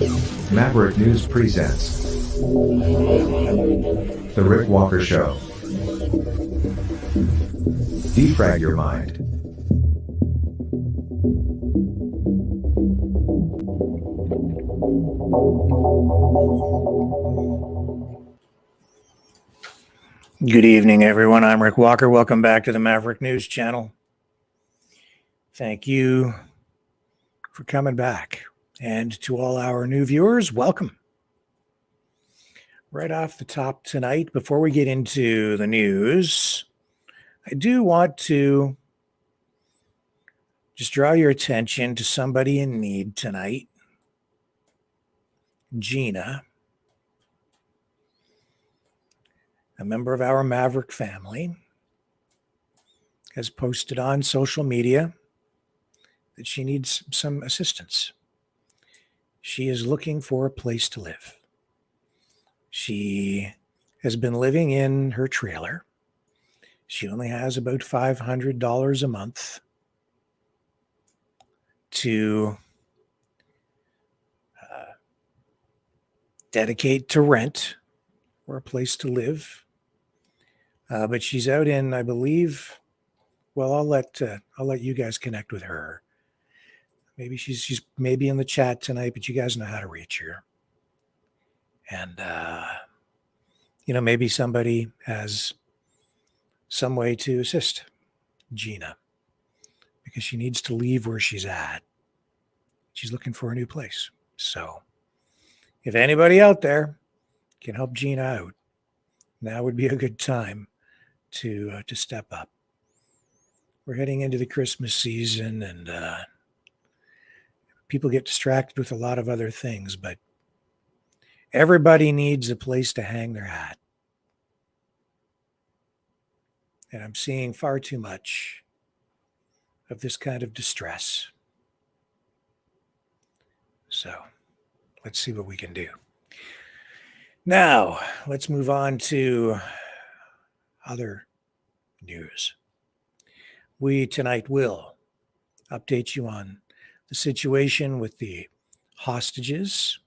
Maverick News presents The Rick Walker Show. Defrag your mind. Good evening, everyone. I'm Rick Walker. Welcome back to the Maverick News Channel. Thank you for coming back. And to all our new viewers, welcome. Right off the top tonight, before we get into the news, I do want to just draw your attention to somebody in need tonight. Gina, a member of our Maverick family, has posted on social media that she needs some assistance. She is looking for a place to live. She has been living in her trailer. She only has about $500 a month to dedicate to rent or a place to live. But she's out in, I believe, well, I'll let you guys connect with her. Maybe she's maybe in the chat tonight, but you guys know how to reach her. And, maybe somebody has some way to assist Gina because she needs to leave where she's at. She's looking for a new place. So if anybody out there can help Gina out, now would be a good time to step up. We're heading into the Christmas season, and people get distracted with a lot of other things, but everybody needs a place to hang their hat. And I'm seeing far too much of this kind of distress. So let's see what we can do. Now, let's move on to other news. We tonight will update you on the situation with the hostages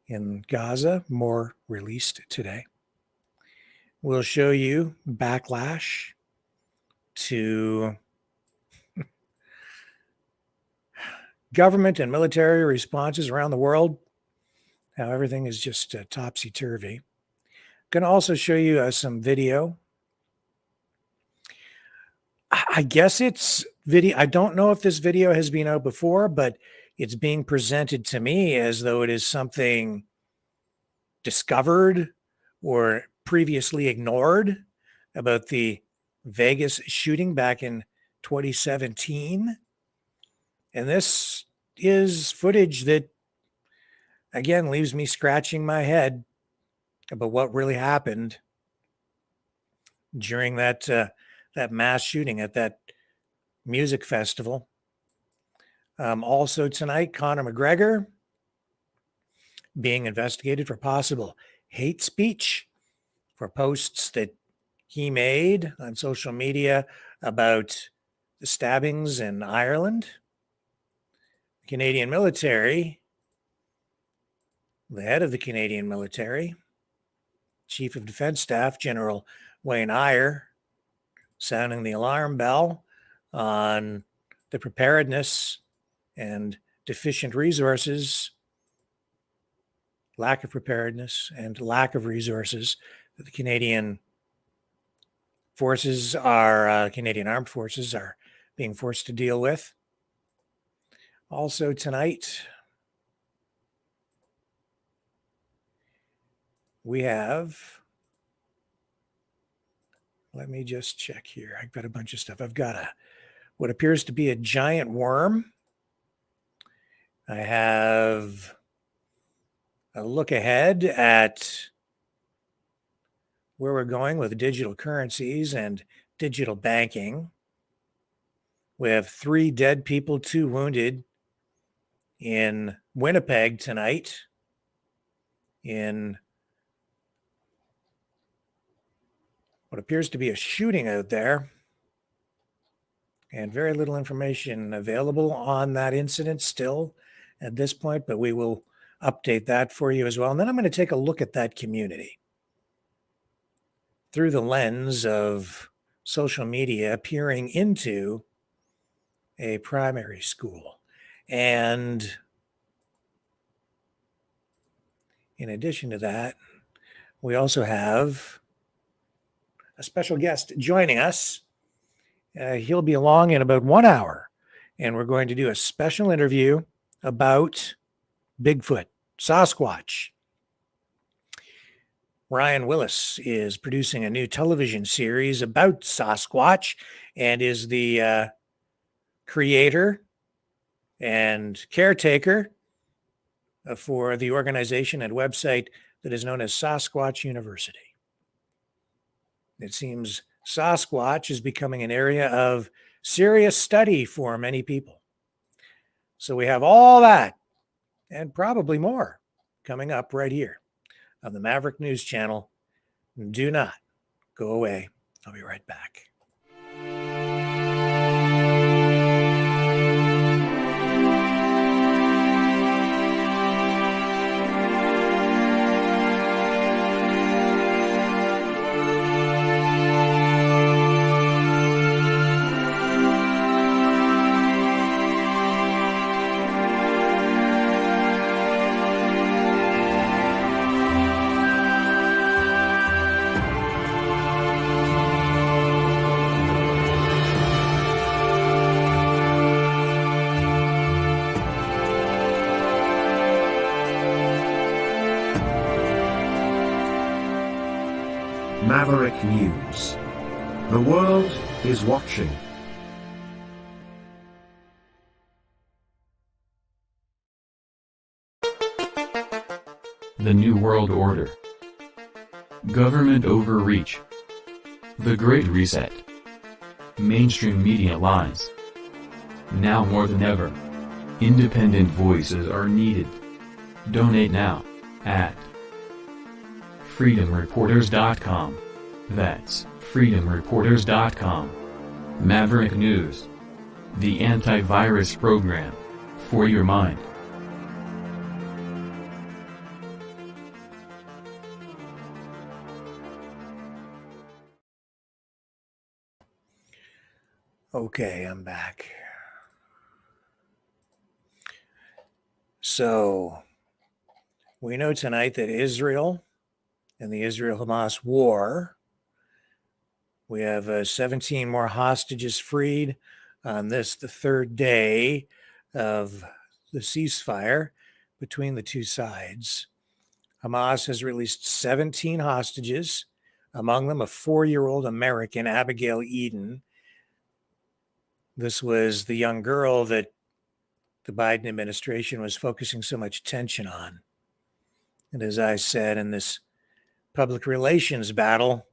in Gaza, more released today. We'll show you backlash to government and military responses around the world, how everything is just topsy-turvy. I'm going to also show you some video. I guess it's video. I don't know if this video has been out before, but it's being presented to me as though it is something discovered or previously ignored about the Vegas shooting back in 2017. And this is footage that, again, leaves me scratching my head about what really happened during that mass shooting at that music festival. Also tonight, Conor McGregor being investigated for possible hate speech for posts that he made on social media about the stabbings in Ireland. The Canadian military, the head of the Canadian military, Chief of Defense Staff, General Wayne Eyre, sounding the alarm bell on the preparedness and deficient resources, lack of preparedness and lack of resources that the Canadian forces are, Canadian armed forces are being forced to deal with. Also tonight, we have, let me just check here. I've got a bunch of stuff. I've got what appears to be a giant worm. I have a look ahead at where we're going with digital currencies and digital banking. We have 3 dead people, 2 wounded in Winnipeg tonight in what appears to be a shooting out there. And very little information available on that incident still at this point, but we will update that for you as well. And then I'm going to take a look at that community through the lens of social media peering into a primary school. And in addition to that, we also have a special guest joining us. He'll be along in about 1 hour, and we're going to do a special interview about Bigfoot, Sasquatch. Ryan Willis is producing a new television series about Sasquatch and is the creator and caretaker for the organization and website that is known as Sasquatch University. It seems Sasquatch is becoming an area of serious study for many people. So we have all that and probably more coming up right here on the Maverick News Channel. Do not go away. I'll be right back. Maverick News. The world is watching. The New World Order. Government overreach. The Great Reset. Mainstream media lies. Now more than ever, independent voices are needed. Donate now at freedomreporters.com. That's freedomreporters.com. Maverick News. The antivirus program for your mind. Okay, I'm back. So, we know tonight that Israel and the Israel-Hamas war, we have 17 more hostages freed on this, the third day of the ceasefire between the two sides. Hamas has released 17 hostages, among them a 4-year-old American, Abigail Eden. This was the young girl that the Biden administration was focusing so much attention on. And as I said, in this public relations battle,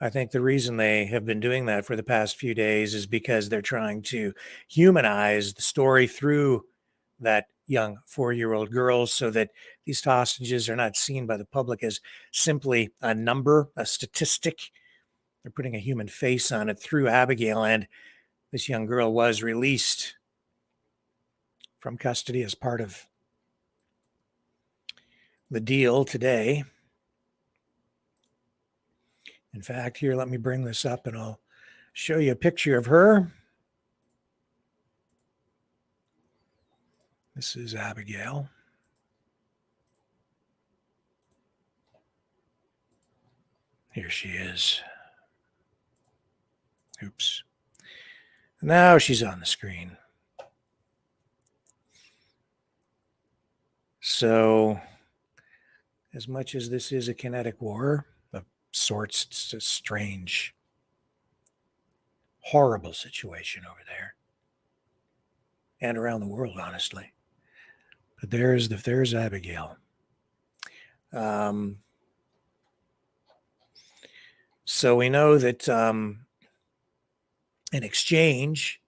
I think the reason they have been doing that for the past few days is because they're trying to humanize the story through that young 4-year-old girl so that these hostages are not seen by the public as simply a number, a statistic. They're putting a human face on it through Abigail, and this young girl was released from custody as part of the deal today. In fact, here, let me bring this up and I'll show you a picture of her. This is Abigail. Here she is. Oops. Now she's on the screen. So, as much as this is a kinetic war of sorts, it's a strange, horrible situation over there. And around the world, honestly. But there's Abigail. So we know that in exchange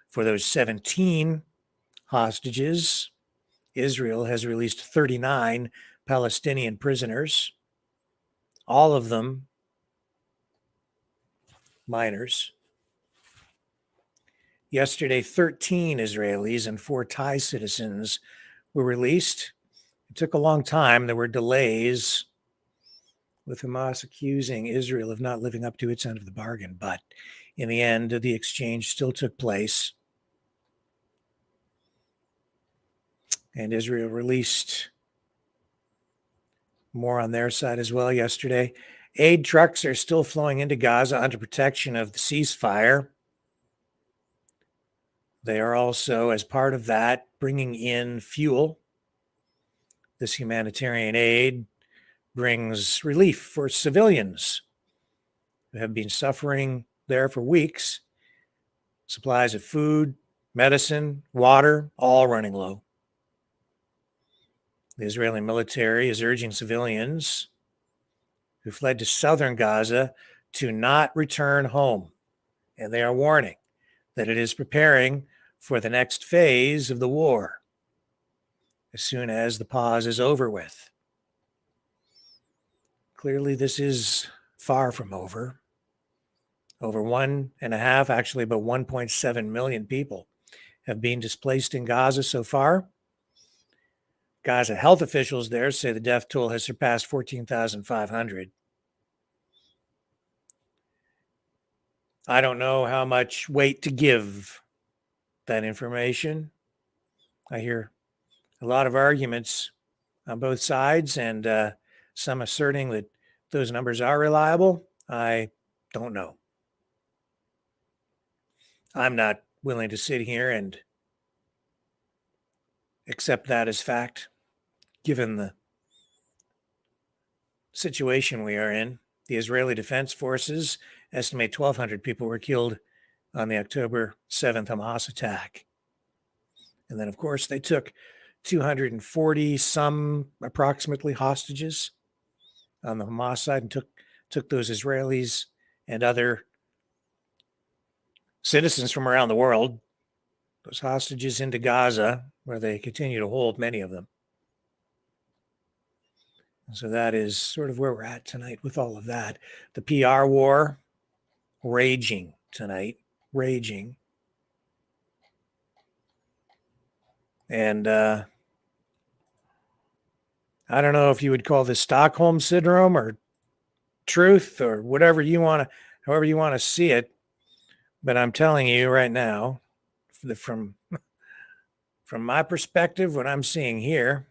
for those 17 hostages, Israel has released 39 Palestinian prisoners, all of them minors. Yesterday, 13 Israelis and 4 Thai citizens were released. It took a long time. There were delays, with Hamas accusing Israel of not living up to its end of the bargain. But in the end, the exchange still took place. And Israel released more on their side as well yesterday. Aid trucks are still flowing into Gaza under protection of the ceasefire. They are also, as part of that, bringing in fuel. This humanitarian aid brings relief for civilians who have been suffering there for weeks. Supplies of food, medicine, water, all running low. The Israeli military is urging civilians who fled to southern Gaza to not return home. And they are warning that it is preparing for the next phase of the war as soon as the pause is over with. Clearly, this is far from over. Over 1.5, actually about 1.7 million people have been displaced in Gaza so far. Gaza health officials there say the death toll has surpassed 14,500. I don't know how much weight to give that information. I hear a lot of arguments on both sides, and some asserting that those numbers are reliable. I don't know. I'm not willing to sit here and accept that as fact, given the situation we are in. The Israeli Defense Forces estimate 1,200 people were killed on the October 7th Hamas attack. And then, of course, they took 240 some approximately hostages on the Hamas side and took those Israelis and other citizens from around the world, those hostages, into Gaza, where they continue to hold many of them. So that is sort of where we're at tonight with all of that. The PR war raging tonight, raging. And I don't know if you would call this Stockholm syndrome or truth or whatever you want to, however you want to see it. But I'm telling you right now, from my perspective, what I'm seeing here,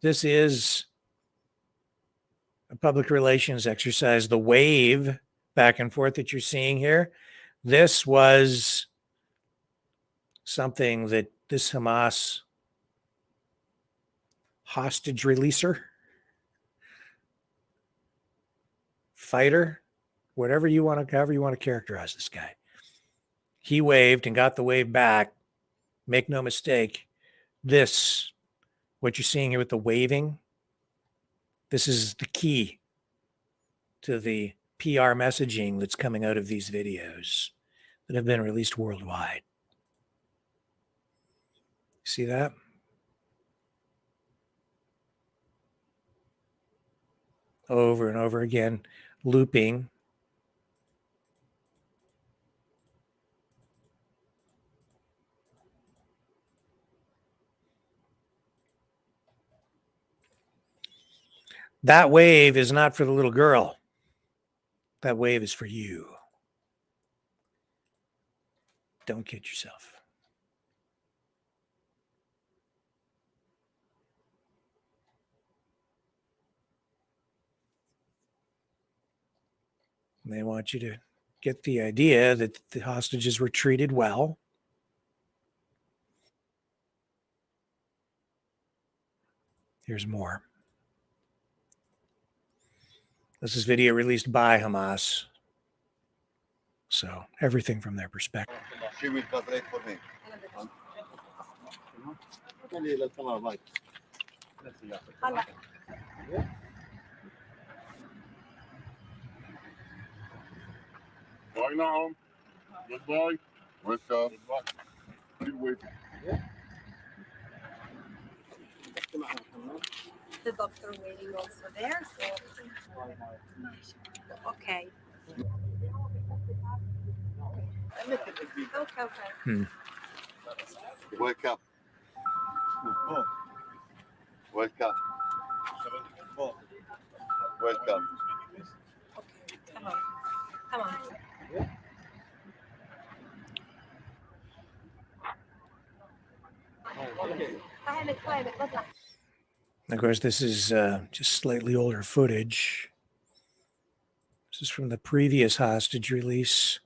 this is a public relations exercise. The wave back and forth that you're seeing here, this was something that this Hamas hostage releaser, fighter, however you want to characterize this guy, he waved and got the wave back. Make no mistake, this, what you're seeing here with the waving, this is the key to the PR messaging that's coming out of these videos that have been released worldwide. See that? Over and over again, looping. That wave is not for the little girl. That wave is for you. Don't kid yourself. And they want you to get the idea that the hostages were treated well. Here's more. This is video released by Hamas. So everything from their perspective. She will calculate for me. Bye now. Goodbye. Welcome. Keep waiting. The doctor waiting also there, so okay. Okay. Welcome. Welcome. Welcome. Okay. Come on. Come on. Of course, this is just slightly older footage. This is from the previous hostage release.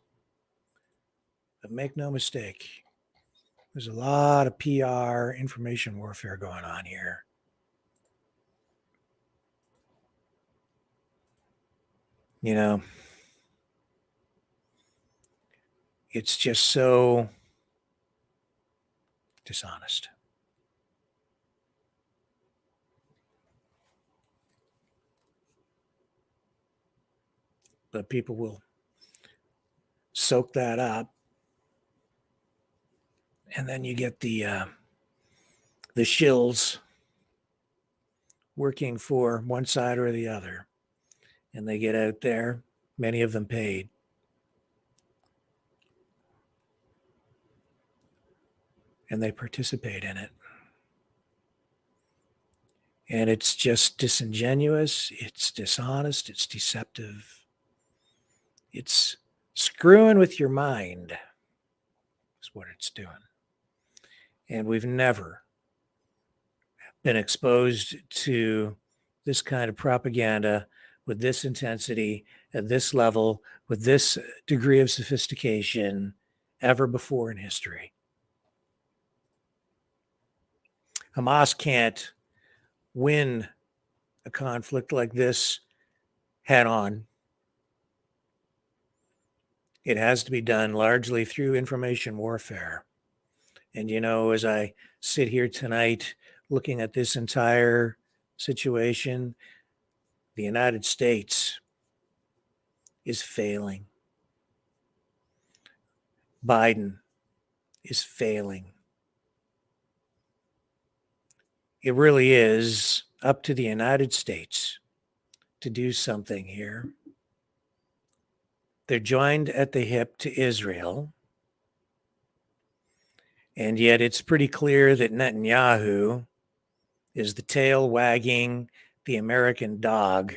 But make no mistake, there's a lot of PR, information warfare going on here. You know, it's just so dishonest. But people will soak that up. And then you get the shills working for one side or the other. And they get out there, many of them paid. And they participate in it. And it's just disingenuous, it's dishonest, it's deceptive. It's screwing with your mind, is what it's doing. And we've never been exposed to this kind of propaganda with this intensity, at this level, with this degree of sophistication ever before in history. Hamas can't win a conflict like this head on. It has to be done largely through information warfare. And, you know, as I sit here tonight looking at this entire situation, the United States is failing. Biden is failing. It really is up to the United States to do something here. They're joined at the hip to Israel. And yet it's pretty clear that Netanyahu is the tail wagging the American dog,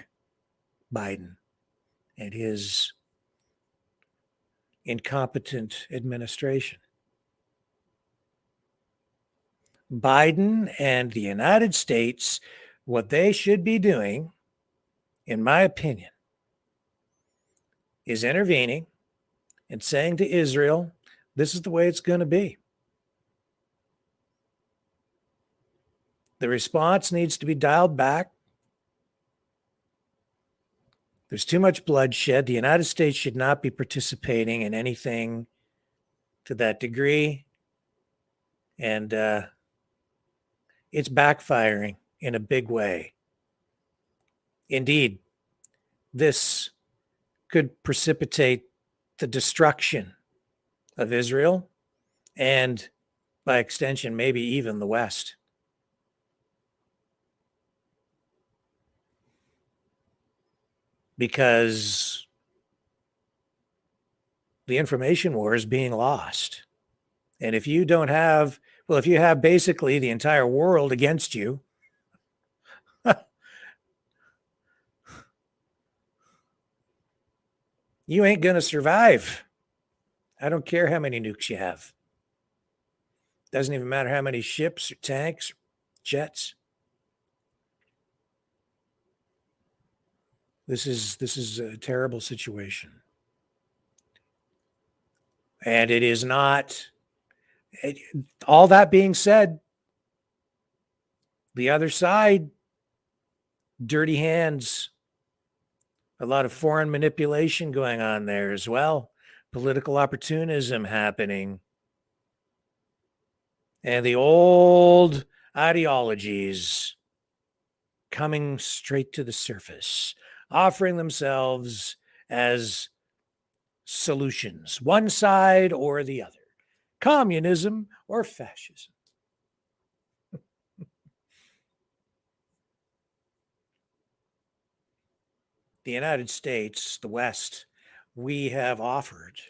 Biden, and his incompetent administration. Biden and the United States, what they should be doing, in my opinion, is intervening and saying to Israel, this is the way it's going to be. The response needs to be dialed back. There's too much bloodshed. The United States should not be participating in anything to that degree. And it's backfiring in a big way. Indeed, this could precipitate the destruction of Israel and, by extension, maybe even the West. Because the information war is being lost. And if you don't have, well, if you have basically the entire world against you, you ain't going to survive. I don't care how many nukes you have. Doesn't even matter how many ships or tanks, or jets. This is a terrible situation. And it is not, all that being said, the other side, dirty hands, a lot of foreign manipulation going on there as well, political opportunism happening, and the old ideologies coming straight to the surface, offering themselves as solutions, one side or the other, communism or fascism. The United States, the West, we have offered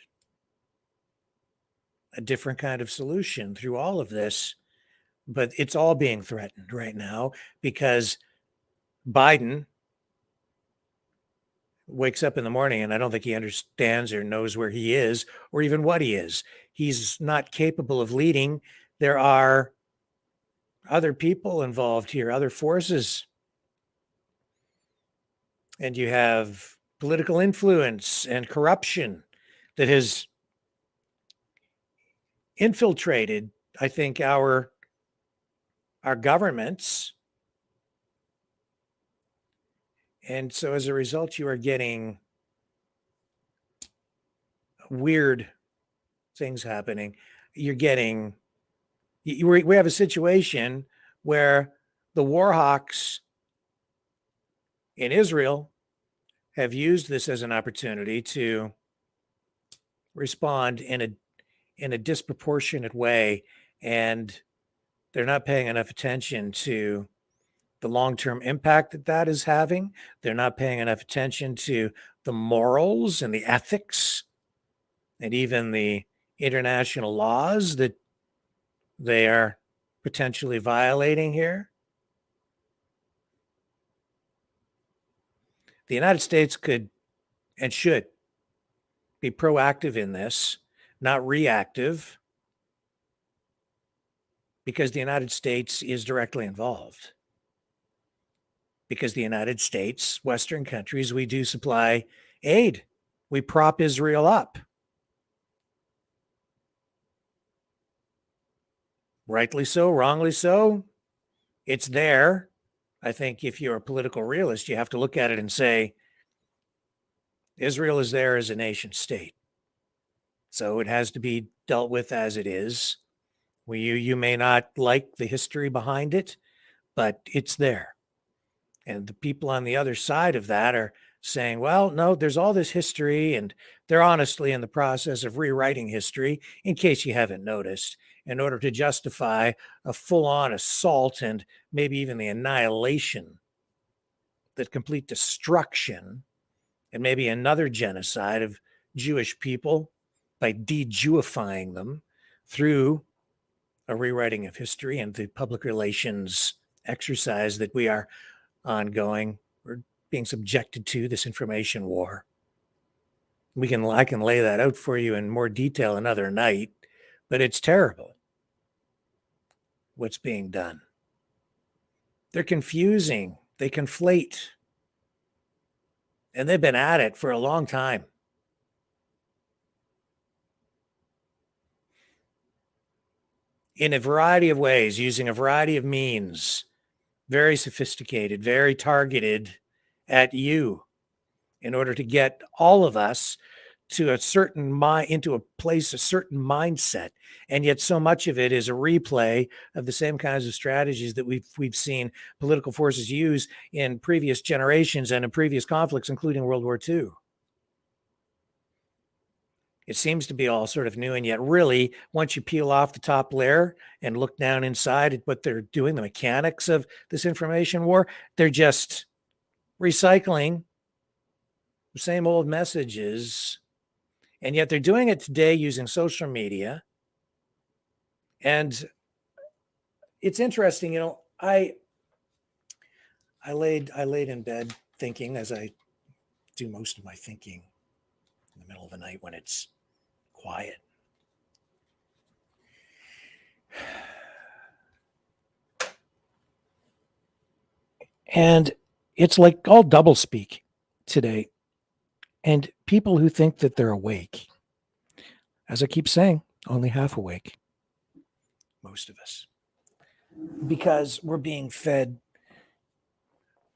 a different kind of solution through all of this, but it's all being threatened right now because Biden wakes up in the morning and I don't think he understands or knows where he is or even what he is. He's not capable of leading. There are other people involved here, other forces. And you have political influence and corruption that has infiltrated, I think, our governments. And so as a result, you are getting weird things happening. You're getting, we have a situation where the war hawks in Israel have used this as an opportunity to respond in a disproportionate way, and they're not paying enough attention to the long-term impact that that is having. They're not paying enough attention to the morals and the ethics and even the international laws that they are potentially violating here. The United States could and should be proactive in this, not reactive, because the United States is directly involved. Because the United States, Western countries, we do supply aid. We prop Israel up. Rightly so, wrongly so. It's there. I think if you're a political realist, you have to look at it and say, Israel is there as a nation state. So it has to be dealt with as it is. You may not like the history behind it, but it's there. And the people on the other side of that are saying, well, no, there's all this history, and they're honestly in the process of rewriting history, in case you haven't noticed, in order to justify a full-on assault and maybe even the annihilation, the complete destruction, and maybe another genocide of Jewish people by de-Jewifying them through a rewriting of history and the public relations exercise that we are ongoing. We're being subjected to this information war. I can lay that out for you in more detail another night, but it's terrible what's being done. They're confusing. They conflate. And they've been at it for a long time. In a variety of ways, using a variety of means, very sophisticated, very targeted at you in order to get all of us to a certain into a place, a certain mindset. And yet so much of it is a replay of the same kinds of strategies that we've seen political forces use in previous generations and in previous conflicts, including World War II. It seems to be all sort of new, and yet really, once you peel off the top layer and look down inside at what they're doing, the mechanics of this information war, they're just recycling the same old messages. And yet they're doing it today using social media. And it's interesting, I laid in bed thinking, as I do most of my thinking in the middle of the night when it's quiet. And it's like all doublespeak today. And people who think that they're awake, as I keep saying, only half awake, most of us, because we're being fed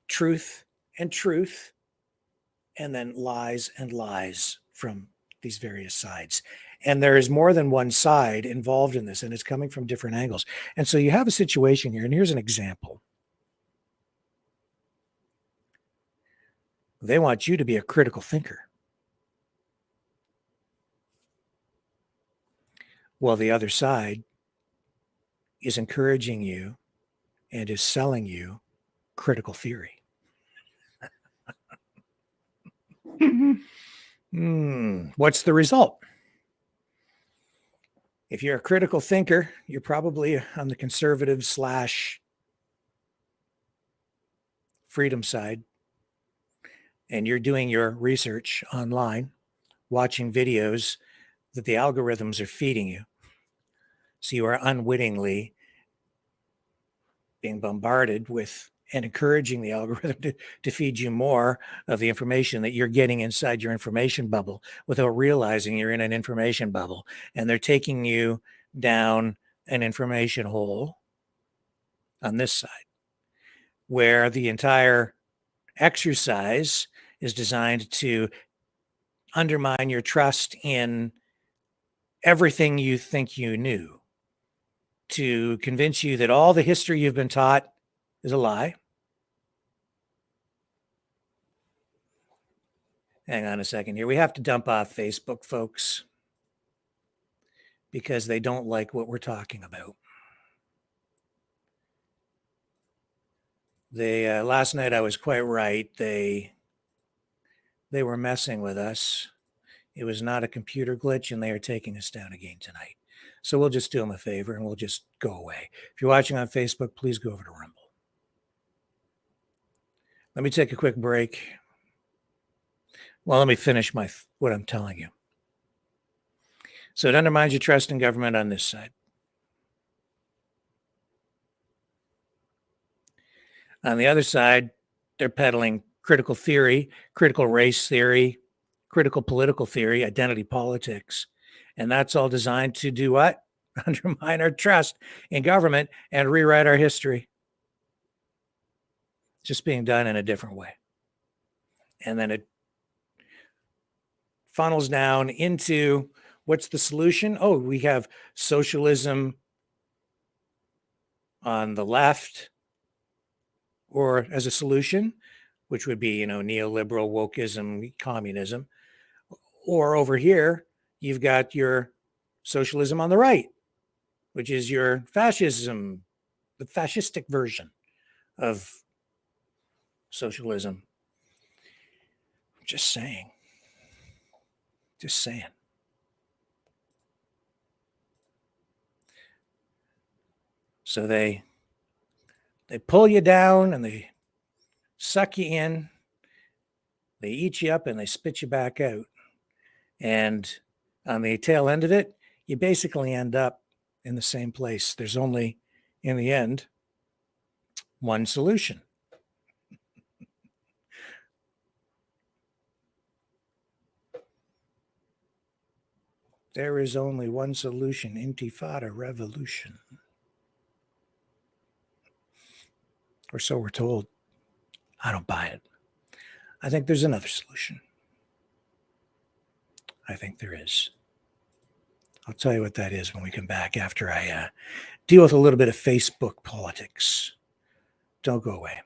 truth, and then lies and lies from these various sides. And there is more than one side involved in this, and it's coming from different angles. And so you have a situation here, and here's an example. They want you to be a critical thinker. Well, the other side is encouraging you and is selling you critical theory. What's the result? If you're a critical thinker, you're probably on the conservative / freedom side, and you're doing your research online, watching videos that the algorithms are feeding you. So you are unwittingly being bombarded with and encouraging the algorithm to feed you more of the information that you're getting inside your information bubble without realizing you're in an information bubble. And they're taking you down an information hole on this side, where the entire exercise is designed to undermine your trust in everything you think you knew, to convince you that all the history you've been taught is a lie. Hang on a second here. We have to dump off Facebook, folks, because they don't like what we're talking about. They last night I was quite right. They were messing with us. It was not a computer glitch, and they are taking us down again tonight. So we'll just do them a favor and we'll just go away. If you're watching on Facebook, please go over to Rumble. Let me take a quick break. Well, let me finish what I'm telling you. So it undermines your trust in government on this side. On the other side, they're peddling critical theory, critical race theory, critical political theory, identity politics. And that's all designed to do what? Undermine our trust in government and rewrite our history. Just being done in a different way. And then it funnels down into what's the solution? Oh, we have socialism on the left, or as a solution, which would be, neoliberal wokeism, communism. Or over here, you've got your socialism on the right, which is your fascism, the fascistic version of socialism. Just saying. Just saying. So they pull you down and they suck you in. They eat you up and they spit you back out. And on the tail end of it, you basically end up in the same place. There's only, in the end, one solution. There is only one solution: Intifada revolution. Or so we're told. I don't buy it. I think there's another solution. I think there is. I'll tell you what that is when we come back after I deal with a little bit of Facebook politics. Don't go away.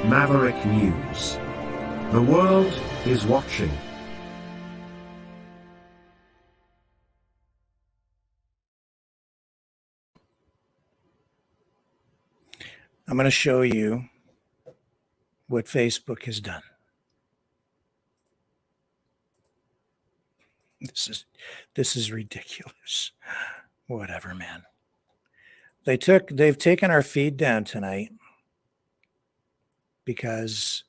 Maverick News. The world is watching. I'm going to show you what Facebook has done. This is ridiculous. Whatever, man. They've taken our feed down tonight because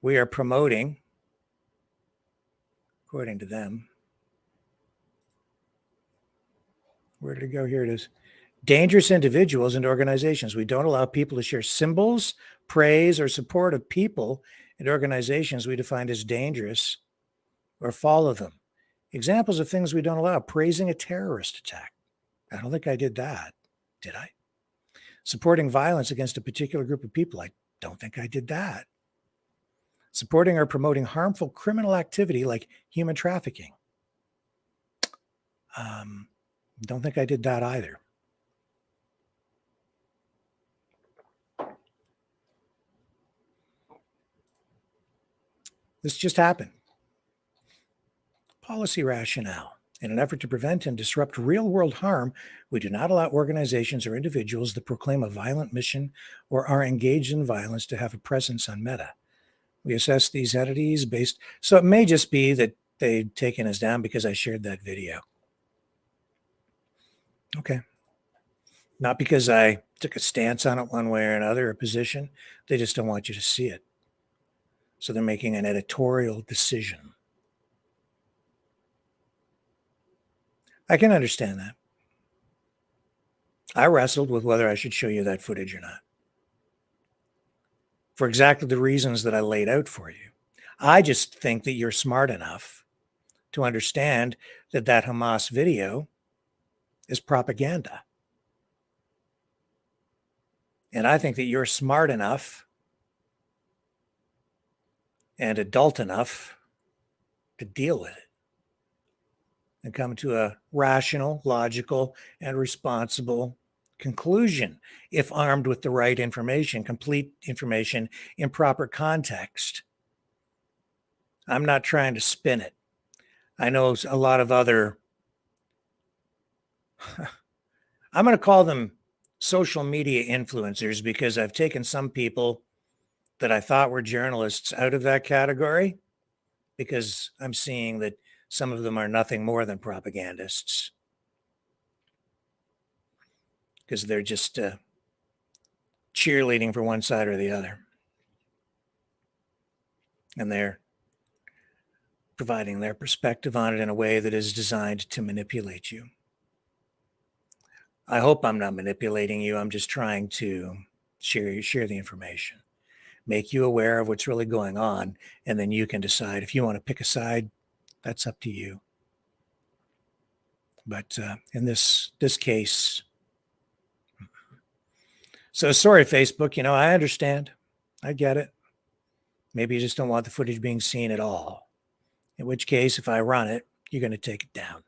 we are promoting, according to them, where did it go? Here it is. Dangerous individuals and organizations. We don't allow people to share symbols, praise, or support of people and organizations we define as dangerous or follow them. Examples of things we don't allow: praising a terrorist attack. I don't think I did that. Did I? Supporting violence against a particular group of people. I don't think I did that. Supporting or promoting harmful criminal activity like human trafficking. Don't think I did that either. This just happened. Policy rationale. In an effort to prevent and disrupt real-world harm, we do not allow organizations or individuals that proclaim a violent mission or are engaged in violence to have a presence on Meta. We assess these entities based, so it may just be that they've taken us down because I shared that video. Okay. Not because I took a stance on it one way or another, a position. They just don't want you to see it. So they're making an editorial decision. I can understand that. I wrestled with whether I should show you that footage or not, for exactly the reasons that I laid out for you. I just think that you're smart enough to understand that that Hamas video is propaganda. And I think that you're smart enough and adult enough to deal with it and come to a rational, logical, and responsible conclusion if armed with the right information, complete information in proper context. I'm not trying to spin it. I know a lot of other, I'm going to call them social media influencers, because I've taken some people that I thought were journalists out of that category, because I'm seeing that some of them are nothing more than propagandists, because they're just cheerleading for one side or the other. And they're providing their perspective on it in a way that is designed to manipulate you. I hope I'm not manipulating you. I'm just trying to share the information, make you aware of what's really going on, and then you can decide if you want to pick a side. That's up to you. But in this case, so sorry, Facebook. I understand. I get it. Maybe you just don't want the footage being seen at all. In which case, if I run it, you're going to take it down.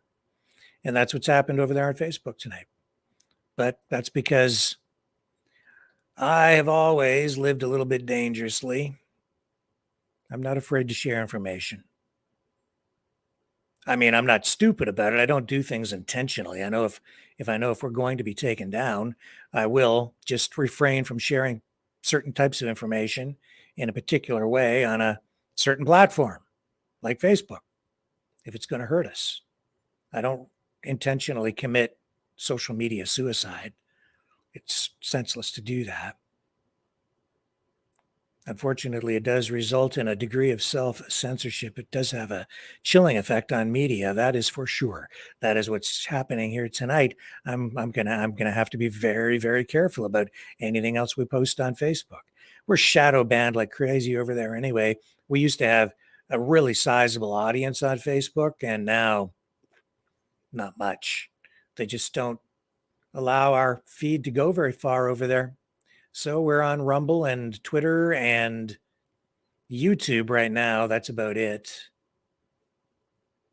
And that's what's happened over there on Facebook tonight. But that's because I have always lived a little bit dangerously. I'm not afraid to share information. I mean, I'm not stupid about it. I don't do things intentionally. I know if we're going to be taken down, I will just refrain from sharing certain types of information in a particular way on a certain platform, like Facebook, if it's going to hurt us. I don't intentionally commit social media suicide. It's senseless to do that. Unfortunately, it does result in a degree of self-censorship. It does have a chilling effect on media. That is for sure. That is what's happening here tonight. I'm gonna have to be very, very careful about anything else we post on Facebook. We're shadow banned like crazy over there anyway. We used to have a really sizable audience on Facebook, and now not much. They just don't allow our feed to go very far over there. So we're on Rumble and Twitter and YouTube right now. That's about it.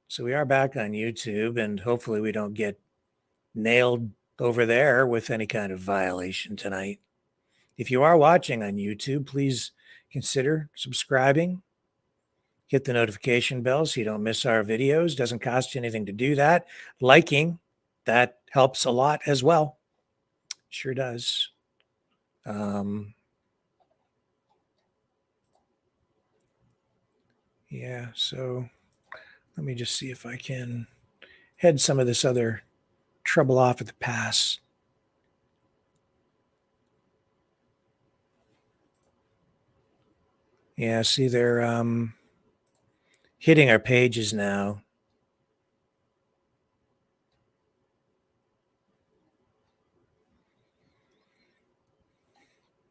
So we are back on YouTube, and hopefully we don't get nailed over there with any kind of violation tonight. If you are watching on YouTube, please consider subscribing. Hit the notification bell so you don't miss our videos. Doesn't cost you anything to do that. Liking, that helps a lot as well. Sure does. Yeah, so let me just see if I can head some of this other trouble off at the pass. Yeah, see, they're hitting our pages now.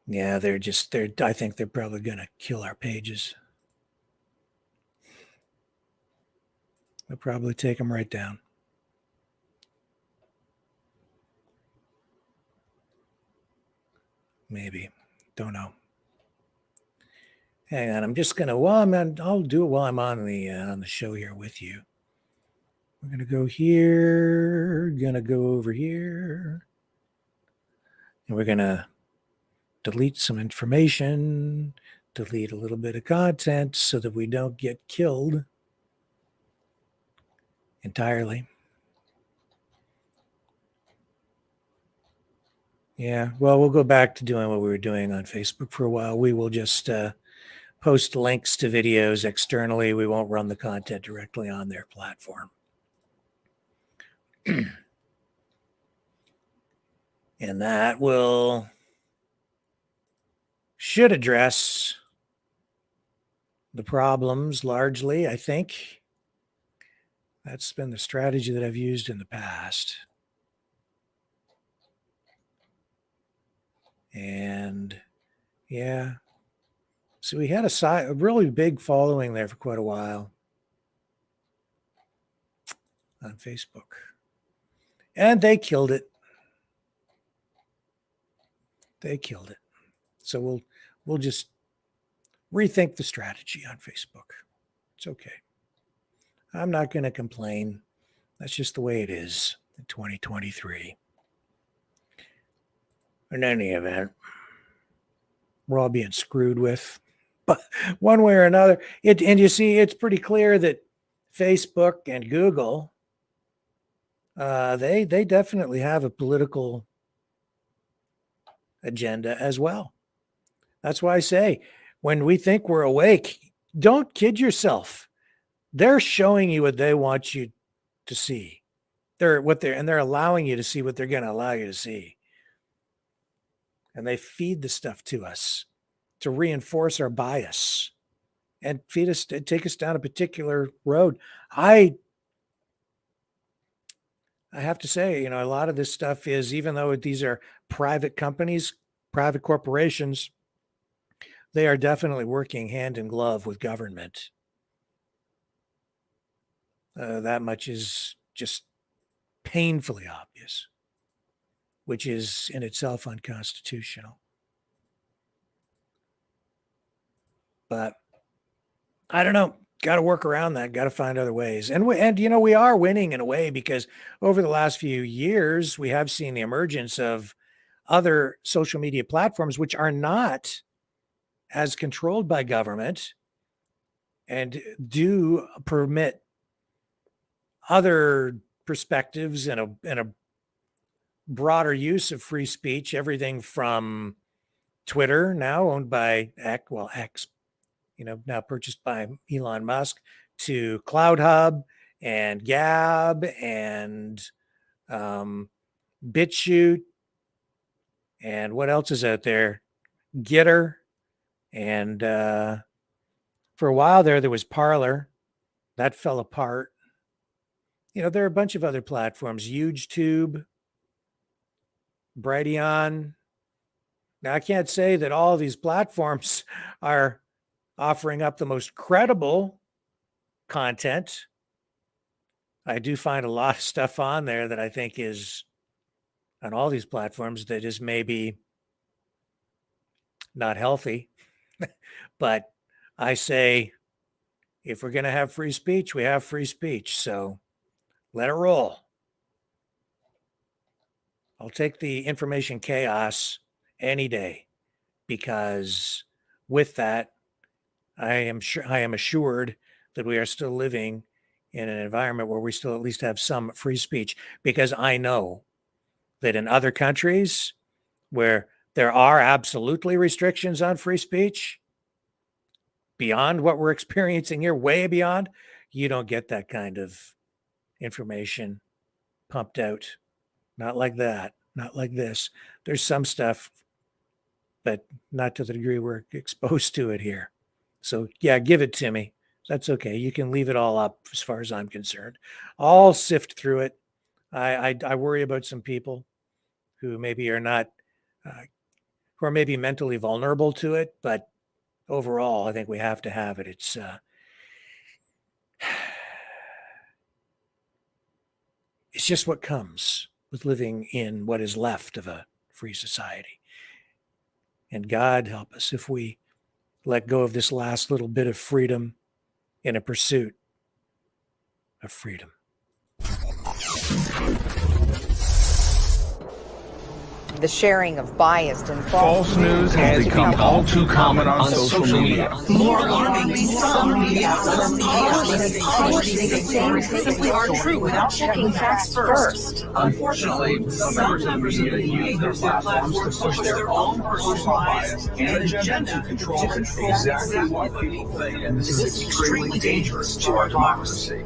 Yeah, I think they're probably going to kill our pages. They'll probably take them right down. Maybe. Don't know. Hang on. I'm just gonna. I'll do it while I'm on the show here with you. We're gonna go here. Gonna go over here, and we're gonna delete some information. Delete a little bit of content so that we don't get killed entirely. Yeah, well, we'll go back to doing what we were doing on Facebook for a while. We will just post links to videos externally. We won't run the content directly on their platform. And that should address the problems largely, I think. That's been the strategy that I've used in the past. And yeah, so we had a really big following there for quite a while on Facebook. And they killed it. They killed it. So we'll just rethink the strategy on Facebook. It's okay. I'm not going to complain. That's just the way it is in 2023. In any event, we're all being screwed with, but one way or another. And you see, it's pretty clear that Facebook and Google, they definitely have a political agenda as well. That's why I say, when we think we're awake, don't kid yourself. They're showing you what they want you to see. They're allowing you to see what they're going to allow you to see. And they feed the stuff to us to reinforce our bias and take us down a particular road. I have to say, a lot of this stuff is, even though these are private companies, private corporations, they are definitely working hand in glove with government. That much is just painfully obvious, which is in itself unconstitutional. But I don't know. Got to work around that. Got to find other ways. And we are winning in a way, because over the last few years, we have seen the emergence of other social media platforms which are not as controlled by government and do permit other perspectives and a broader use of free speech. Everything from Twitter, now owned by X, now purchased by Elon Musk, to Cloud Hub and Gab and BitChute, and what else is out there? Gitter, and for a while there was Parler. That fell apart. There are a bunch of other platforms, YouTube, Brighteon. Now, I can't say that all these platforms are offering up the most credible content. I do find a lot of stuff on there that I think is, on all these platforms, that is maybe not healthy. But I say, if we're going to have free speech, we have free speech. So let it roll. I'll take the information chaos any day, because with that, I am assured that we are still living in an environment where we still at least have some free speech, because I know that in other countries where there are absolutely restrictions on free speech, beyond what we're experiencing here, way beyond, you don't get that kind of information pumped out. Not like that. Not like this. There's some stuff, but not to the degree we're exposed to it here. So yeah, give it to me. That's okay. You can leave it all up as far as I'm concerned. I'll sift through it. I worry about some people who maybe are not, who are maybe mentally vulnerable to it, but overall, I think we have to have it. It's just what comes with living in what is left of a free society. And God help us if we let go of this last little bit of freedom in a pursuit of freedom. The sharing of biased and False news has become all too common on social media. More alarmingly, some media outlets publish things that simply aren't true without checking facts first. Unfortunately, some members of the media use their platforms to push their own personal bias and agenda to control exactly what people think, and this is extremely dangerous to our democracy.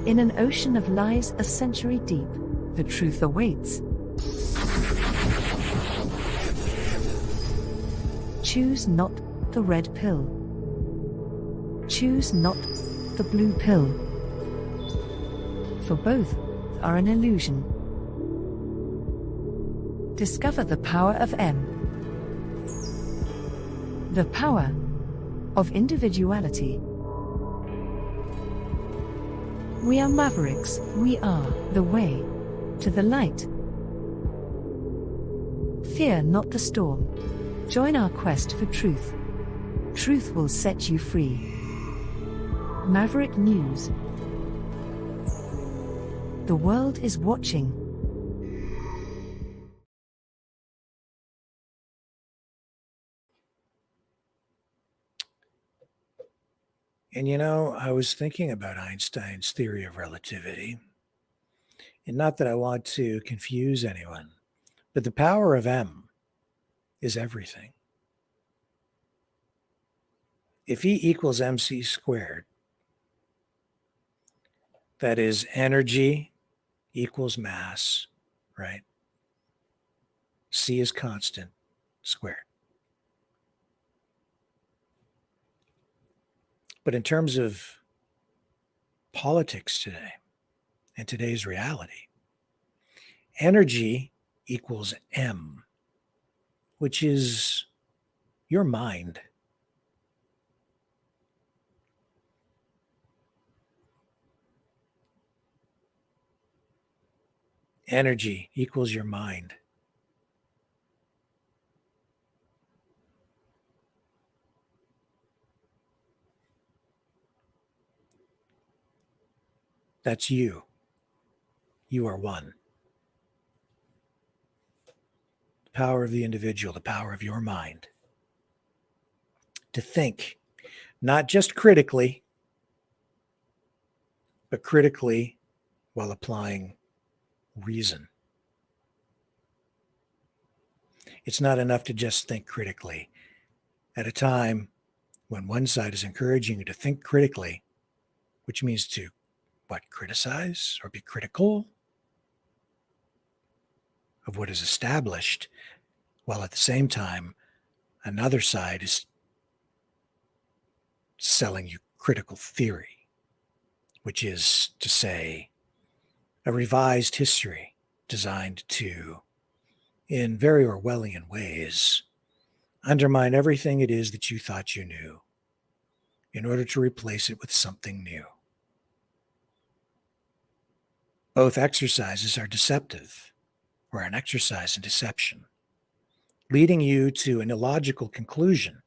In an ocean of lies a century deep, the truth awaits. Choose not the red pill. Choose not the blue pill. For both are an illusion. Discover the power of M. The power of individuality. We are Mavericks, we are the way to the light. Fear not the storm. Join our quest for truth. Truth will set you free. Maverick News. The world is watching. And you know, I was thinking about Einstein's theory of relativity. And not that I want to confuse anyone, but the power of M is everything. If E equals mc squared, that is energy equals mass, right? C is constant squared. But in terms of politics today and today's reality, energy equals M, which is your mind. Energy equals your mind. That's you. You are one. The power of the individual, the power of your mind. To think, not just critically, but critically while applying reason. It's not enough to just think critically. At a time when one side is encouraging you to think critically, which means to criticize or be critical of what is established, while at the same time, another side is selling you critical theory, which is to say, a revised history designed to, in very Orwellian ways, undermine everything it is that you thought you knew in order to replace it with something new. Both exercises are deceptive, or an exercise in deception, leading you to an illogical conclusion,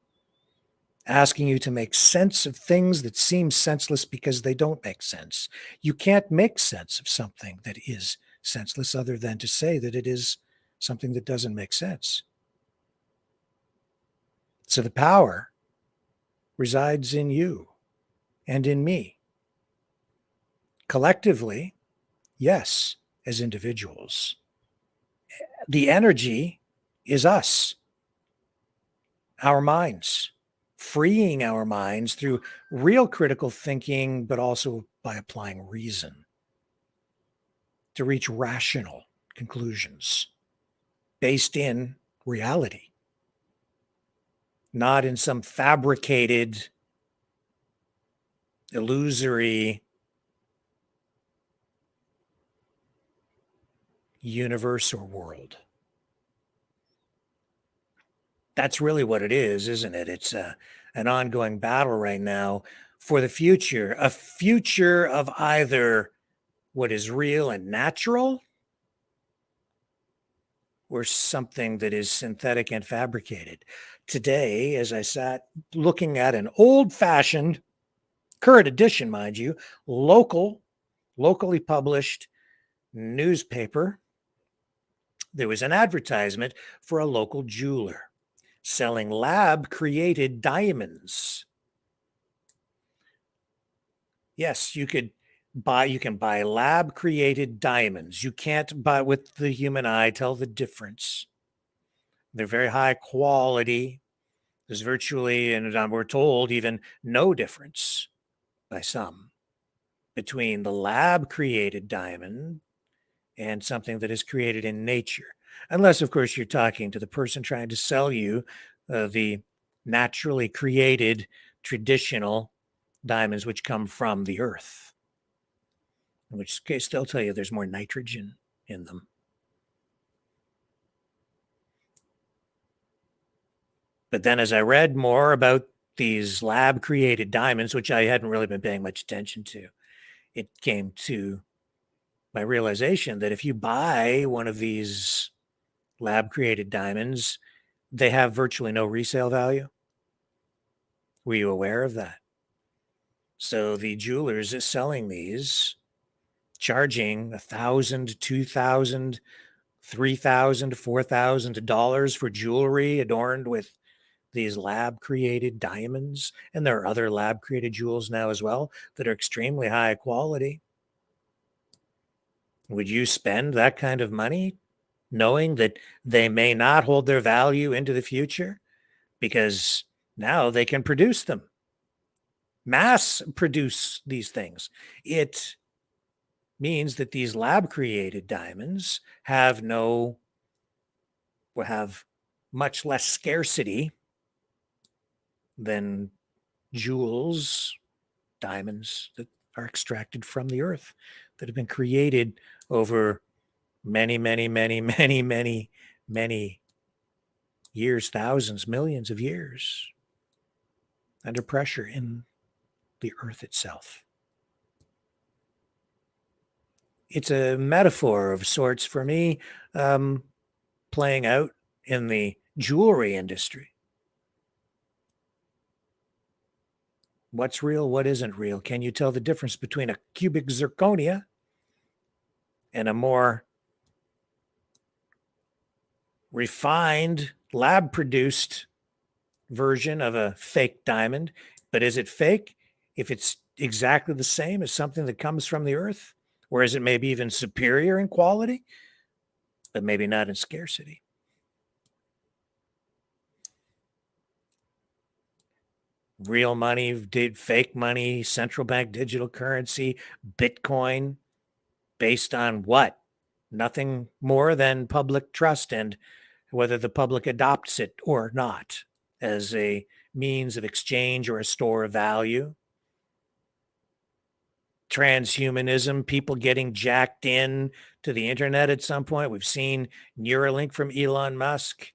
asking you to make sense of things that seem senseless because they don't make sense. You can't make sense of something that is senseless other than to say that it is something that doesn't make sense. So the power resides in you and in me. Collectively, yes, as individuals. The energy is us, our minds, freeing our minds through real critical thinking, but also by applying reason to reach rational conclusions based in reality, not in some fabricated, illusory universe or world. That's really what it is, isn't it? It's an ongoing battle right now for the future, a future of either what is real and natural or something that is synthetic and fabricated. Today, as I sat looking at an old-fashioned, current edition, mind you, locally published newspaper, there was an advertisement for a local jeweler selling lab-created diamonds. Yes, you can buy lab-created diamonds. You can't buy with the human eye tell the difference. They're very high quality. There's virtually, and we're told, even no difference by some between the lab-created diamond and something that is created in nature. Unless, of course, you're talking to the person trying to sell you the naturally created traditional diamonds which come from the earth, in which case they'll tell you there's more nitrogen in them. But then as I read more about these lab created diamonds, which I hadn't really been paying much attention to, it came to my realization that if you buy one of these lab created diamonds, they have virtually no resale value. Were you aware of that? So the jewelers is selling these, charging $1,000, $2,000, $3,000, $4,000 for jewelry adorned with these lab created diamonds. And there are other lab created jewels now as well that are extremely high quality. Would you spend that kind of money knowing that they may not hold their value into the future? Because now they can produce them, mass produce these things. It means that these lab created diamonds have much less scarcity than jewels, diamonds that are extracted from the earth, that have been created over many years, thousands, millions of years, under pressure in the earth itself. It's a metaphor of sorts for me, playing out in the jewelry industry. What's real? What isn't real? Can you tell the difference between a cubic zirconia and a more refined, lab-produced version of a fake diamond? But is it fake if it's exactly the same as something that comes from the earth? Or is it maybe even superior in quality, but maybe not in scarcity? Real money, fake money, central bank digital currency, Bitcoin, based on what? Nothing more than public trust and whether the public adopts it or not as a means of exchange or a store of value. Transhumanism, people getting jacked in to the internet at some point. We've seen Neuralink from Elon Musk.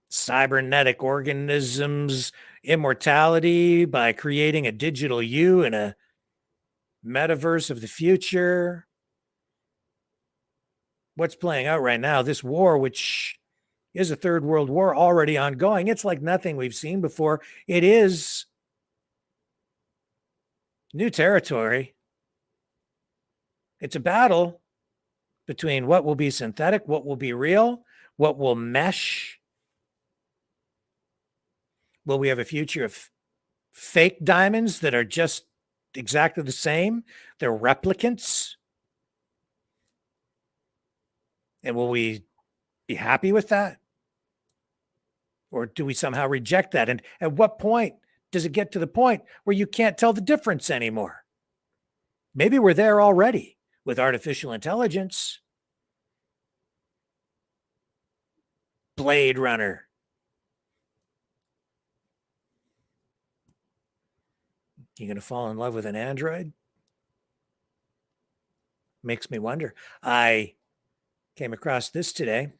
Cybernetic organisms, immortality by creating a digital you in a metaverse of the future. What's playing out right now, this war, which is a third world war already ongoing, it's like nothing we've seen before. It is new territory. It's a battle between what will be synthetic, what will be real, what will mesh. Will we have a future of fake diamonds that are just exactly the same? They're replicants. And will we be happy with that? Or do we somehow reject that? And at what point does it get to the point where you can't tell the difference anymore? Maybe we're there already with artificial intelligence. Blade Runner. You going to fall in love with an android? Makes me wonder. I came across this today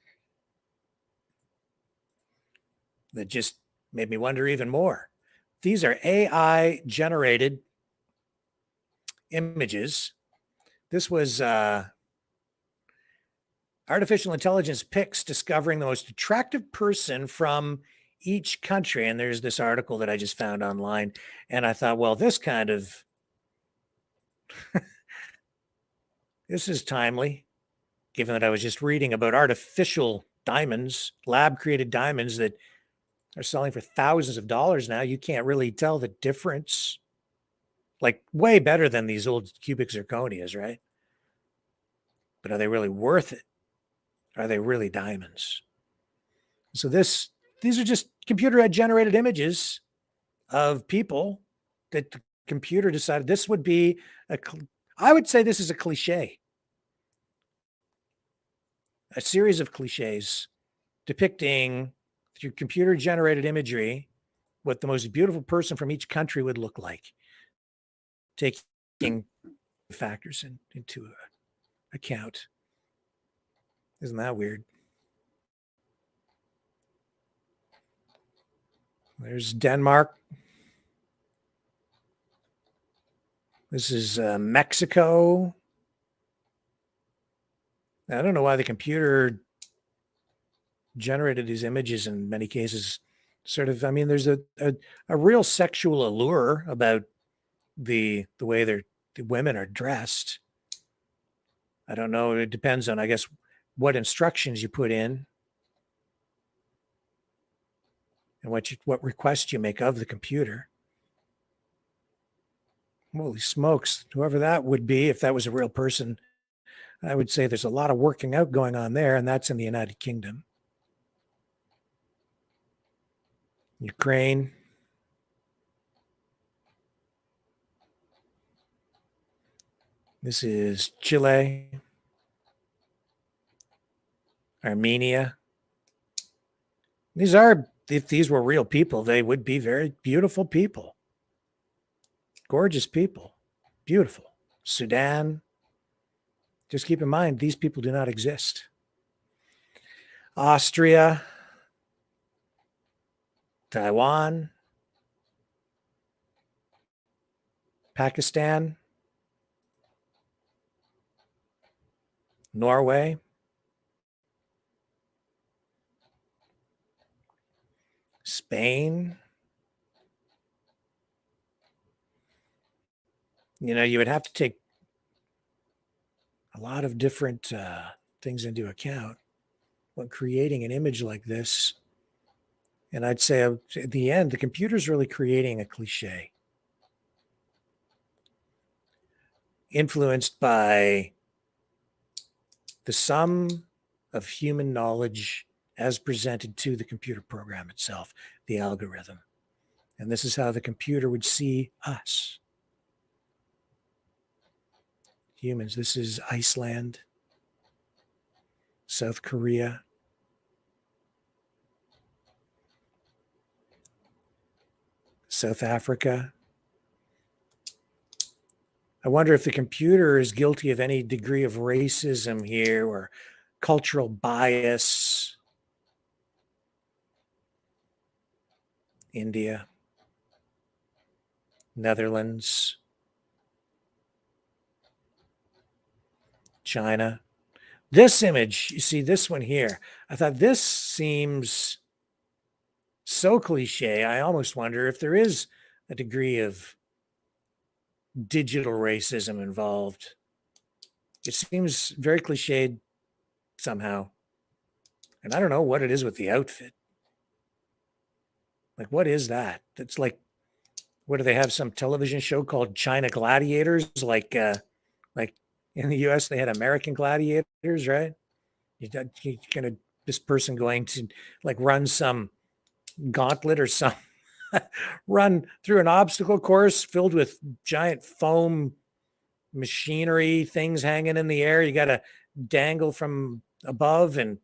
that just made me wonder even more. These are AI generated images. This was artificial intelligence picks discovering the most attractive person from each country. And there's this article that I just found online. And I thought, well, this is timely, given that I was just reading about artificial diamonds, lab created diamonds that are selling for thousands of dollars now. You can't really tell the difference. Like way better than these old cubic zirconias, right? But are they really worth it? Are they really diamonds? So these are just computer generated images of people that the computer decided this would be I would say this is a cliche, a series of cliches depicting through computer generated imagery what the most beautiful person from each country would look like, taking factors into account. Isn't that weird? There's Denmark. This is Mexico. I don't know why the computer generated these images in many cases. Sort of, I mean, there's a real sexual allure about the way the women are dressed. I don't know. It depends on, I guess, what instructions you put in and what requests you make of the computer. Holy smokes, whoever that would be, if that was a real person, I would say there's a lot of working out going on there, and that's in the United Kingdom. Ukraine. This is Chile. Armenia. If these were real people, they would be very beautiful people. Gorgeous people. Beautiful. Sudan. Just keep in mind, these people do not exist. Austria. Taiwan. Pakistan. Norway. Spain. You know, you would have to take a lot of different things into account when creating an image like this. And I'd say at the end, the computer's really creating a cliche, influenced by the sum of human knowledge as presented to the computer program itself, the algorithm. And this is how the computer would see us. Humans. This is Iceland, South Korea, South Africa. I wonder if the computer is guilty of any degree of racism here or cultural bias. India, Netherlands, China. This image, you see this one here. I thought this seems so cliche. I almost wonder if there is a degree of digital racism involved. It seems very cliched somehow. And I don't know what it is with the outfit. Like, what is that? It's like, what do they have? Some television show called China Gladiators? Like in the US, they had American Gladiators, right? You're gonna, this person going to like run some gauntlet or some run through an obstacle course filled with giant foam machinery, things hanging in the air. You got to dangle from above and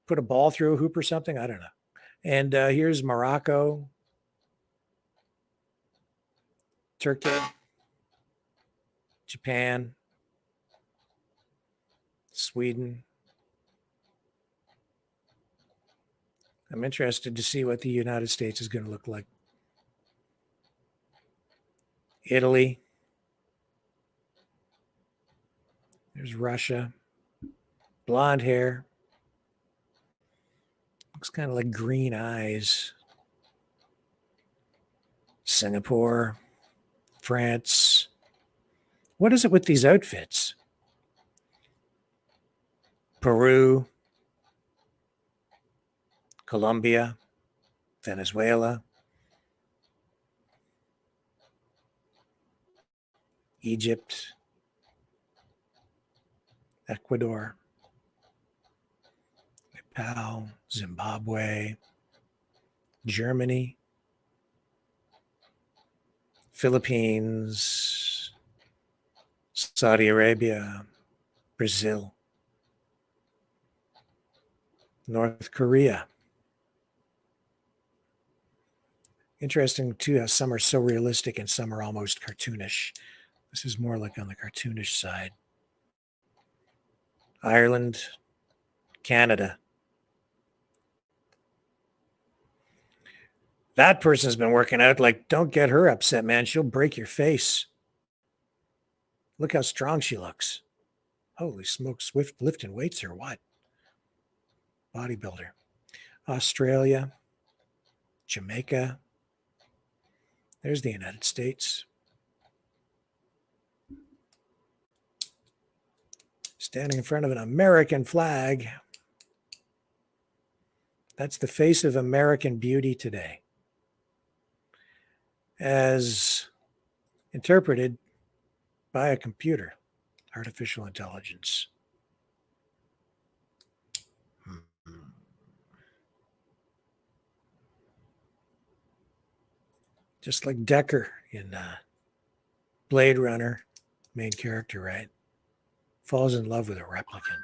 put a ball through a hoop or something. I don't know. And here's Morocco, Turkey, Japan, Sweden. I'm interested to see what the United States is going to look like. Italy. There's Russia, blonde hair. Looks kind of like green eyes. Singapore, France. What is it with these outfits? Peru, Colombia, Venezuela, Egypt, Ecuador, Nepal, Zimbabwe, Germany, Philippines, Saudi Arabia, Brazil, North Korea. Interesting too how some are so realistic and some are almost cartoonish. This is more like on the cartoonish side. Ireland, Canada. That person's been working out. Like, don't get her upset, man. She'll break your face. Look how strong she looks. Holy smoke, Swift lifting weights or what? Bodybuilder. Australia, Jamaica. There's the United States. Standing in front of an American flag. That's the face of American beauty today, as interpreted by a computer, artificial intelligence. Just like Decker in Blade Runner, main character, right? Falls in love with a replicant.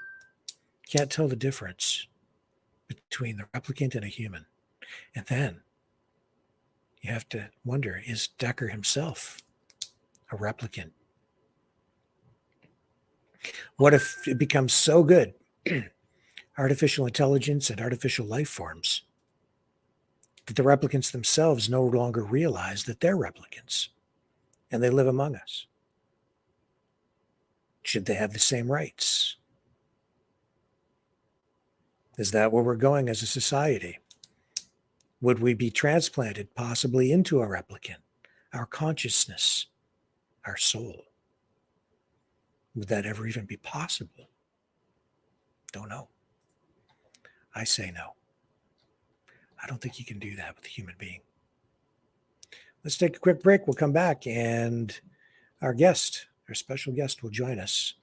Can't tell the difference between the replicant and a human. And then you have to wonder, is Decker himself a replicant? What if it becomes so good, artificial intelligence and artificial life forms, that the replicants themselves no longer realize that they're replicants and they live among us? Should they have the same rights? Is that where we're going as a society? Would we be transplanted possibly into a replicant, our consciousness, our soul? Would that ever even be possible? Don't know. I say no. I don't think you can do that with a human being. Let's take a quick break. We'll come back and our guest, our special guest, will join us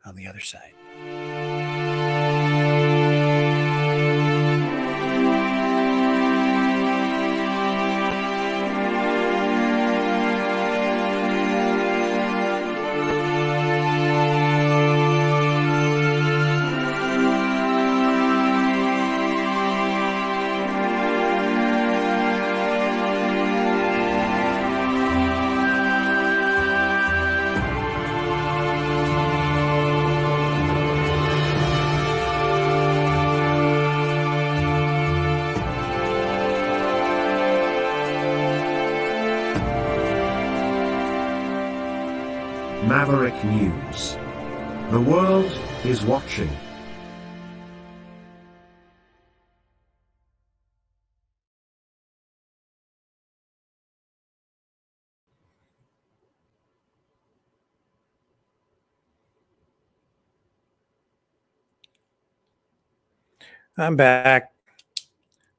on the other side. Maverick News. The world is watching. I'm back.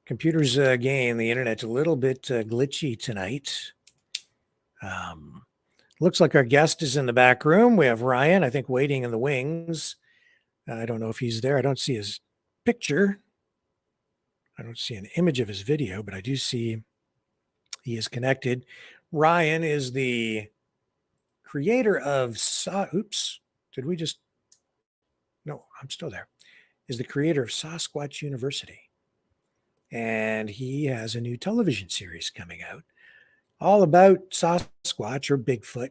Computers again, the internet's a little bit glitchy tonight. Looks like our guest is in the back room. We have Ryan, I think, waiting in the wings. I don't know if he's there. I don't see his picture. I don't see an image of his video, but I do see he is connected. Ryan is the creator of oops, did we just? No, I'm still there. Is the creator of Sasquatch University. And he has a new television series coming out all about Sasquatch or Bigfoot.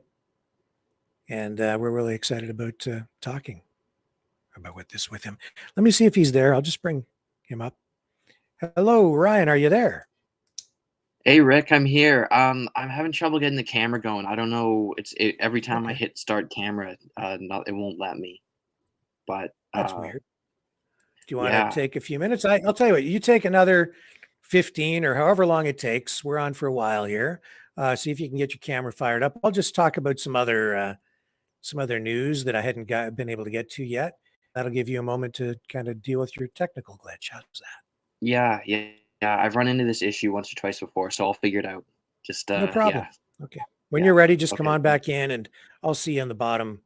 And we're really excited about talking about this with him. Let me see if he's there. I'll just bring him up. Hello, Ryan. Are you there? Hey, Rick, I'm here. I'm having trouble getting the camera going. I don't know. Every time I hit start camera, it won't let me. But that's weird. you want to take a few minutes? I'll tell you what, you take another 15 or however long it takes. We're on for a while here. See if you can get your camera fired up. I'll just talk about some other news that I hadn't been able to get to yet. That'll give you a moment to kind of deal with your technical glitch. How's that? Yeah. I've run into this issue once or twice before, so I'll figure it out. Just no problem. Yeah. Okay. When you're ready, just come on back in, and I'll see you on the bottom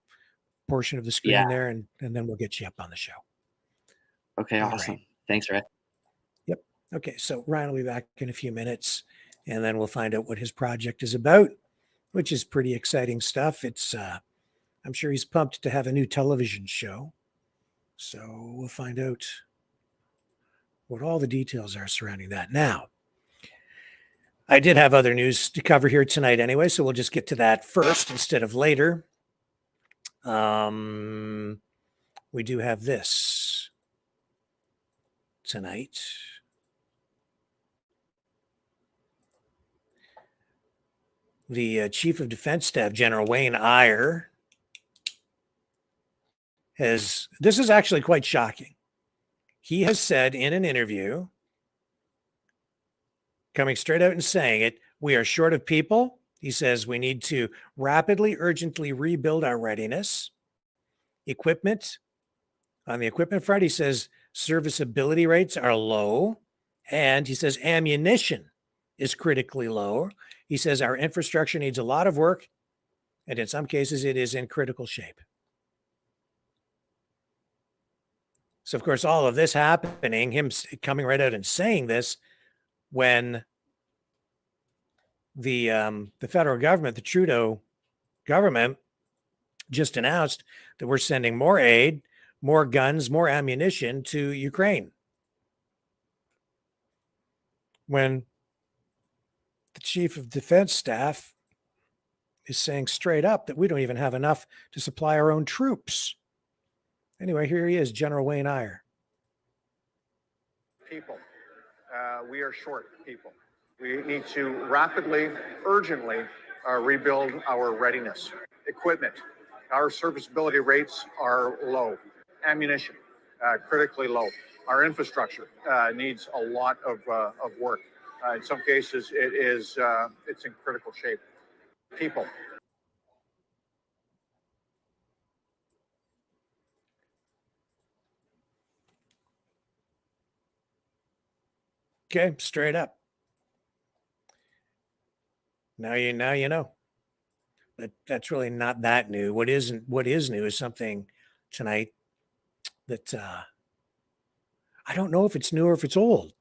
portion of the screen there, and then we'll get you up on the show. Okay, awesome. Right. Thanks, Rick. Yep. Okay, so Ryan will be back in a few minutes, and then we'll find out what his project is about, which is pretty exciting stuff. It's I'm sure he's pumped to have a new television show. So we'll find out what all the details are surrounding that. Now, I did have other news to cover here tonight anyway, so we'll just get to that first instead of later. We do have this tonight. The Chief of Defense Staff, General Wayne Eyre, this is actually quite shocking. He has said in an interview, coming straight out and saying it, we are short of people. He says we need to rapidly, urgently rebuild our readiness. Equipment. On the equipment front, he says serviceability rates are low. And he says ammunition is critically low. He says our infrastructure needs a lot of work. And in some cases, it is in critical shape. So, of course, all of this happening, him coming right out and saying this when the federal government, the Trudeau government, just announced that we're sending more aid, more guns, more ammunition to Ukraine. When the Chief of Defense Staff is saying straight up that we don't even have enough to supply our own troops. Anyway, here he is, General Wayne Eyre. People. We are short people. We need to rapidly, urgently rebuild our readiness. Equipment. Our serviceability rates are low. Ammunition, critically low. Our infrastructure needs a lot of work. In some cases, it's in critical shape. People. Okay, straight up. Now you know. But that's really not that new. What is new is something tonight that I don't know if it's new or if it's old.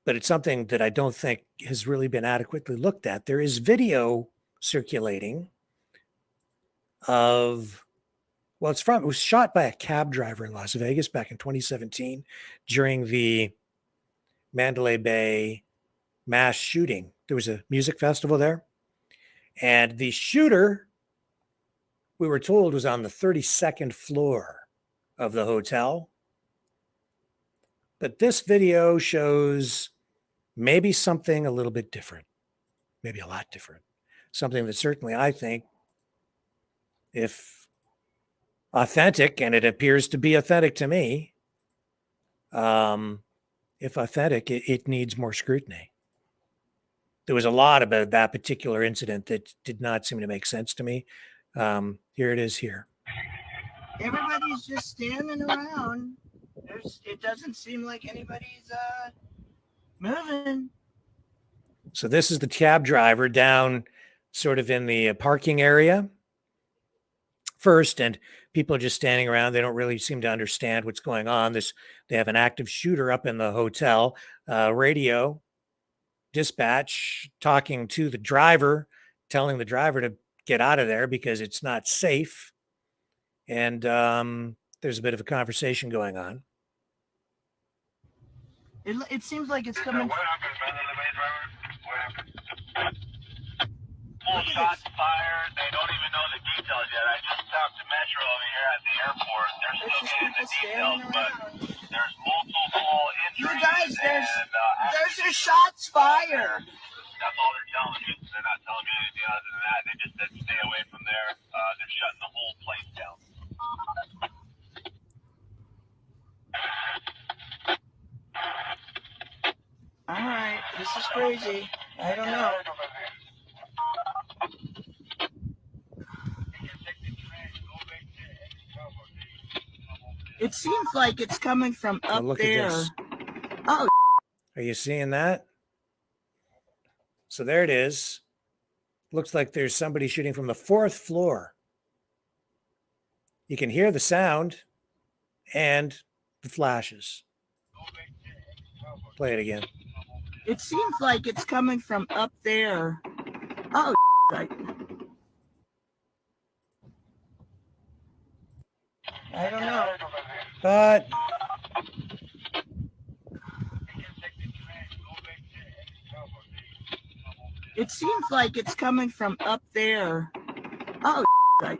But it's something that I don't think has really been adequately looked at. There is video circulating of, well, it was shot by a cab driver in Las Vegas back in 2017 during the Mandalay Bay mass shooting. There was a music festival there. And the shooter, we were told, was on the 32nd floor of the hotel. But this video shows maybe something a little bit different, maybe a lot different. Something that certainly I think, if authentic, and it appears to be authentic to me, if authentic, it needs more scrutiny. There was a lot about that particular incident that did not seem to make sense to me. Here it is here. Everybody's just standing around. It doesn't seem like anybody's moving. So this is the cab driver down sort of in the parking area first, and people are just standing around. They don't really seem to understand what's going on. They have an active shooter up in the hotel. Radio dispatch talking to the driver, telling the driver to get out of there because it's not safe. And there's a bit of a conversation going on. It seems like it's coming. Full shots fired. They don't even know the details yet. I just talked to Metro over here at the airport. They're still getting the details, but there's multiple injuries. You guys, there's your shots fired. That's all they're telling me. They're not telling me anything other than that. They just said stay away from there. They're shutting the whole place down. All right, this is crazy. I don't know. It seems like it's coming from up look there. at this. Oh, Are you seeing that? So there it is. Looks like there's somebody shooting from the 4th floor. You can hear the sound and the flashes. Play it again. it seems like it's coming from up there. Oh, I don't know. But it seems like it's coming from up there. Oh, I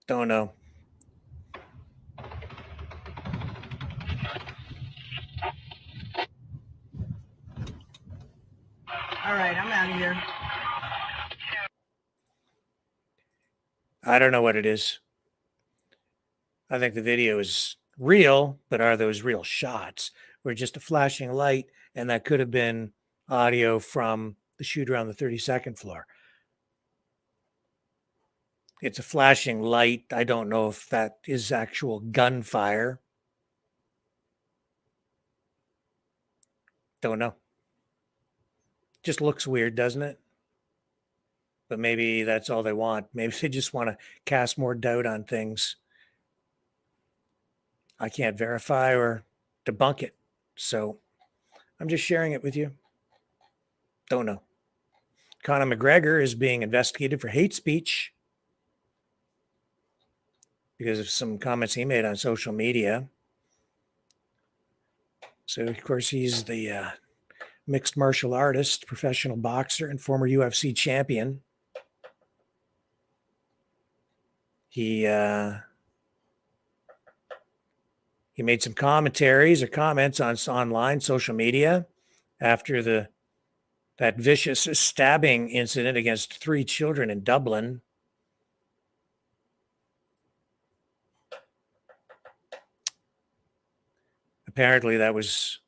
don't know. All right, I'm out of here. I don't know what it is. I think the video is real, but are those real shots? Or just a flashing light, and that could have been audio from the shooter on the 32nd floor. It's a flashing light. I don't know if that is actual gunfire. Don't know. Just looks weird, doesn't it? But maybe that's all they want. Maybe they just want to cast more doubt on things. I can't verify or debunk it. So I'm just sharing it with you. Don't know. Conor McGregor is being investigated for hate speech because of some comments he made on social media. So, of course, he's the mixed martial artist, professional boxer, and former UFC champion. He made some commentaries or comments on online social media after that vicious stabbing incident against 3 children in Dublin. Apparently, that was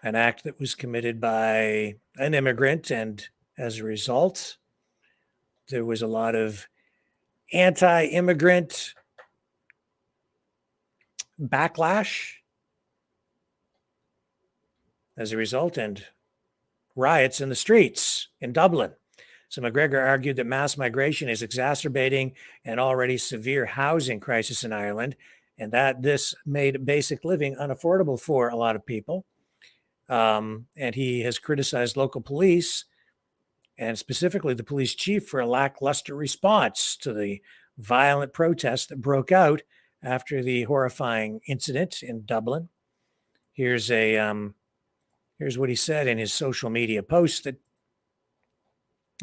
an act that was committed by an immigrant, and as a result, there was a lot of anti-immigrant backlash as a result, and riots in the streets in Dublin. So McGregor argued that mass migration is exacerbating an already severe housing crisis in Ireland, and that this made basic living unaffordable for a lot of people. And he has criticized local police and specifically the police chief for a lackluster response to the violent protests that broke out after the horrifying incident in Dublin. Here's what he said in his social media post that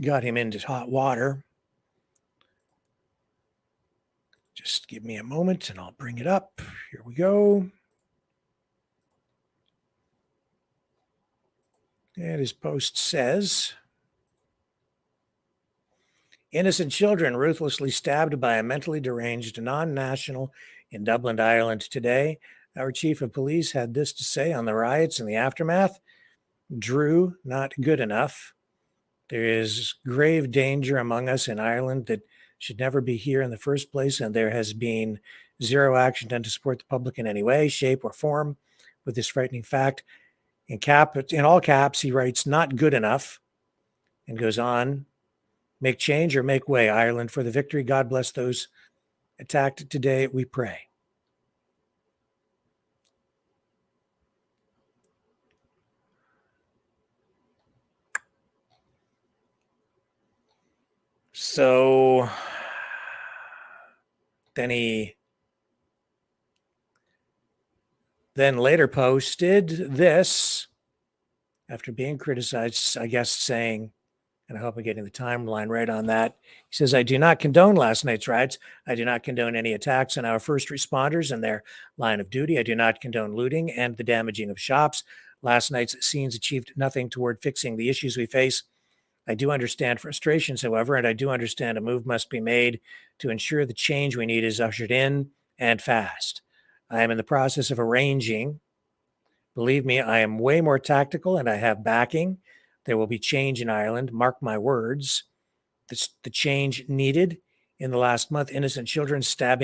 got him into hot water. Just give me a moment and I'll bring it up. Here we go. And his post says, innocent children ruthlessly stabbed by a mentally deranged non-national in Dublin, Ireland today. Our chief of police had this to say on the riots and the aftermath. Drew, not good enough. There is grave danger among us in Ireland that should never be here in the first place, and there has been zero action done to support the public in any way, shape, or form with this frightening fact. In all caps, he writes, not good enough, and goes on, make change or make way, Ireland, for the victory. God bless those attacked today, we pray. So then he later posted this after being criticized, I guess, saying, and I hope I'm getting the timeline right on that. He says, I do not condone last night's riots. I do not condone any attacks on our first responders and their line of duty. I do not condone looting and the damaging of shops. Last night's scenes achieved nothing toward fixing the issues we face. I do understand frustrations, however, and I do understand a move must be made to ensure the change we need is ushered in and fast. I am in the process of arranging. Believe me, I am way more tactical and I have backing. There will be change in Ireland. Mark my words. The change needed in the last month. Innocent children stabbed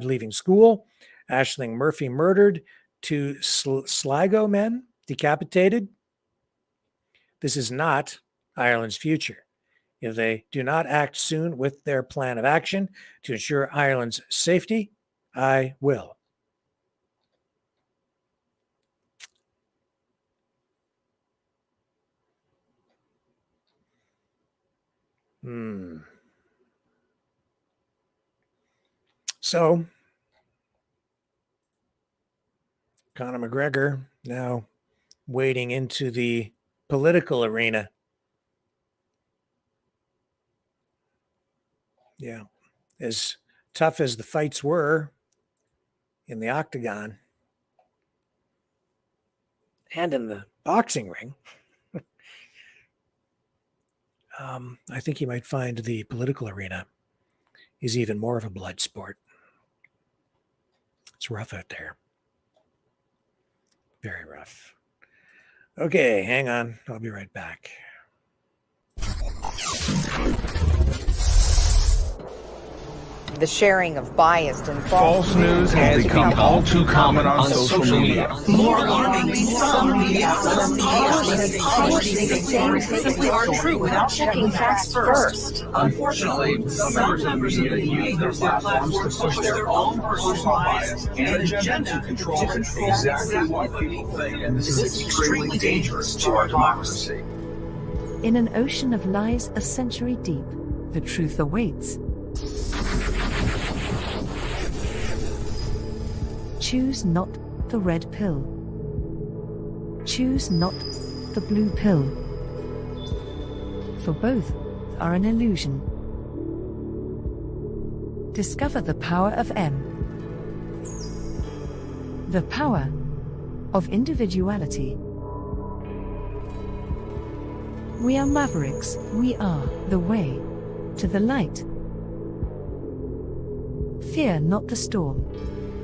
leaving school. Aisling Murphy murdered. 2 Sligo men decapitated. This is not Ireland's future. If they do not act soon with their plan of action to ensure Ireland's safety, I will. So, Conor McGregor now wading into the political arena. Yeah. As tough as the fights were in the octagon and in the boxing ring, I think he might find the political arena is even more of a blood sport. It's rough out there. Very rough. Okay, hang on. I'll be right back. The sharing of biased and False news has become all too common on social media. More alarmingly, some media outlets simply aren't true without checking facts first. Unfortunately, some members of media use their platforms to push their own personal bias and agenda to control exactly what people think, and this is extremely dangerous to our democracy. In an ocean of lies a century deep, the truth awaits. Choose not the red pill. Choose not the blue pill. For both are an illusion. Discover the power of M. The power of individuality. We are Mavericks. We are the way to the light. Fear not the storm.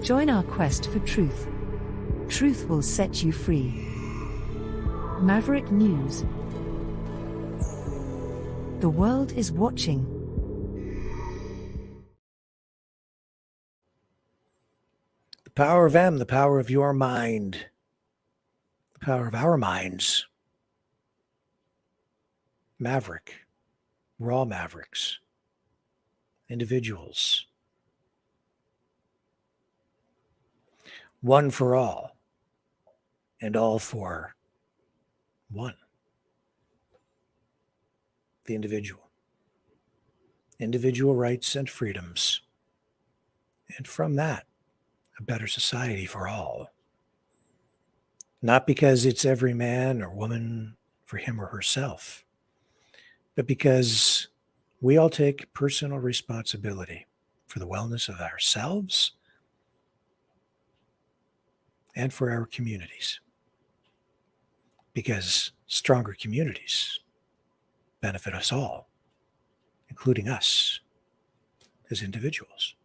Join our quest for truth. Truth will set you free. Maverick News. The world is watching. The power of M, the power of your mind, the power of our minds. Maverick. We're all mavericks. Individuals. One for all, and all for one. The individual. Individual rights and freedoms. And from that, a better society for all. Not because it's every man or woman for him or herself, but because we all take personal responsibility for the wellness of ourselves and for our communities. Because stronger communities benefit us all, including us as individuals.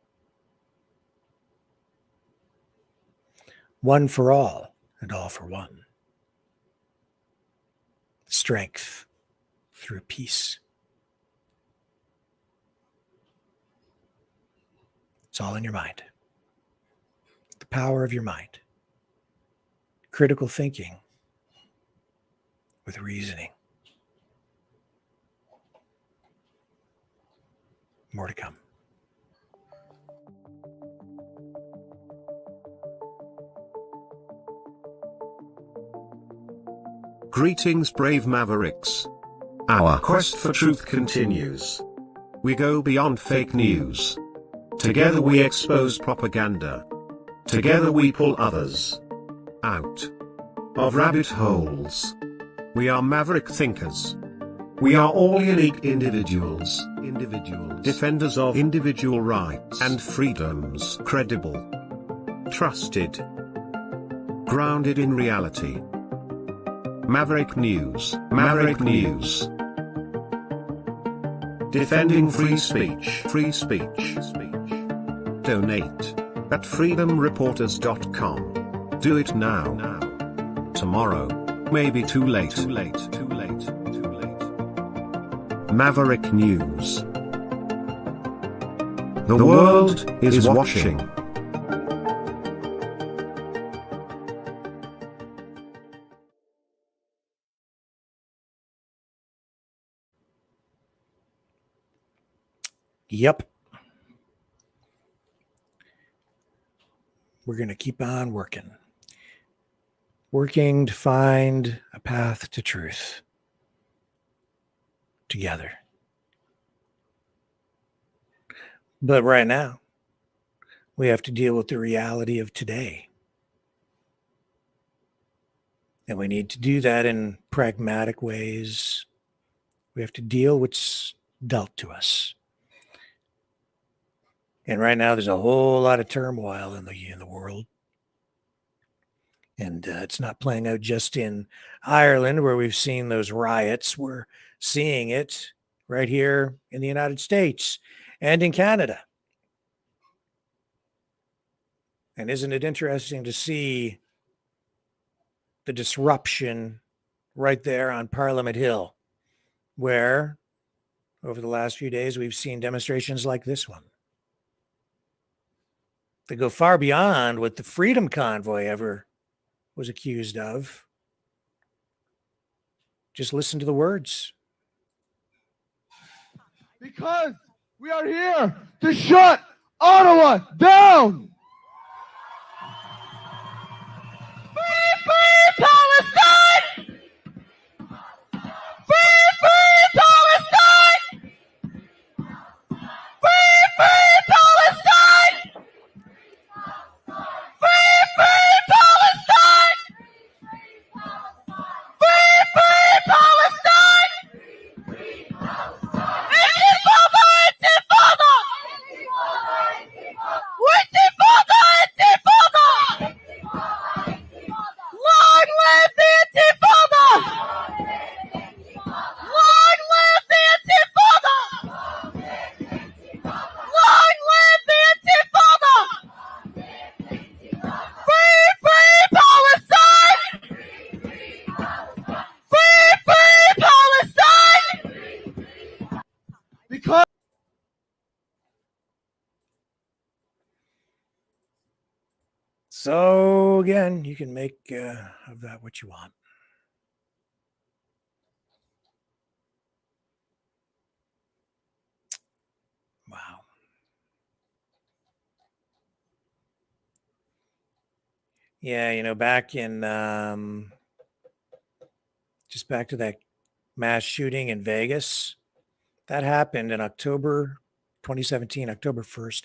One for all and all for one. Strength through peace. It's all in your mind. The power of your mind. Critical thinking with reasoning. More to come. Greetings, brave Mavericks. Our quest for truth continues. We go beyond fake news. Together we expose propaganda. Together we pull others out of rabbit holes. We are maverick thinkers. We are all unique individuals, defenders of individual rights and freedoms, credible, trusted, grounded in reality. Maverick News, Maverick News. Defending free speech, free speech. Donate. at freedomreporters.com. Do it now. Tomorrow may be too late. Maverick News. The world is watching. Yep. We're going to keep on working to find a path to truth together. But right now, we have to deal with the reality of today. And we need to do that in pragmatic ways. We have to deal what's dealt to us. And right now, there's a whole lot of turmoil in the world. And it's not playing out just in Ireland, where we've seen those riots. We're seeing it right here in the United States and in Canada. And isn't it interesting to see the disruption right there on Parliament Hill, where over the last few days we've seen demonstrations like this one. They go far beyond what the Freedom Convoy ever was accused of. Just listen to the words. Because we are here to shut Ottawa down. Free Palestine! Free Palestine! Free Palestine! Free Palestine! Free Palestine! Intifada! Intifada! Intifada! Intifada! Long live the Intifada! Long live the Intifada! Long live the Intifada! Free Palestine! Free Palestine! Because So again, you can make of that what you want. Wow. Yeah, back in just back to that mass shooting in Vegas, that happened in October 2017, October 1st.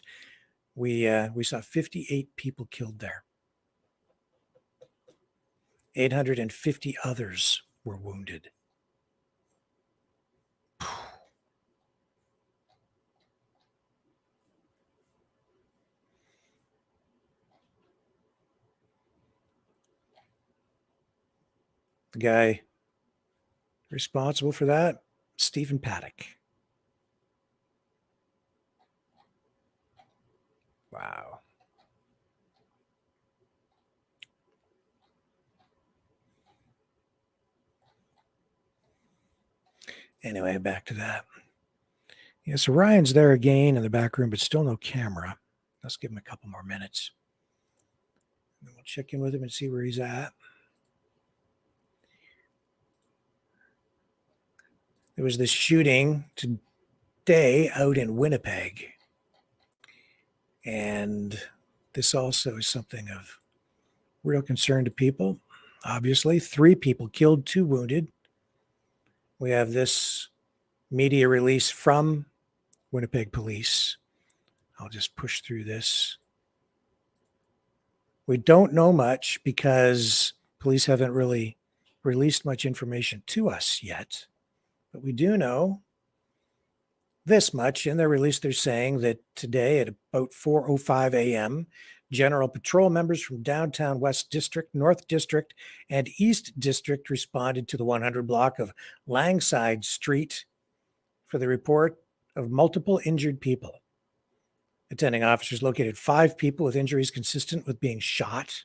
We saw 58 people killed there. 850 others were wounded. The guy responsible for that, Stephen Paddock. Wow. Anyway, back to that. Yeah, so Ryan's there again in the back room, but still no camera. Let's give him a couple more minutes. And we'll check in with him and see where he's at. There was this shooting today out in Winnipeg. And this also is something of real concern to people. Obviously, 3 people killed, 2 wounded. We have this media release from Winnipeg police. I'll just push through this. We don't know much because police haven't really released much information to us yet. But we do know this much. In their release, they're saying that today at about 4:05 a.m., General Patrol members from downtown West District, North District, and East District responded to the 100 block of Langside Street for the report of multiple injured people. Attending officers located 5 people with injuries consistent with being shot.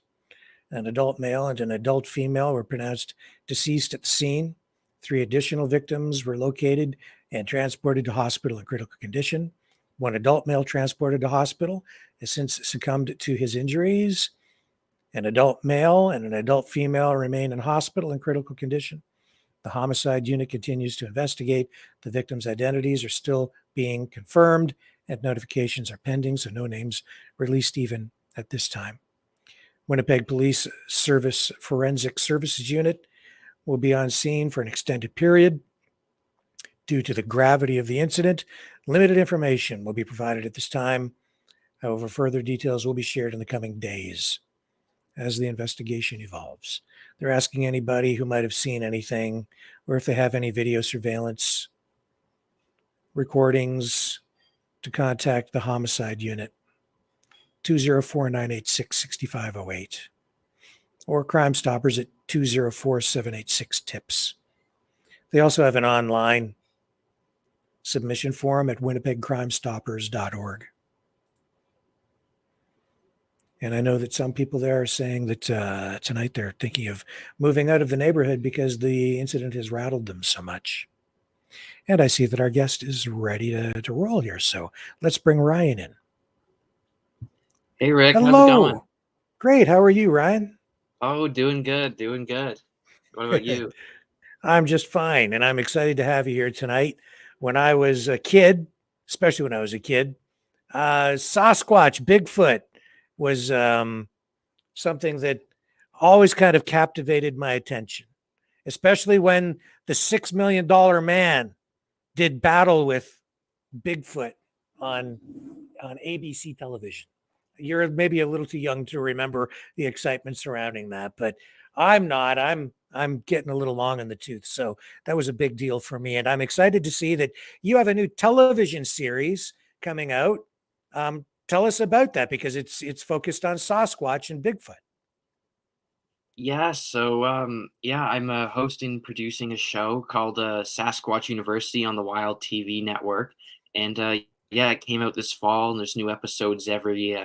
An adult male and an adult female were pronounced deceased at the scene. 3 additional victims were located and transported to hospital in critical condition. 1 adult male transported to hospital has since succumbed to his injuries. An adult male and an adult female remain in hospital in critical condition. The homicide unit continues to investigate. The victims' identities are still being confirmed, and notifications are pending, so no names released even at this time. Winnipeg Police Service Forensic Services Unit will be on scene for an extended period. Due to the gravity of the incident, limited information will be provided at this time. However, further details will be shared in the coming days as the investigation evolves. They're asking anybody who might have seen anything or if they have any video surveillance recordings to contact the homicide unit, 204-986-6508, or Crime Stoppers at 204-786-TIPS. They also have an online submission forum at winnipegcrimestoppers.org. And I know that some people there are saying that tonight they're thinking of moving out of the neighborhood because the incident has rattled them so much. And I see that our guest is ready to roll here. So let's bring Ryan in. Hey, Rick. Hello. How's it going? Great. How are you, Ryan? Oh, doing good. Doing good. What about you? I'm just fine. And I'm excited to have you here tonight. When I was a kid, especially when I was a kid, Sasquatch, Bigfoot was something that always kind of captivated my attention, especially when the $6 million man did battle with Bigfoot on ABC television. You're maybe a little too young to remember the excitement surrounding that, but I'm not. I'm getting a little long in the tooth. So that was a big deal for me. And I'm excited to see that you have a new television series coming out. Tell us about that, because it's focused on Sasquatch and Bigfoot. Yeah, so I'm hosting, producing a show called Sasquatch University on the Wild TV network, and yeah, it came out this fall, and there's new episodes every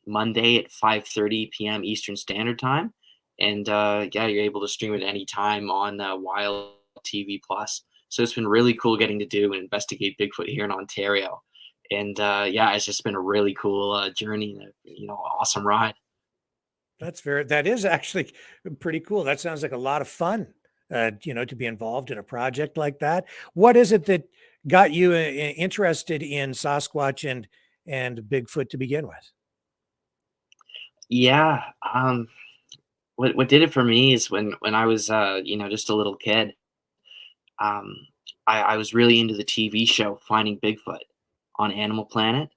Monday at 5:30 p.m. Eastern Standard Time, and yeah, you're able to stream it anytime on Wild TV Plus. So it's been really cool getting to do and investigate Bigfoot here in Ontario, and yeah, it's just been a really cool journey and awesome ride. That is actually pretty cool. That sounds like a lot of fun, to be involved in a project like that. What is it that got you interested in Sasquatch and Bigfoot to begin with? Yeah, what did it for me is when I was just a little kid. Um, I was really into the TV show Finding Bigfoot on Animal Planet,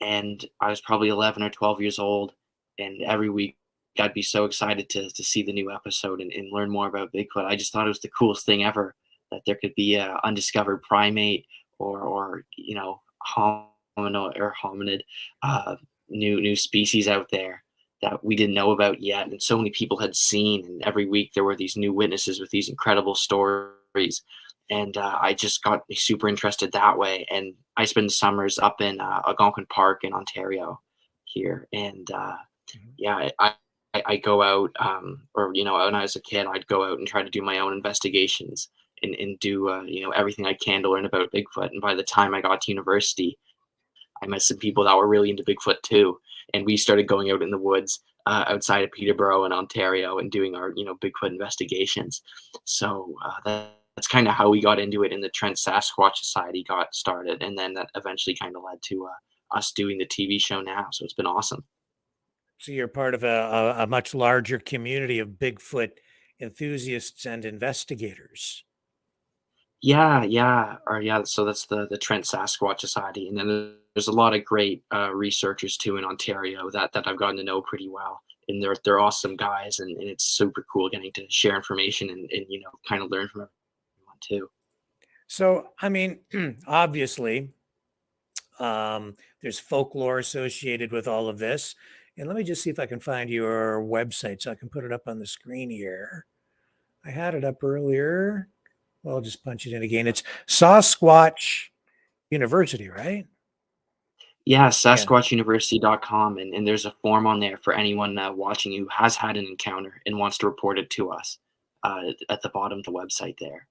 and I was probably 11 or 12 years old, and every week I'd be so excited to see the new episode and learn more about Bigfoot. I just thought it was the coolest thing ever, that there could be a undiscovered primate or hominid new species out there that we didn't know about yet, and so many people had seen. And every week there were these new witnesses with these incredible stories, and I just got me super interested that way. And I spend summers up in Algonquin Park in Ontario here, and yeah, I go out, or when I was a kid, I'd go out and try to do my own investigations and do everything I can to learn about Bigfoot. And by the time I got to university, I met some people that were really into Bigfoot too, and we started going out in the woods outside of Peterborough in Ontario and doing our Bigfoot investigations. So that's kind of how we got into it, and the Trent Sasquatch Society got started, and then that eventually kind of led to us doing the TV show now. So it's been awesome. So you're part of a much larger community of Bigfoot enthusiasts and investigators. Yeah. So that's the Trent Sasquatch Society, and then there's a lot of great researchers too in Ontario that I've gotten to know pretty well, and they're awesome guys, and it's super cool getting to share information and kind of learn from everyone too. So I mean, obviously, there's folklore associated with all of this. And let me just see if I can find your website so I can put it up on the screen here. I had it up earlier. Well, I'll just punch it in again. It's Sasquatch University, right? Yeah, SasquatchUniversity.com, and there's a form on there for anyone watching who has had an encounter and wants to report it to us. At the bottom of the website there.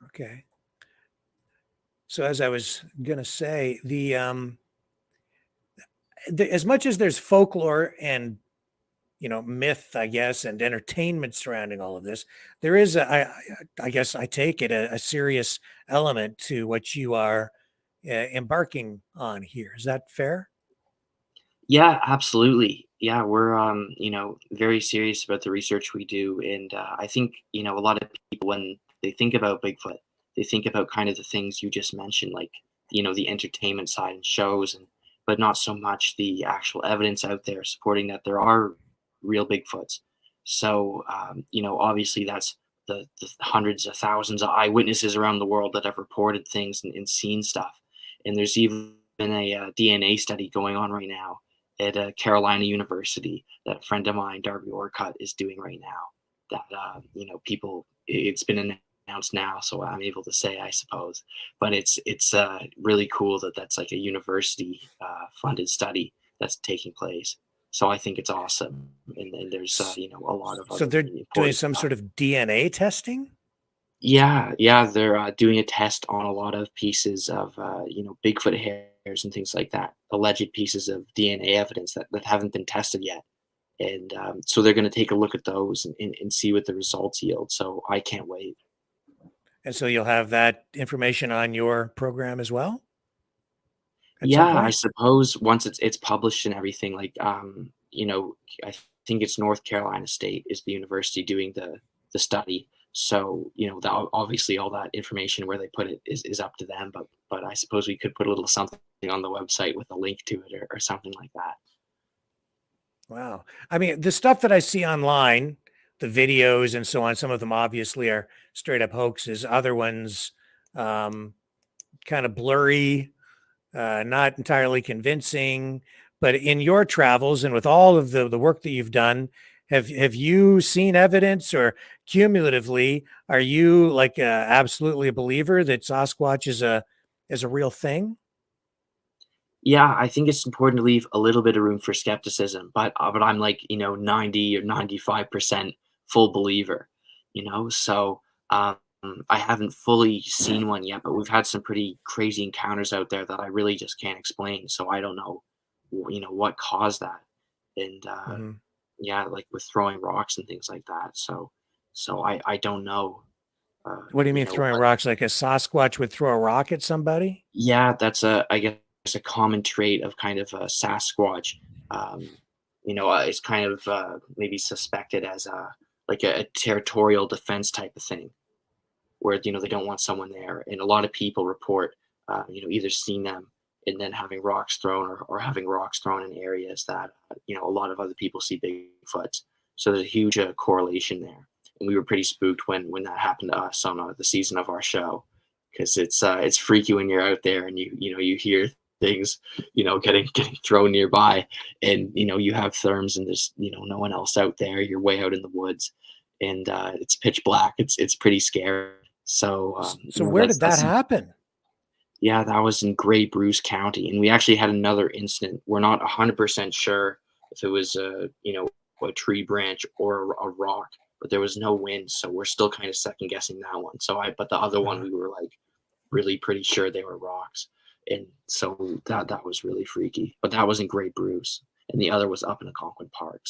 Okay. So as I was gonna say, as much as there's folklore and myth, I guess, and entertainment surrounding all of this, there is I guess I take it a serious element to what you are embarking on here. Is that fair? Yeah, absolutely. Yeah, we're very serious about the research we do, and I think a lot of people when they think about Bigfoot, they think about kind of the things you just mentioned, like the entertainment side and shows, but not so much the actual evidence out there supporting that there are real Bigfoots. So obviously that's the hundreds of thousands of eyewitnesses around the world that have reported things and seen stuff, and there's even a DNA study going on right now at Carolina University that a friend of mine, Darby Orcutt, is doing right now. That people, it's been announced now, so I'm able to say, I suppose. But it's really cool that that's like a university funded study that's taking place. So I think it's awesome, and there's a lot of So other they're really doing important some stuff. sort of DNA testing? Yeah, they're doing a test on a lot of pieces of Bigfoot hairs and things like that, alleged pieces of DNA evidence that haven't been tested yet, and so they're going to take a look at those and see what the results yield. So I can't wait. And so you'll have that information on your program as well at some Yeah, I point? suppose once it's published and everything, like I think it's North Carolina State is the university doing the study. So obviously all that information where they put it is up to them. But I suppose we could put a little something on the website with a link to it or something like that. Wow. I mean, the stuff that I see online, the videos and so on, some of them obviously are straight up hoaxes. Other ones, kind of blurry, not entirely convincing. But in your travels and with all of the work that you've done, have you seen evidence, or cumulatively, are you like absolutely a believer that Sasquatch is a real thing? Yeah, I think it's important to leave a little bit of room for skepticism, but I'm like 90 or 95% full believer. So I haven't fully seen one yet, but we've had some pretty crazy encounters out there that I really just can't explain. So I don't know, what caused that, and Mhm. yeah, like with throwing rocks and things like that. So I don't know, What do you mean throwing but rocks? Like a Sasquatch would throw a rock at somebody? yeah, that's I guess a common trait of kind of a Sasquatch. Um, it's kind of maybe suspected as like a territorial defense type of thing, where they don't want someone there, and a lot of people report either seeing them and then having rocks thrown, or having rocks thrown in areas that a lot of other people see Bigfoots. So there's a huge correlation there, and we were pretty spooked when that happened to us on the season of our show, because it's freaky when you're out there and you hear things getting thrown nearby, and you have therms and there's no one else out there. You're way out in the woods, and it's pitch black. It's pretty scary. So So where did that that's happen? yeah, that was in Grey Bruce County, and we actually had another incident. We're not 100% sure if it was a tree branch or a rock, but there was no wind, so we're still kind of second guessing that one. But the other one we were like really pretty sure they were rocks, and so that was really freaky. But that was in Grey Bruce, and the other was up in Algonquin Park.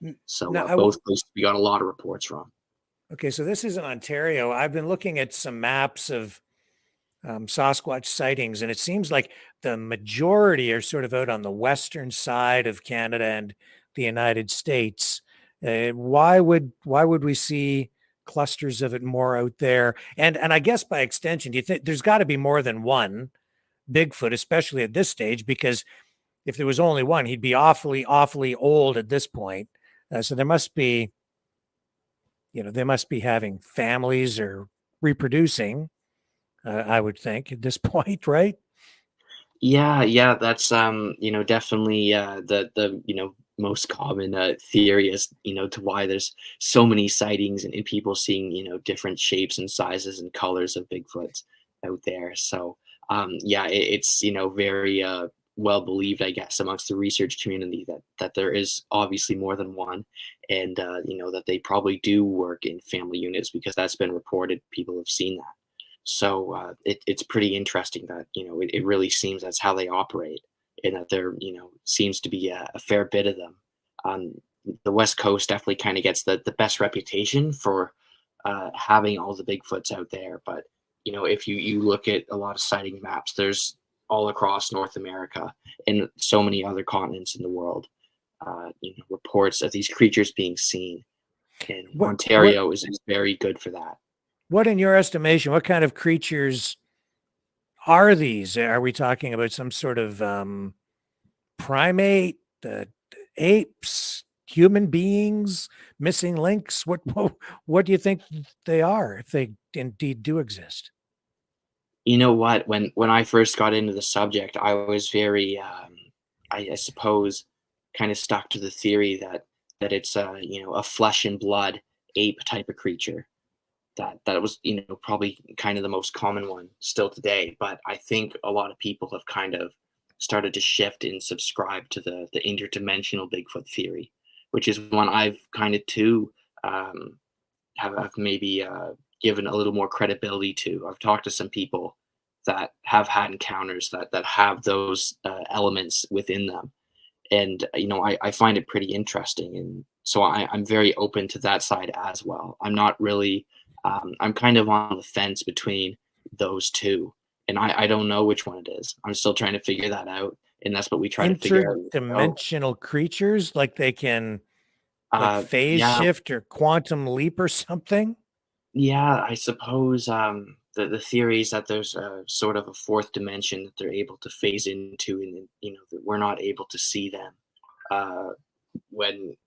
Now, Both places we got a lot of reports from. okay, so this is in Ontario. I've been looking at some maps of Sasquatch sightings, and it seems like the majority are sort of out on the western side of Canada and the United States. Why would we see clusters of it more out there? And I guess by extension, do you think there's got to be more than one Bigfoot, especially at this stage? Because if there was only one, he'd be awfully old at this point. So there must be, they must be having families or reproducing. I would think at this point, right? Yeah, that's definitely the most common theory as to why there's so many sightings and people seeing different shapes and sizes and colors of Bigfoots out there. So yeah, it's very well believed, I guess, amongst the research community that there is obviously more than one, and that they probably do work in family units because that's been reported. People have seen that. So it's pretty interesting that it really seems that's how they operate, and that there seems to be a fair bit of them. The West Coast definitely kind of gets the best reputation for having all the Bigfoots out there, but if you look at a lot of sighting maps, there's all across North America and so many other continents in the world, reports of these creatures being seen, and Ontario is very good for that. What, in your estimation, what kind of creatures are these? Are we talking about some sort of primate, apes, human beings, missing links? What do you think they are, if they indeed do exist? You know what? When I first got into the subject, I was very, I suppose, kind of stuck to the theory that it's a flesh and blood ape type of creature. That was probably kind of the most common one still today. But I think a lot of people have kind of started to shift and subscribe to the interdimensional Bigfoot theory, which is one I've kind of too have maybe given a little more credibility to. I've talked to some people that have had encounters that have those elements within them, and I find it pretty interesting, and so I'm very open to that side as well. I'm not really I'm kind of on the fence between those two, and I don't know which one it is. I'm still trying to figure that out, and that's what we try to figure out. Interdimensional creatures, like they can phase Yeah. shift or quantum leap or something? Yeah, I suppose the theory is that there's a sort of a fourth dimension that they're able to phase into, and that we're not able to see them when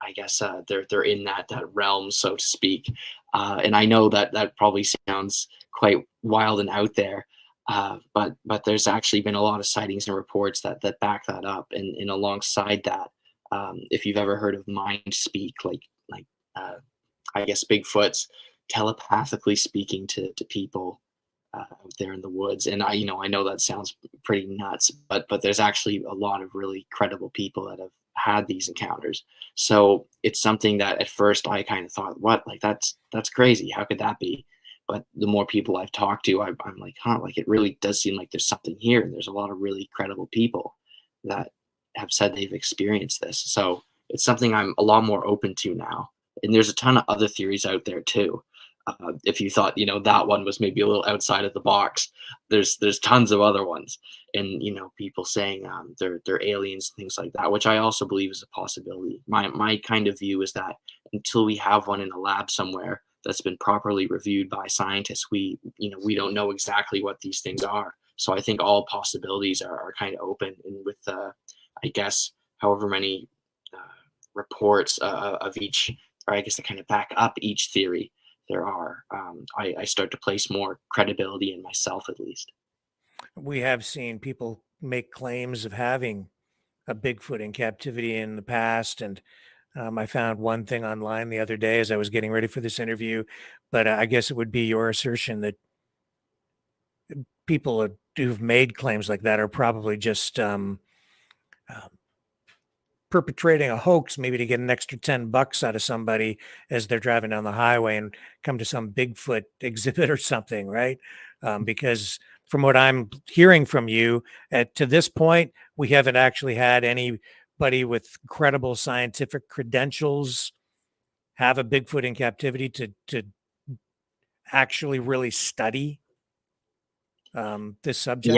I guess they're in that realm, so to speak. And I know that probably sounds quite wild and out there, but there's actually been a lot of sightings and reports that back that up. And alongside that, if you've ever heard of mind speak, like I guess Bigfoot's telepathically speaking to people out there in the woods. And I know that sounds pretty nuts, but there's actually a lot of really credible people that have had these encounters. So it's something that at first I kind of thought, what, like that's crazy. How could that be? But the more people I've talked to, I'm like, like it really does seem like there's something here. And there's a lot of really credible people that have said they've experienced this. So it's something I'm a lot more open to now. And there's a ton of other theories out there too. If you thought that one was maybe a little outside of the box, there's tons of other ones, and people saying they're aliens, things like that, which I also believe is a possibility. My kind of view is that until we have one in a lab somewhere that's been properly reviewed by scientists, we don't know exactly what these things are. So I think all possibilities are kind of open, and with I guess however many reports of each, or I guess to kind of back up each theory there are, I start to place more credibility in myself, at least. We have seen people make claims of having a Bigfoot in captivity in the past, and I found one thing online the other day as I was getting ready for this interview, but I guess it would be your assertion that people who've made claims like that are probably just perpetrating a hoax, maybe to get an extra $10 out of somebody as they're driving down the highway and come to some Bigfoot exhibit or something, right? Because from what I'm hearing from you, to this point, we haven't actually had anybody with credible scientific credentials have a Bigfoot in captivity to actually really study this subject.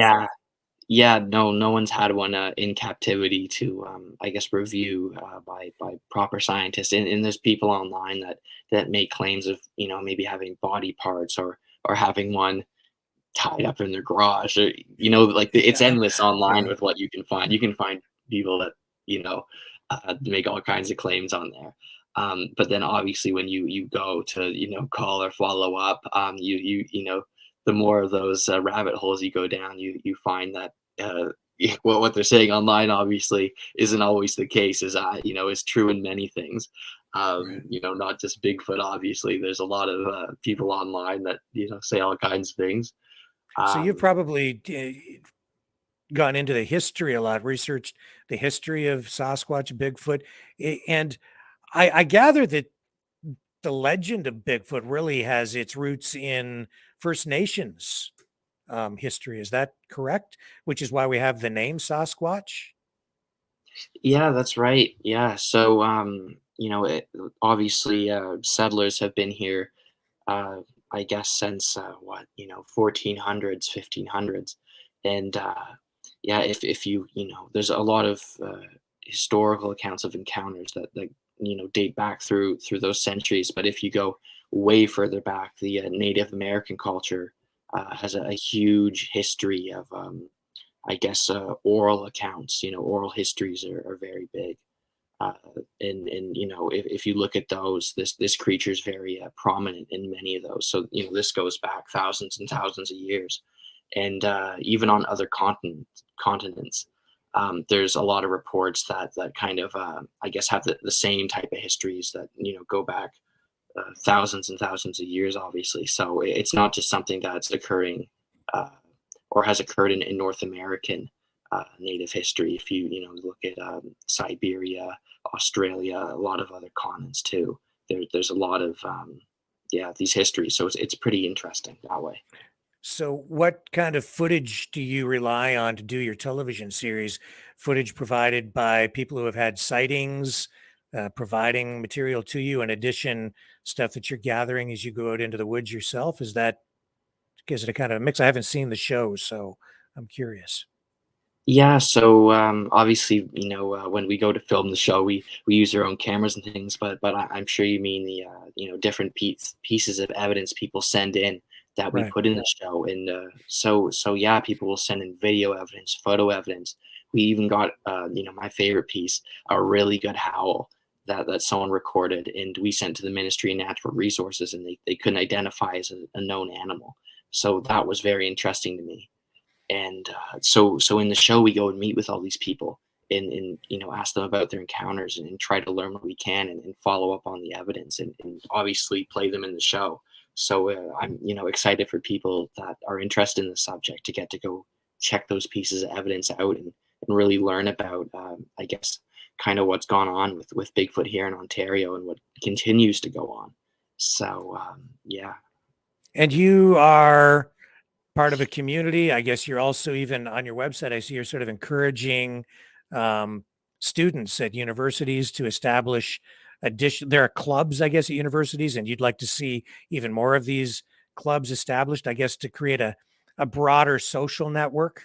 No one's had one in captivity to I guess review by proper scientists, and there's people online that make claims of maybe having body parts or having one tied up in their garage, or it's endless online with what you can find. You can find people that make all kinds of claims on there, but then obviously when you go to call or follow up, the more of those rabbit holes you go down, you find that what they're saying online obviously isn't always the case, is true in many things. Not just Bigfoot. Obviously, there's a lot of people online that say all kinds of things. So you've probably gone into the history a lot, researched the history of Sasquatch, Bigfoot, and I gather that the legend of Bigfoot really has its roots in First Nations history. Is that correct? Which is why we have the name Sasquatch. Yeah, that's right. Yeah. So, obviously, settlers have been here, uh, I guess, since 1400s, 1500s. And yeah, if there's a lot of historical accounts of encounters that date back through those centuries. But if you go way further back, the Native American culture has a huge history of I guess oral accounts. Oral histories are very big. Uh, and if you look at those, this creature is very prominent in many of those. So this goes back thousands and thousands of years, and even on other continents, there's a lot of reports that kind of I guess have the same type of histories that go back thousands and thousands of years, obviously. So it's not just something that's occurring uh, or has occurred in North American native history. If you look at Siberia, Australia, a lot of other continents too, there's a lot of these histories. So it's pretty interesting that way. So, what kind of footage do you rely on to do your television series? Footage provided by people who have had sightings, providing material to you, in addition, stuff that you're gathering as you go out into the woods yourself. Is it a kind of a mix? I haven't seen the show, so I'm curious. Yeah, so obviously, when we go to film the show, we use our own cameras and things, but I'm sure you mean the different pieces of evidence people send in that we Right. put in the show, and so yeah, people will send in video evidence, photo evidence. We even got my favorite piece, a really good howl that someone recorded, and we sent to the Ministry of Natural Resources, and they couldn't identify as a known animal. So that was very interesting to me. And so in the show we go and meet with all these people and ask them about their encounters and try to learn what we can and follow up on the evidence and obviously play them in the show. So I'm excited for people that are interested in the subject to get to go check those pieces of evidence out and really learn about I guess kind of what's gone on with Bigfoot here in Ontario and what continues to go on. So yeah. And you are part of a community. I guess you're also, even on your website, I see you're sort of encouraging um, students at universities to establish there are clubs, I guess, at universities, and you'd like to see even more of these clubs established, I guess, to create a broader social network.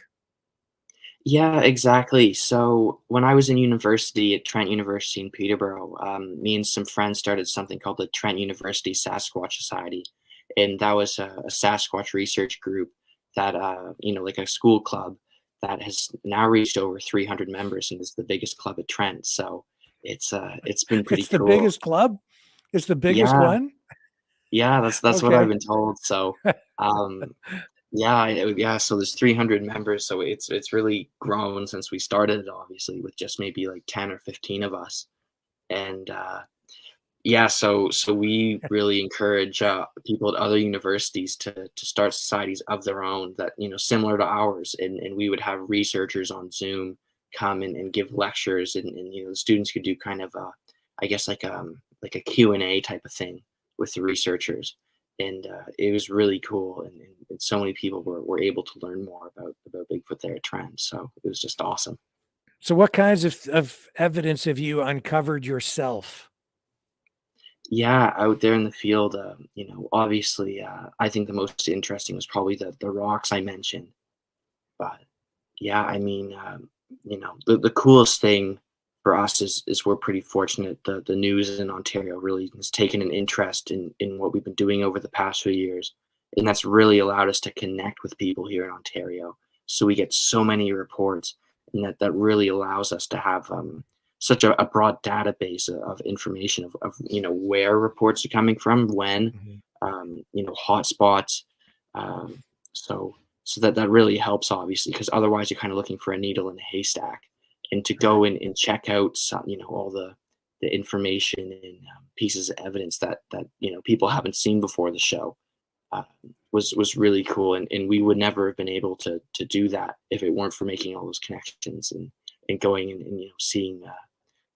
Yeah, exactly. So when I was in university at Trent University in Peterborough, me and some friends started something called the Trent University Sasquatch Society, and that was a Sasquatch research group that like a school club that has now reached over 300 members and is the biggest club at Trent. So it's been pretty It's the cool. biggest club. It's the biggest Yeah, one. yeah, that's what I've Okay. been told. So um, yeah, yeah. So there's 300 members, so it's really grown since we started it, obviously, with just maybe like 10 or 15 of us. And yeah, so we really encourage people at other universities to start societies of their own that similar to ours, and we would have researchers on Zoom come and give lectures, and the students could do kind of I guess like a Q&A type of thing with the researchers, and it was really cool, and so many people were able to learn more about Bigfoot there at Trent, so it was just awesome. So, what kinds of evidence have you uncovered yourself? Yeah, out there in the field, obviously, I think the most interesting was probably the rocks I mentioned. But yeah, I mean, the coolest thing for us is we're pretty fortunate. The news in Ontario really has taken an interest in what we've been doing over the past few years, and that's really allowed us to connect with people here in Ontario. So we get so many reports, and that really allows us to have such a broad database of information of where reports are coming from, when, Mhm. hotspots. Um, so so that really helps, obviously, because otherwise you're kind of looking for a needle in a haystack, and to Right. go in and check out some, all the information and pieces of evidence that people haven't seen before the show. Uh, was really cool, and we would never have been able to do that if it weren't for making all those connections and going and seeing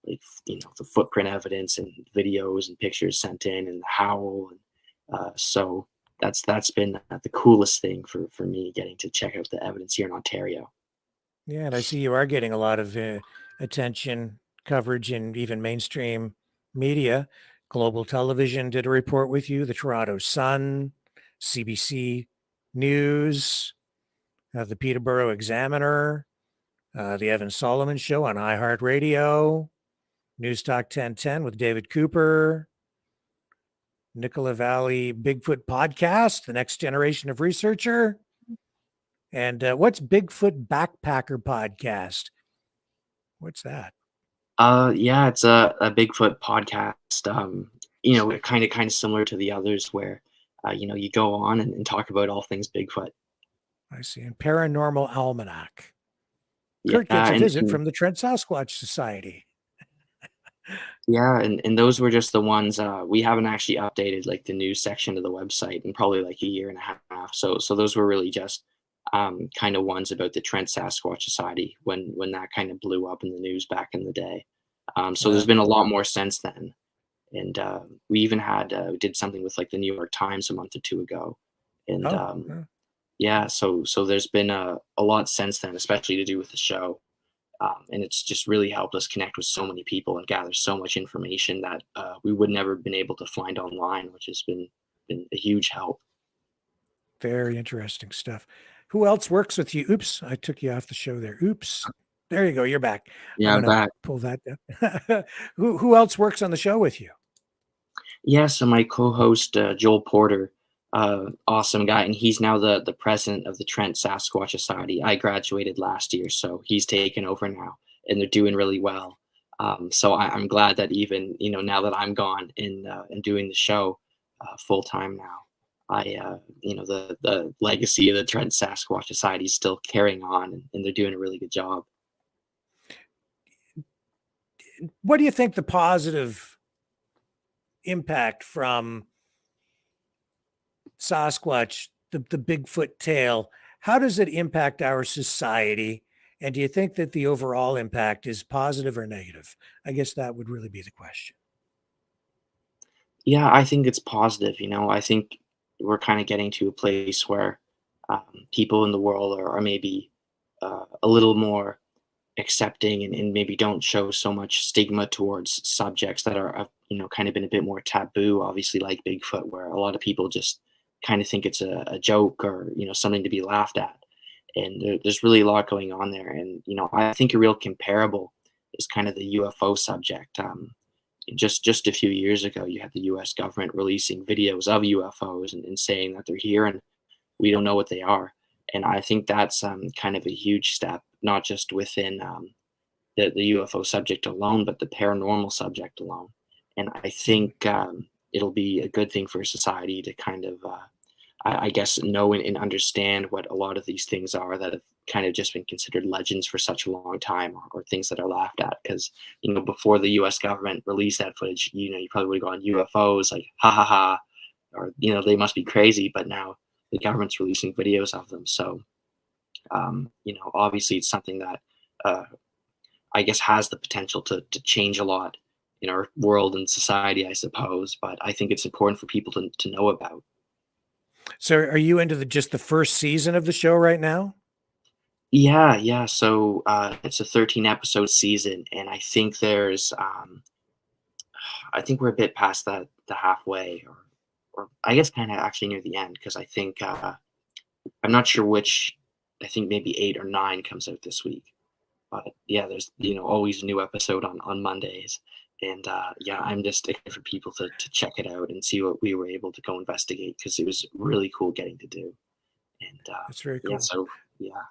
like the footprint evidence and videos and pictures sent in and the howl, and so that's been the coolest thing for me, getting to check out the evidence here in Ontario. Yeah, and I see you are getting a lot of attention, coverage in even mainstream media. Global Television did a report with you, the Toronto Sun, CBC News, the Peterborough Examiner, the Evan Solomon Show on iHeartRadio, News Talk 1010 with David Cooper, Nicola Valley Bigfoot Podcast, The Next Generation of Researcher. And what's Bigfoot Backpacker Podcast? What's that? Yeah, it's a Bigfoot podcast. Kind of similar to the others, where you go on and talk about all things Bigfoot. I see. And Paranormal Almanac. Yeah, Kurt gets a visit from the Trent Sasquatch Society. Yeah, and those were just the ones. We haven't actually updated like the news section of the website in probably like a year and a half. So those were really just kind of ones about the Trent Sasquatch Society when that kind of blew up in the news back in the day. So there's been a lot more since then, and we even we did something with like the New York Times a month or two ago, and yeah, so there's been a lot since then, especially to do with the show. And it's just really helped us connect with so many people and gather so much information that we would never have been able to find online, which has been a huge help. Very interesting stuff. Who else works with you? Oops, I took you off the show there. Oops. There you go. You're back. Yeah, I'm back. Pull that down. Who else works on the show with you? Yeah, so my co-host, Joel Porter, awesome guy, and he's now the president of the Trent Sasquatch Society. I graduated last year, so he's taken over now, and they're doing really well. So I'm glad that even now that I'm gone and doing the show full time now, the legacy of the Trent Sasquatch Society is still carrying on, and they're doing a really good job. What do you think the positive impact from Sasquatch, the Bigfoot tale, how does it impact our society? And do you think that the overall impact is positive or negative? I guess that would really be the question. Yeah, I think it's positive. I think we're kind of getting to a place where people in the world are maybe a little more accepting and maybe don't show so much stigma towards subjects that are kind of been a bit more taboo, obviously, like Bigfoot, where a lot of people just kind of think it's a joke or something to be laughed at. And there's really a lot going on there. And I think a real comparable is kind of the UFO subject. Just a few years ago, you had the U.S. government releasing videos of UFOs and saying that they're here and we don't know what they are. And I think that's kind of a huge step, not just within the UFO subject alone, but the paranormal subject alone. And I think it'll be a good thing for society to kind of, I guess, know and understand what a lot of these things are that have kind of just been considered legends for such a long time, or things that are laughed at. Because, before the U.S. government released that footage, you probably would have gone UFOs, like, ha ha ha, or, they must be crazy. But now the government's releasing videos of them. So, obviously it's something that I guess has the potential to change a lot in our world and society, I suppose. But I think it's important for people to know about. So are you into just the first season of the show right now? Yeah. So it's a 13 episode season, and I think I think we're a bit past the halfway, or I guess kind of actually near the end, because I think I'm not sure which. I think maybe 8 or 9 comes out this week. But yeah, there's always a new episode on Mondays, and yeah, I'm just excited for people to check it out and see what we were able to go investigate, because it was really cool getting to do. And that's very cool. Yeah, so yeah.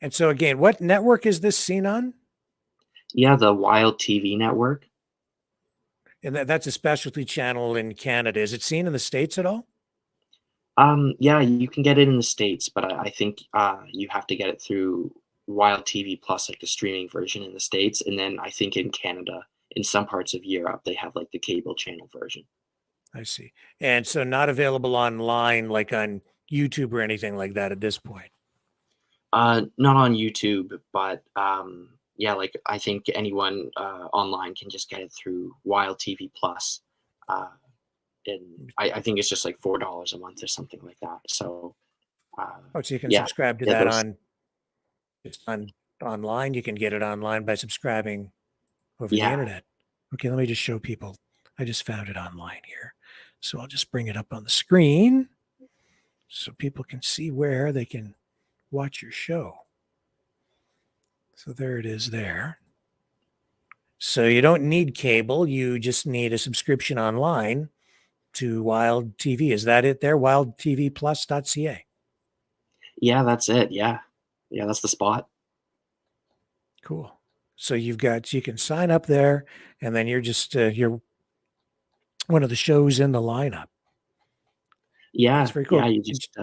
And so again, what network is this seen on? Yeah, the Wild TV network. And that's a specialty channel in Canada. Is it seen in the States at all? Yeah, you can get it in the States, but I think you have to get it through Wild TV Plus, like the streaming version in the States. And then I think in Canada, in some parts of Europe, they have like the cable channel version. I see. And so not available online, like on YouTube or anything like that at this point. Not on YouTube, but yeah, like I think anyone online can just get it through Wild TV Plus. And I think it's just like $4 a month or something like that. So so you can yeah, subscribe to yeah, that online. You can get it online by subscribing over the internet. Okay, let me just show people. I just found it online here. So I'll just bring it up on the screen so people can see where they can watch your show. So there it is there. So you don't need cable. You just need a subscription online to Wild TV. Is that it there? wildtvplus.ca. Yeah, that's it. Yeah, that's the spot. Cool. So you can sign up there, and then you're just you're one of the shows in the lineup. Yeah, That's very cool. yeah, you just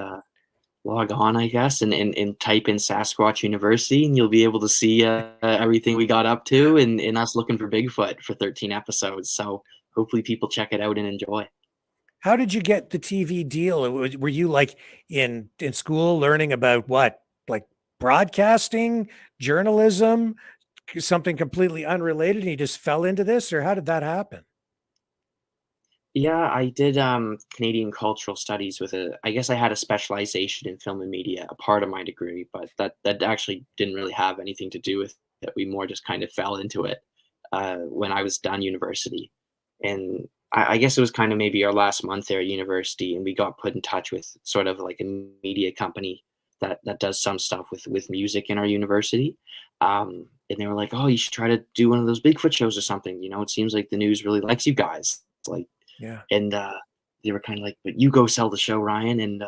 log on, I guess, and type in Sasquatch University, and you'll be able to see everything we got up to, and us looking for Bigfoot for 13 episodes. So hopefully people check it out and enjoy. How did you get the TV deal? Were you like in school learning about what, like broadcasting, journalism, something completely unrelated, and you just fell into this, or how did that happen? Yeah, I did Canadian cultural studies with I guess I had a specialization in film and media, a part of my degree, but that actually didn't really have anything to do with it. We more just kind of fell into it when I was done university. And I guess it was kind of maybe our last month there at university, and we got put in touch with sort of like a media company that does some stuff with music in our university. And they were like, "Oh, you should try to do one of those Bigfoot shows or something. You know, it seems like the news really likes you guys." Like, yeah. And they were kind of like, "But you go sell the show, Ryan, and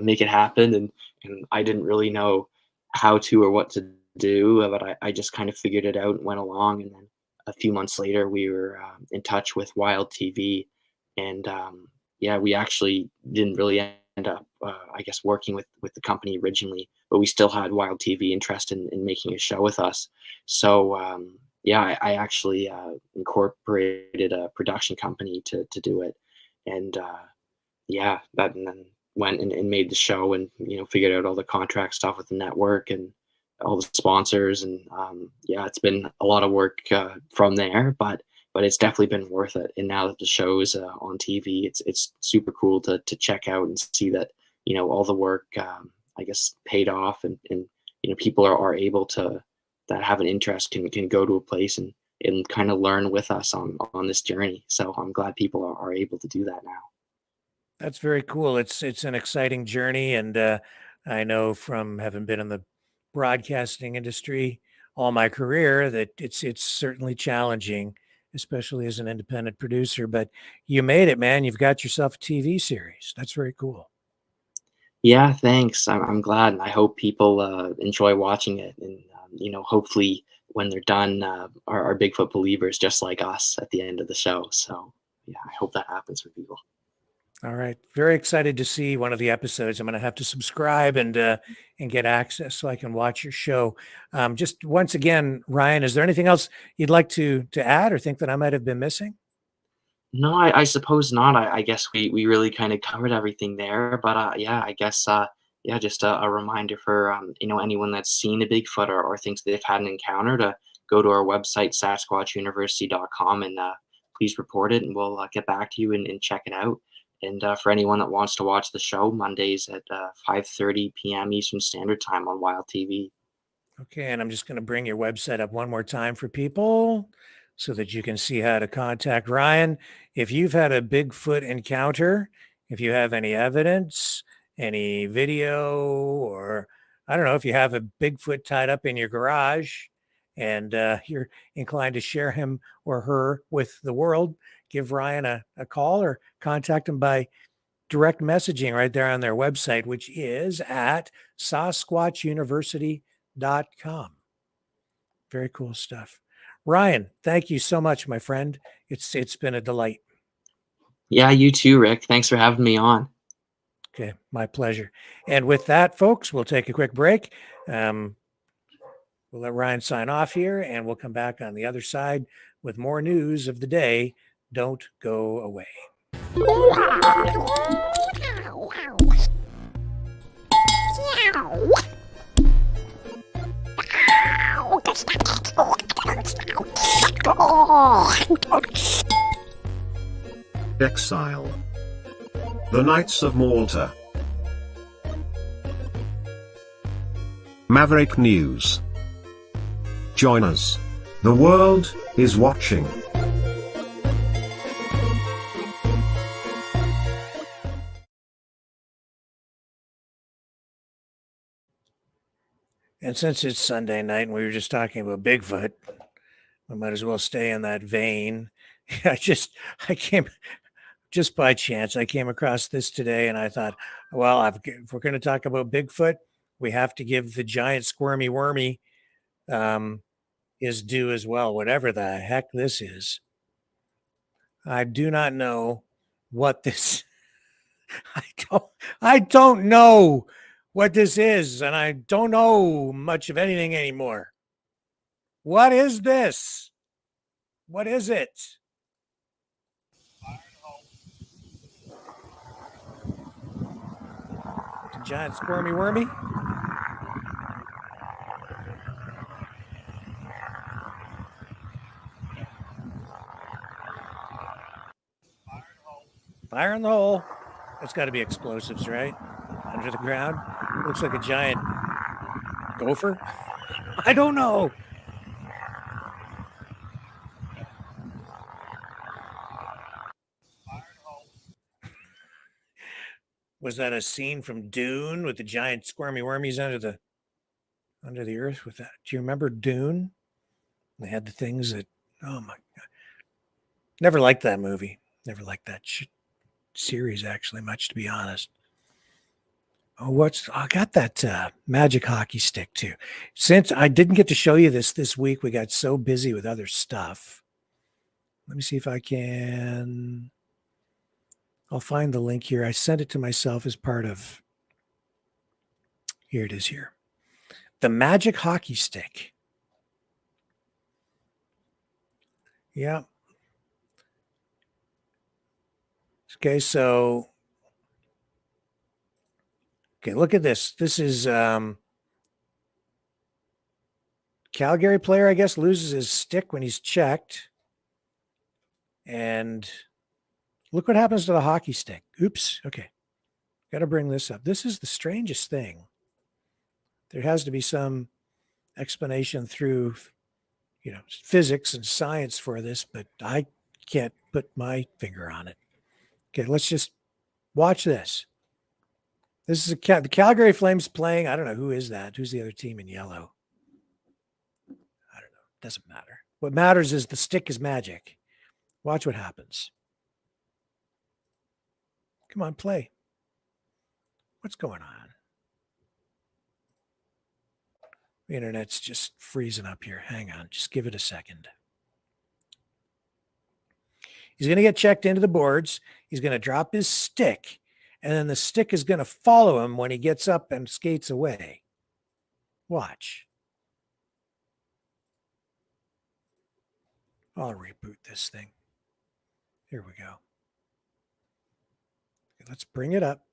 make it happen." And I didn't really know how to or what to do, but I just kind of figured it out and went along. And then a few months later, we were in touch with Wild TV, and we actually didn't really end up, I guess, working with the company originally, but we still had Wild TV interest in making a show with us. So I actually incorporated a production company to do it, and and then went and made the show, and figured out all the contract stuff with the network and all the sponsors, and it's been a lot of work from there, but it's definitely been worth it. And now that the show's on TV, it's super cool to check out and see that all the work I guess paid off, and people are able to, that have an interest, can go to a place and kind of learn with us on this journey. So I'm glad people are able to do that now. That's very cool. It's an exciting journey, and I know from having been in the broadcasting industry all my career that it's certainly challenging, especially as an independent producer. But you made it, man. You've got yourself a TV series. That's very cool. Yeah, thanks. I'm glad, and I hope people enjoy watching it, and hopefully when they're done, are Bigfoot believers just like us at the end of the show. So yeah, I hope that happens for people. All right. Very excited to see one of the episodes. I'm going to have to subscribe and get access so I can watch your show. Just once again, Ryan, is there anything else you'd like to add or think that I might have been missing? No, I suppose not. I guess we really kind of covered everything there. But I guess just a reminder for anyone that's seen a Bigfoot or thinks they've had an encounter, to go to our website, sasquatchuniversity.com, and please report it, and we'll get back to you and check it out. And for anyone that wants to watch the show, Mondays at 5:30 p.m. Eastern Standard Time on Wild TV. Okay, and I'm just going to bring your website up one more time for people so that you can see how to contact Ryan. If you've had a Bigfoot encounter, if you have any evidence, any video, or I don't know, if you have a Bigfoot tied up in your garage and you're inclined to share him or her with the world, give Ryan a call or contact him by direct messaging right there on their website, which is at sasquatchuniversity.com. Very cool stuff. Ryan, thank you so much, my friend. It's been a delight. Yeah, you too, Rick. Thanks for having me on. Okay, my pleasure. And with that, folks, we'll take a quick break. We'll let Ryan sign off here, and we'll come back on the other side with more news of the day. Don't go away. Exile. The Knights of Malta. Maverick News. Join us. The world is watching. And since it's Sunday night and we were just talking about Bigfoot, we might as well stay in that vein. I came just by chance, I came across this today and I thought, well, if we're going to talk about Bigfoot, we have to give the giant squirmy wormy his due as well, whatever the heck this is. I do not know what this I don't know what this is, and I don't know much of anything anymore. What is this? What is it? A giant squirmy wormy? Fire in the hole. It's got to be explosives, right? Under the ground. Looks like a giant gopher. I don't know. Was that a scene from Dune with the giant squirmy wormies under the earth with that? Do you remember Dune? They had the things that, oh my God. Never liked that movie. Never liked that series, actually, much, to be honest. Oh, I got that magic hockey stick too. Since I didn't get to show you this week, we got so busy with other stuff. Let me see if I can. I'll find the link here. I sent it to myself as part of. Here it is here. The magic hockey stick. Yeah. Okay, so. Okay, look at this. This is Calgary player, I guess, loses his stick when he's checked. And look what happens to the hockey stick. Oops. Okay. Got to bring this up. This is the strangest thing. There has to be some explanation through, physics and science for this, but I can't put my finger on it. Okay, let's just watch this. This is the Calgary Flames playing. I don't know. Who is that? Who's the other team in yellow? I don't know. Doesn't matter. What matters is the stick is magic. Watch what happens. Come on, play. What's going on? The internet's just freezing up here. Hang on. Just give it a second. He's going to get checked into the boards. He's going to drop his stick. And then the stick is going to follow him when he gets up and skates away. Watch. I'll reboot this thing. Here we go. Let's bring it up.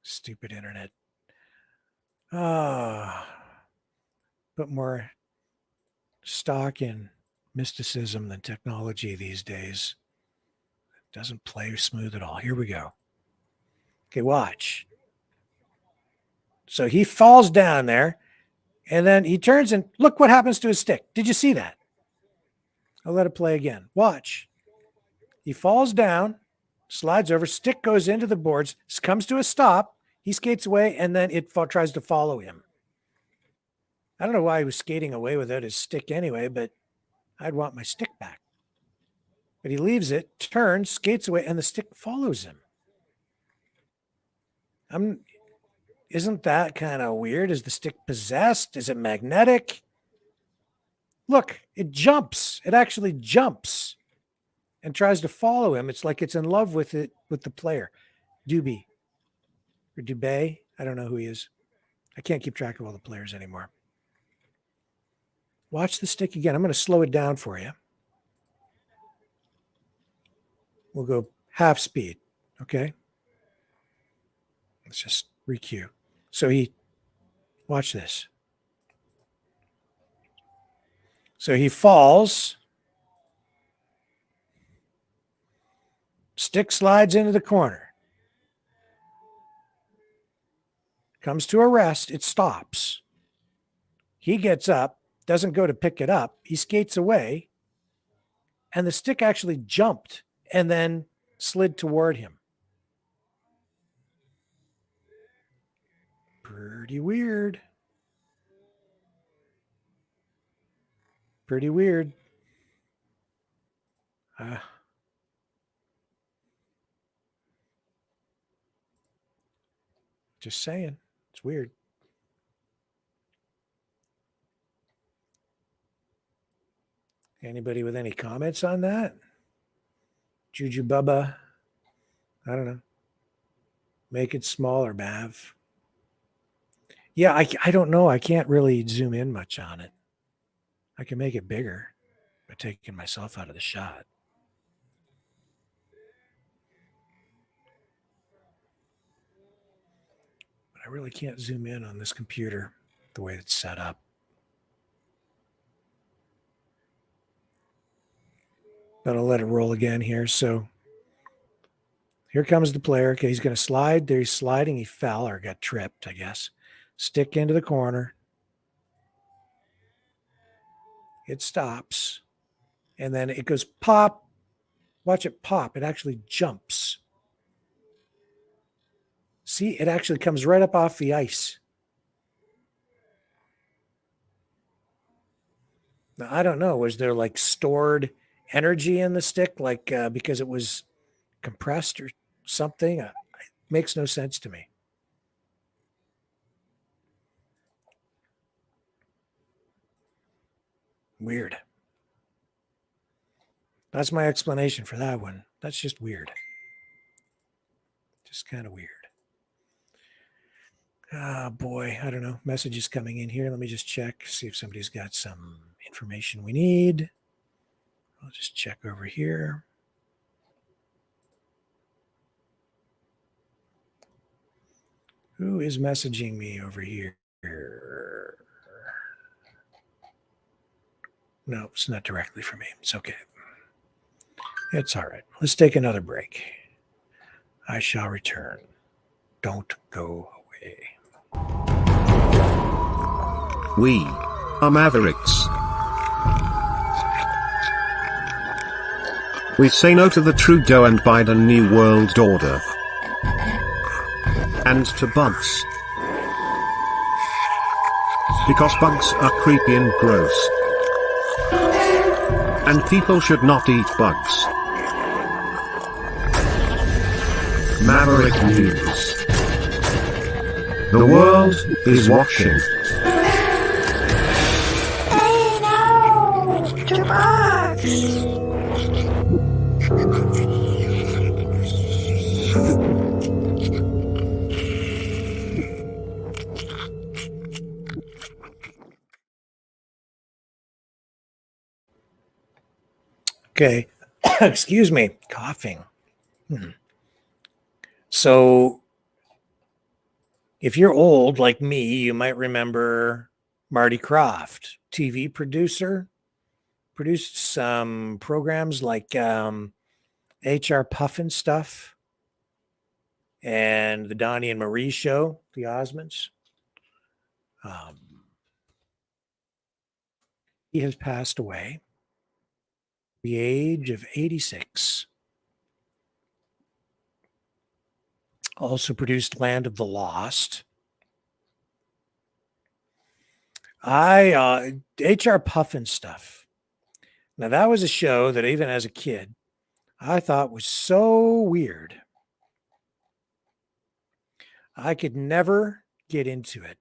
Stupid internet. Put more stock in mysticism than technology these days. It doesn't play smooth at all. Here we go. Okay, watch. So he falls down there, and then he turns and look what happens to his stick. Did you see that? I'll let it play again. Watch. He falls down, slides over, stick goes into the boards, comes to a stop. He skates away, and then it tries to follow him. I don't know why he was skating away without his stick anyway, but I'd want my stick back. But he leaves it, turns, skates away, and the stick follows him. Isn't that kind of weird? Is the stick possessed? Is it magnetic? Look, it jumps. It actually jumps and tries to follow him. It's like it's in love with it, with the player. Doobie. Or Dubé. I don't know who he is. I can't keep track of all the players anymore. Watch the stick again. I'm going to slow it down for you. We'll go half speed. Okay. Let's just recue. So watch this. So he falls, stick slides into the corner, comes to a rest, it stops. He gets up, doesn't go to pick it up, he skates away, and the stick actually jumped and then slid toward him. Pretty weird. Pretty weird. Just saying. It's weird. Anybody with any comments on that? Juju Bubba? I don't know. Make it smaller, Mav. Yeah, I don't know. I can't really zoom in much on it. I can make it bigger by taking myself out of the shot. But I really can't zoom in on this computer the way it's set up. But I'll let it roll again here. So here comes the player. Okay, he's going to slide. There he's sliding. He fell or got tripped, I guess. Stick into the corner. It stops. And then it goes pop. Watch it pop. It actually jumps. See, it actually comes right up off the ice. Now, I don't know. Was there like stored energy in the stick, like because it was compressed or something? It makes no sense to me. Weird. That's my explanation for that one. That's just weird. Just kind of weird. Ah, boy. I don't know. Messages coming in here. Let me just check, see if somebody's got some information we need. I'll just check over here. Who is messaging me over here? No, it's not directly for me. It's okay. It's all right. Let's take another break. I shall return. Don't go away. We are Mavericks. We say no to the Trudeau and Biden New World Order. And to bugs. Because bugs are creepy and gross. And people should not eat bugs. Maverick News. The world is watching. Hey, no! 2 bucks! Okay. Excuse me. Coughing. So if you're old like me, you might remember Marty Krofft, TV producer, produced some programs like HR Puffin stuff and the Donnie and Marie show, the Osmonds. He has passed away at the age of 86. Also produced Land of the Lost. HR Puffin stuff. Now that was a show that even as a kid, I thought was so weird. I could never get into it.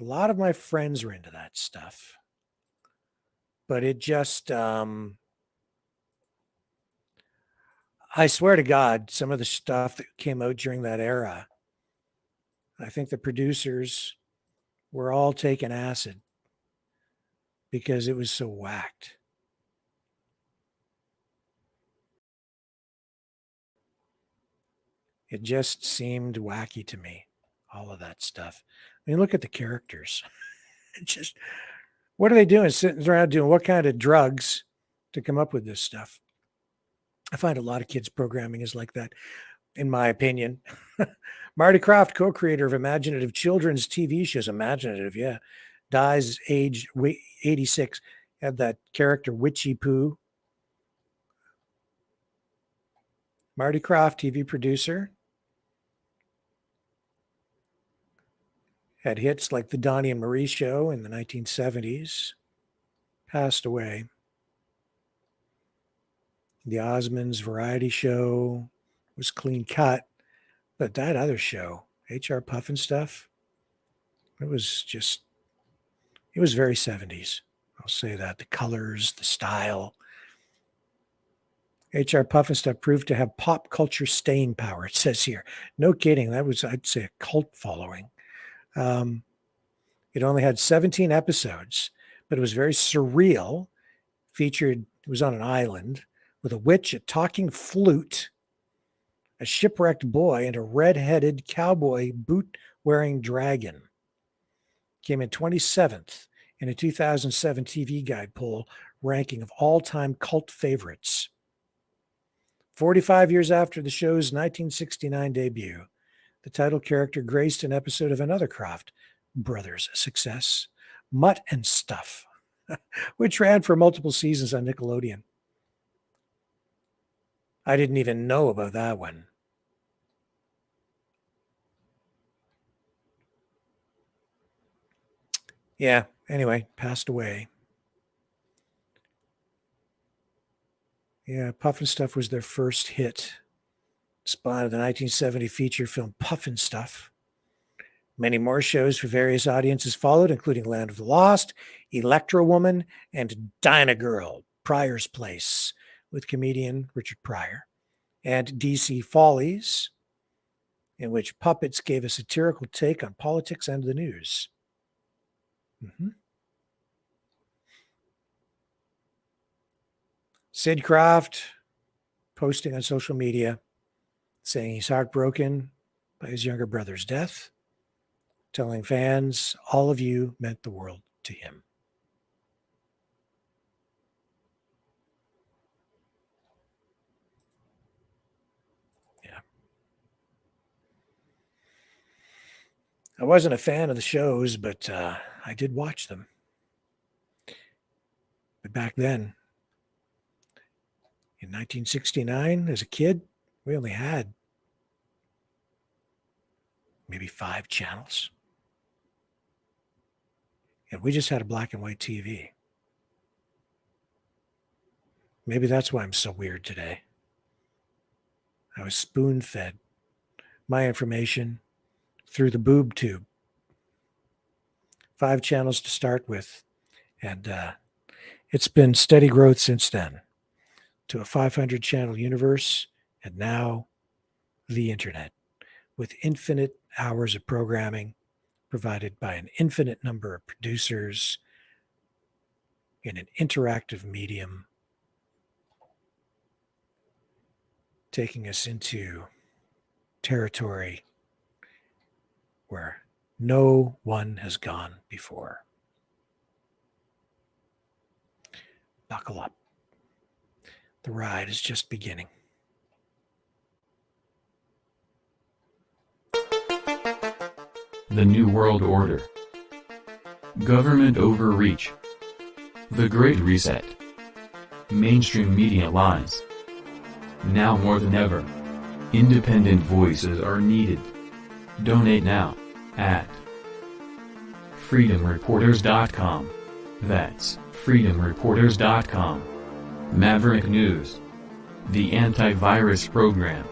A lot of my friends were into that stuff. But it just, I swear to God, some of the stuff that came out during that era, I think the producers were all taking acid because it was so whacked. It just seemed wacky to me, all of that stuff. I mean, look at the characters. It just, what are they doing? Sitting around doing what kind of drugs to come up with this stuff? I find a lot of kids' programming is like that, in my opinion. Marty Krofft, co-creator of imaginative children's TV shows, imaginative, yeah, dies age 86. Had that character Witchy Poo. Marty Krofft, TV producer, had hits like the Donnie and Marie Show in the 1970s. Passed away. The Osmonds Variety Show was clean cut, but that other show, HR Puffin Stuff, it was very 70s. I'll say that. The colors, the style. HR Puffin Stuff proved to have pop culture staying power, it says here. No kidding. That was, I'd say, a cult following. It only had 17 episodes, but it was very surreal. It was on an island with a witch, a talking flute, a shipwrecked boy, and a red-headed cowboy boot-wearing dragon. Came in 27th in a 2007 TV Guide poll ranking of all-time cult favorites. 45 years after the show's 1969 debut, the title character graced an episode of another Krofft Brothers success, Mutt and Stuff, which ran for multiple seasons on Nickelodeon. I didn't even know about that one. Yeah, anyway, passed away. Yeah, Puffin Stuff was their first hit. Spawned the 1970 feature film Puffin Stuff. Many more shows for various audiences followed, including Land of the Lost, Electro Woman, and Dinah Girl, Pryor's Place, with comedian Richard Pryor, and DC Follies, in which puppets gave a satirical take on politics and the news. Sid Krofft posting on social media saying he's heartbroken by his younger brother's death, telling fans, all of you meant the world to him. Yeah. I wasn't a fan of the shows, but I did watch them. But back then, in 1969, as a kid, we only had maybe 5 channels. And we just had a black and white TV. Maybe that's why I'm so weird today. I was spoon-fed my information through the boob tube. 5 channels to start with. And it's been steady growth since then to a 500-channel universe, and now the internet, with infinite hours of programming provided by an infinite number of producers in an interactive medium, taking us into territory where no one has gone before. Buckle up. The ride is just beginning. The New World Order. Government overreach. The Great Reset. Mainstream media lies. Now more than ever, independent voices are needed. Donate now at freedomreporters.com. That's freedomreporters.com. Maverick News. The antivirus program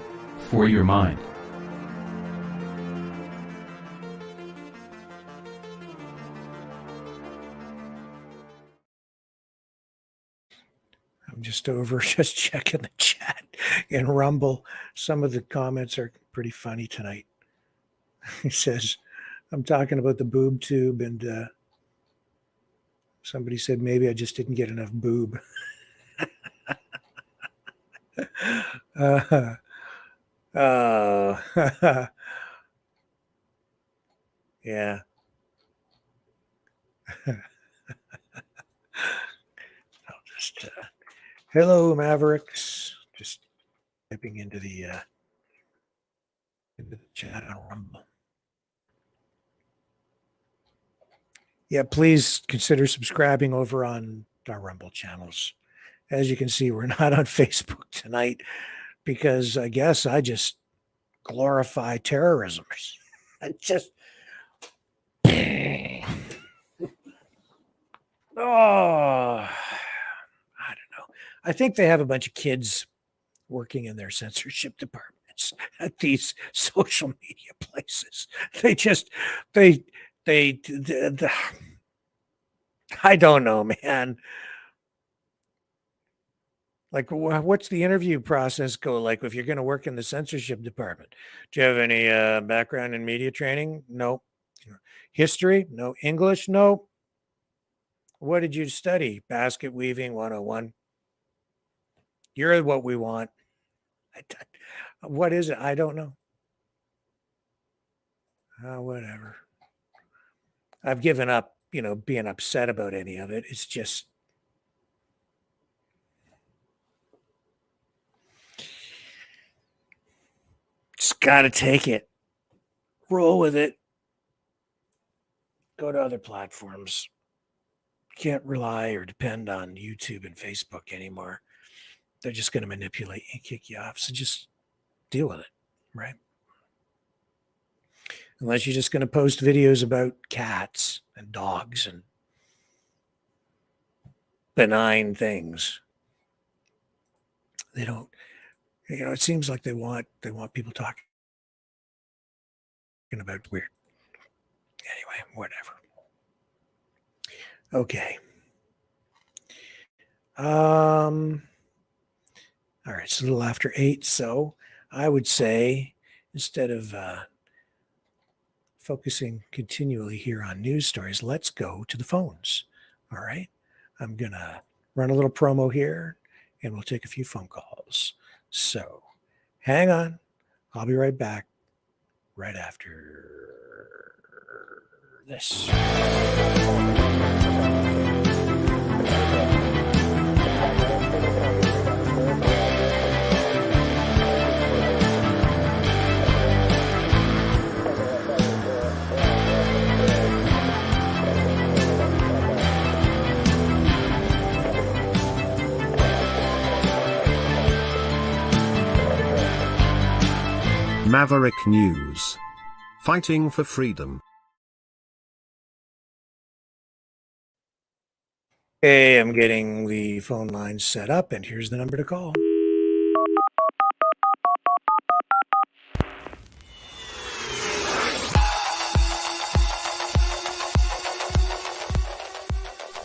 for your mind. I'm just checking the chat in Rumble. Some of the comments are pretty funny tonight. He says, I'm talking about the boob tube, and somebody said maybe I just didn't get enough boob. Oh, yeah. I'll just hello, Mavericks. Just typing into the chat on Rumble. Yeah, please consider subscribing over on our Rumble channels. As you can see, we're not on Facebook tonight because I guess I just glorify terrorism. I just oh, I don't know. I think they have a bunch of kids working in their censorship departments at these social media places. They just they I don't know, man. Like, what's the interview process go like if you're going to work in the censorship department? Do you have any background in media training? No. History? No. English? No. What did you study? Basket weaving 101. You're what we want. What is it? I don't know. Whatever. I've given up, being upset about any of it. It's just got to take it. Roll with it. Go to other platforms. Can't rely or depend on YouTube and Facebook anymore. They're just going to manipulate and kick you off. So just deal with it, right? Unless you're just going to post videos about cats and dogs and benign things. They don't, it seems like they want people talking about weird. Anyway, whatever. Okay. All right, it's a little after 8, so I would say instead of focusing continually here on news stories, let's go to the phones. All right. I'm going to run a little promo here and we'll take a few phone calls. So hang on. I'll be right back right after this. Maverick News. Fighting for freedom. Hey, I'm getting the phone lines set up, and here's the number to call.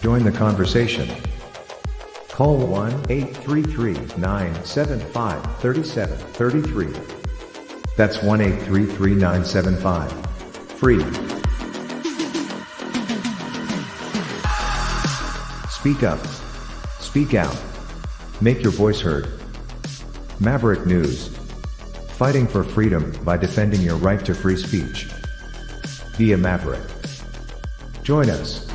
Join the conversation. Call 1-833-975-3733. That's 1-833-975. Free. Speak up. Speak out. Make your voice heard. Maverick News. Fighting for freedom by defending your right to free speech. Via Maverick. Join us.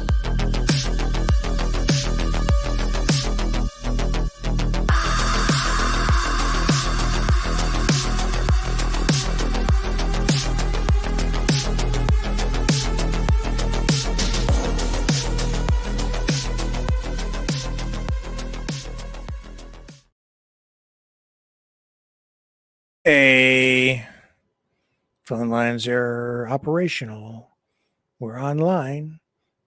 Hey, phone lines are operational. We're online.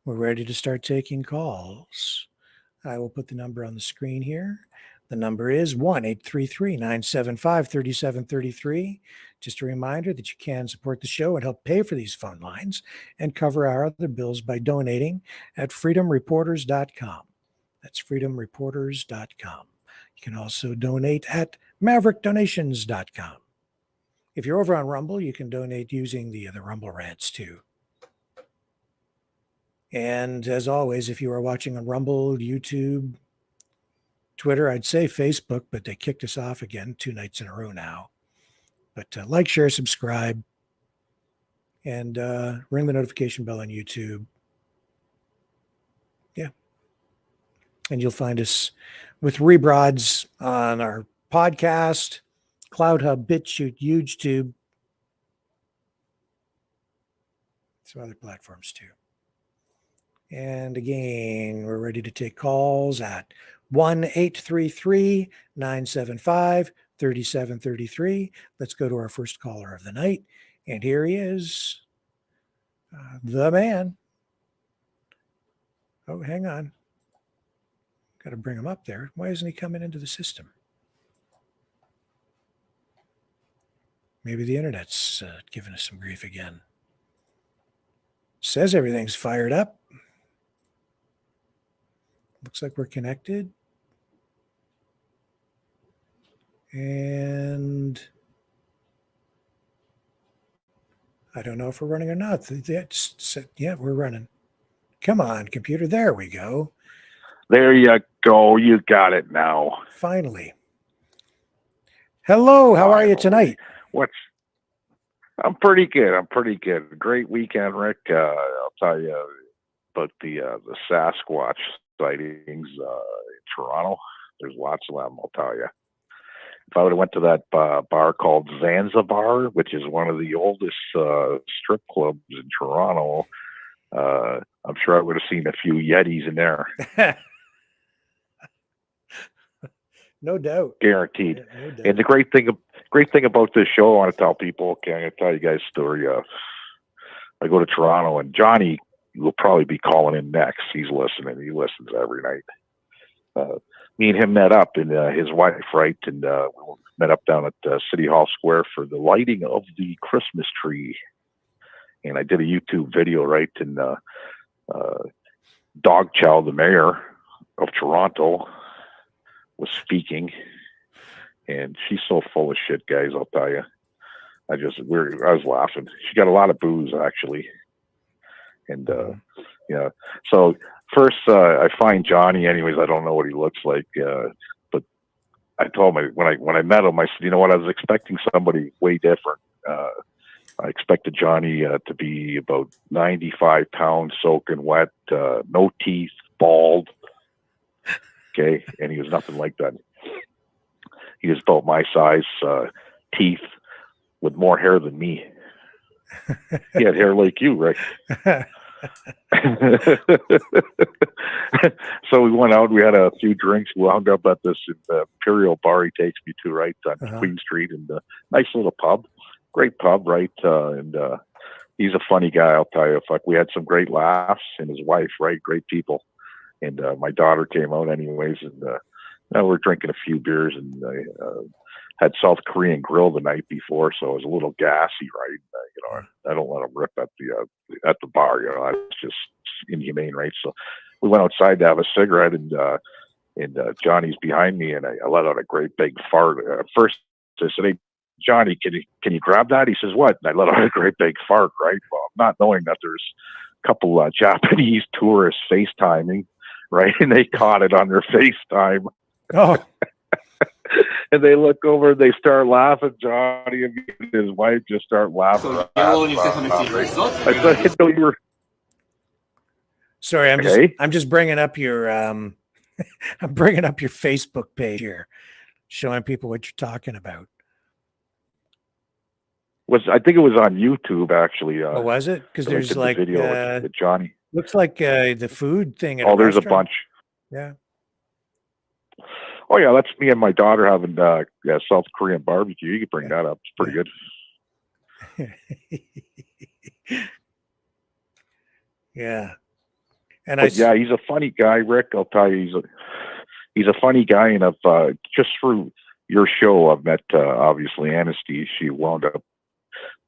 We're ready to start taking calls. I will put the number on the screen here. The number is 1-833-975-3733. Just a reminder that you can support the show and help pay for these phone lines and cover our other bills by donating at freedomreporters.com. That's freedomreporters.com. You can also donate at maverickdonations.com. If you're over on Rumble, you can donate using the Rumble rants too. And as always, if you are watching on Rumble, YouTube, Twitter, I'd say Facebook, but they kicked us off again 2 nights in a row now. But like, share, subscribe, and ring the notification bell on YouTube. Yeah. And you'll find us with rebroads on our podcast, Cloud Hub, BitChute, YouTube, some other platforms too. And again, we're ready to take calls at 1-833-975-3733. Let's go to our first caller of the night. And here he is, the man. Oh, hang on. Got to bring him up there. Why isn't he coming into the system? Maybe the internet's giving us some grief again. Says everything's fired up. Looks like we're connected. And I don't know if we're running or not. Yeah, we're running. Come on, computer. There we go. There you go. You got it now. Finally. Hello. How are you tonight? I'm pretty good. Great weekend, Rick. I'll tell you about the Sasquatch sightings in Toronto. There's lots of them, I'll tell you. If I would have went to that bar called Zanzibar, which is one of the oldest strip clubs in Toronto, I'm sure I would have seen a few Yetis in there. No doubt. Guaranteed. Yeah, no doubt. And the great thing about this show, I want to tell people, okay, I'm going to tell you guys a story. I go to Toronto, and Johnny will probably be calling in next. He's listening. He listens every night. Me and him met up, and his wife, right, and we met up down at City Hall Square for the lighting of the Christmas tree. And I did a YouTube video, right, and Dog Chow, the mayor of Toronto, was speaking, and she's so full of shit, guys. I'll tell you. I was laughing. She got a lot of booze, actually, and yeah. So first, I find Johnny. Anyways, I don't know what he looks like, but I told him when I met him, I said, you know what? I was expecting somebody way different. I expected Johnny to be about 95 pounds, soaking wet, no teeth, bald. Okay, and he was nothing like that. He was about my size, teeth, with more hair than me. He had hair like you, Rick. So we went out. We had a few drinks. We wound up at this Imperial bar he takes me to, right, on Queen Street, and nice little pub, great pub, right. And he's a funny guy, I'll tell you. We had some great laughs, and his wife, right, great people. And my daughter came out anyways, and we're drinking a few beers, and I had South Korean grill the night before, so it was a little gassy, right? I don't let them rip at the bar, it's just inhumane, right? So we went outside to have a cigarette, and Johnny's behind me, and I let out a great big fart. First, I said, "Hey, Johnny, can you grab that?" He says, "What?" And I let out a great big fart, right? Well, not knowing that there's a couple Japanese tourists FaceTiming. Right, and they caught it on their FaceTime. Oh, and they look over, and they start laughing. Johnny and his wife just start laughing. So, I said, "No, you were." Sorry, I'm just bringing up your I'm bringing up your Facebook page here, showing people what you're talking about. I think it was on YouTube, actually. Was it? Because there's like the video with Johnny. Looks like the food thing. At there's restaurant. A bunch. Yeah. Oh yeah, that's me and my daughter having South Korean barbecue. You can bring that up. It's pretty good. Yeah. And he's a funny guy, Rick. I'll tell you, he's a funny guy, and I've just through your show, I've met obviously Anastie. She wound up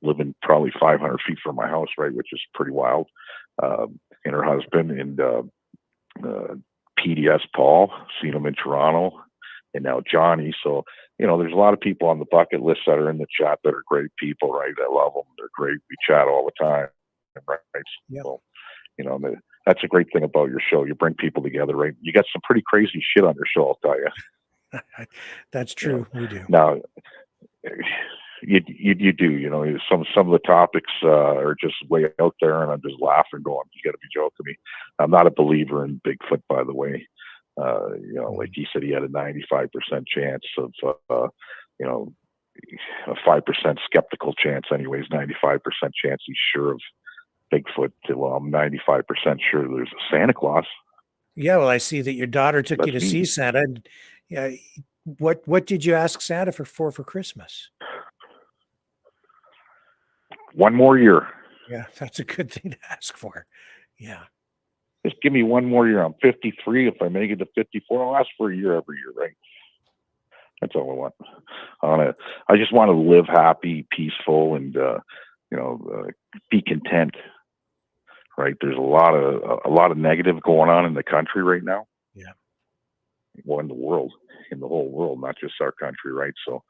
living probably 500 feet from my house, right, which is pretty wild. And her husband, and PDS Paul, seen him in Toronto, and now Johnny. So, there's a lot of people on the bucket list that are in the chat that are great people, right? I love them. They're great. We chat all the time, right? Yep. So, that's a great thing about your show. You bring people together, right? You got some pretty crazy shit on your show, I'll tell you. That's true. We do. Now, you do, you know, some of the topics are just way out there, and I'm just laughing, going, "You got to be joking me." I'm not a believer in Bigfoot, by the way. You know, like he said, he had a 95% chance of, you know, a 5% skeptical chance, anyways. 95% chance he's sure of Bigfoot. Well, I'm 95% sure there's a Santa Claus. Yeah, well, I see that your daughter took you to see Santa. Yeah, what did you ask Santa for Christmas? One more year. Yeah, that's a good thing to ask for. Yeah. Just give me one more year. I'm 53. If I make it to 54, I'll ask for a year every year, right? That's all I want. I just want to live happy, peaceful, and you know, be content. Right? There's a lot of negative going on in the country right now. Yeah. Well, in the world, in the whole world, not just our country, right? So,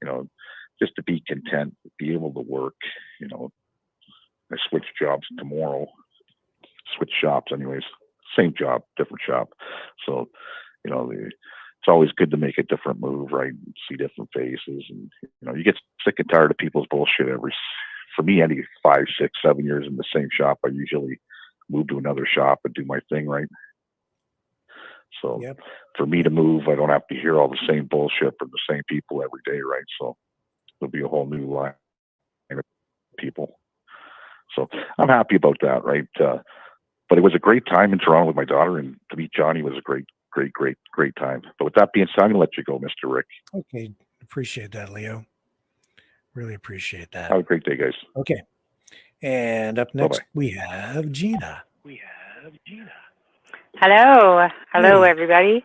you know, just to be content, be able to work. You know, I switch jobs tomorrow. Switch shops, anyways. Same job, different shop. So, you know, it's always good to make a different move, right? See different faces, and you know, you get sick and tired of people's bullshit for me, any 5, 6, 7 years in the same shop, I usually move to another shop and do my thing, right? So for me to move, I don't have to hear all the same bullshit from the same people every day, right? So there'll be a whole new line of people. So I'm happy about that, right? But it was a great time in Toronto with my daughter, and to meet Johnny was a great time. But with that being said, I'm going to let you go, Mr. Rick. Okay. Appreciate that, Leo. Really appreciate that. Have a great day, guys. Okay. And up next, Bye-bye. we have Gina. Hello, everybody.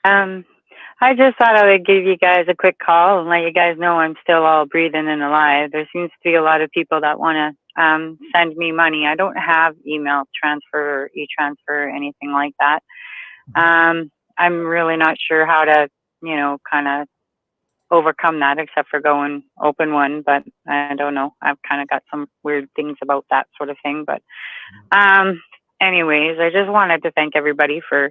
I just thought I would give you guys a quick call and let you guys know I'm still all breathing and alive. There seems to be a lot of people that want to send me money. I don't have email transfer or e-transfer or anything like that. I'm really not sure how to, you know, kind of overcome that except for going open one, but I don't know. I've kind of got some weird things about that sort of thing. But anyways, I just wanted to thank everybody for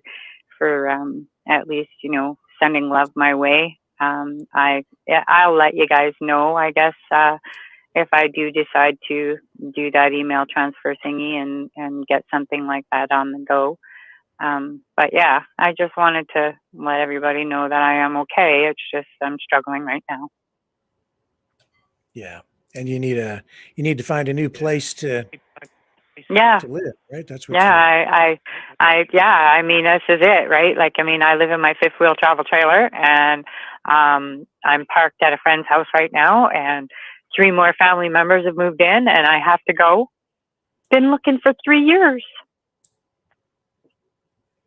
at least, you know, sending love my way. I'll let you guys know, I guess, if I do decide to do that email transfer thingy and get something like that on the go. But yeah, I just wanted to let everybody know that I am okay. It's just I'm struggling right now. Yeah. And you need to find a new place to live, right? That's what I mean, this is it, right? Like, I mean, I live in my 5th wheel travel trailer, and I'm parked at a friend's house right now, and 3 more family members have moved in, and I have to go. Been looking for 3 years.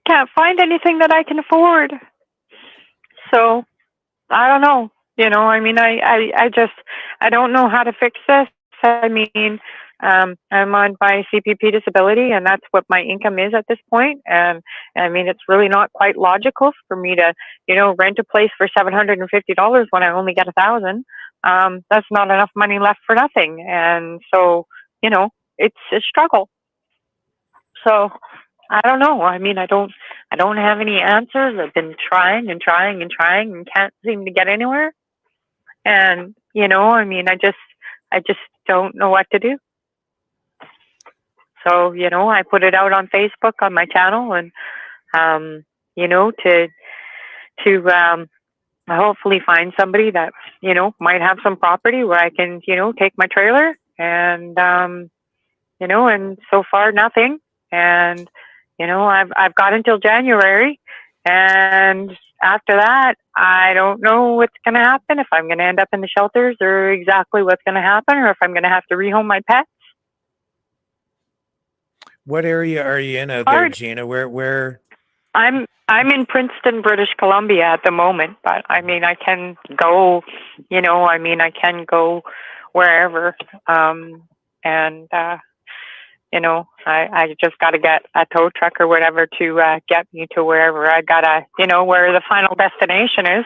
Can't find anything that I can afford. So I don't know. You know, I mean, I don't know how to fix this. I mean, I'm on my CPP disability, and that's what my income is at this point. And I mean, it's really not quite logical for me to, you know, rent a place for $750 when I only get $1,000. That's not enough money left for nothing. And so, you know, it's a struggle. So I don't know. I mean, I don't have any answers. I've been trying and can't seem to get anywhere. And, you know, I mean, I just don't know what to do. So, you know, I put it out on Facebook on my channel, and, you know, to hopefully find somebody that, you know, might have some property where I can, you know, take my trailer and, you know, and so far nothing. And, you know, I've got until January, and after that, I don't know what's going to happen, if I'm going to end up in the shelters or exactly what's going to happen, or if I'm going to have to rehome my pets. What area are you in out there, Gina? Where? I'm in Princeton, British Columbia at the moment, but I mean, I can go, you know, I mean, I can go wherever, and, you know, I just got to get a tow truck or whatever to get me to wherever I gotta, you know, where the final destination is.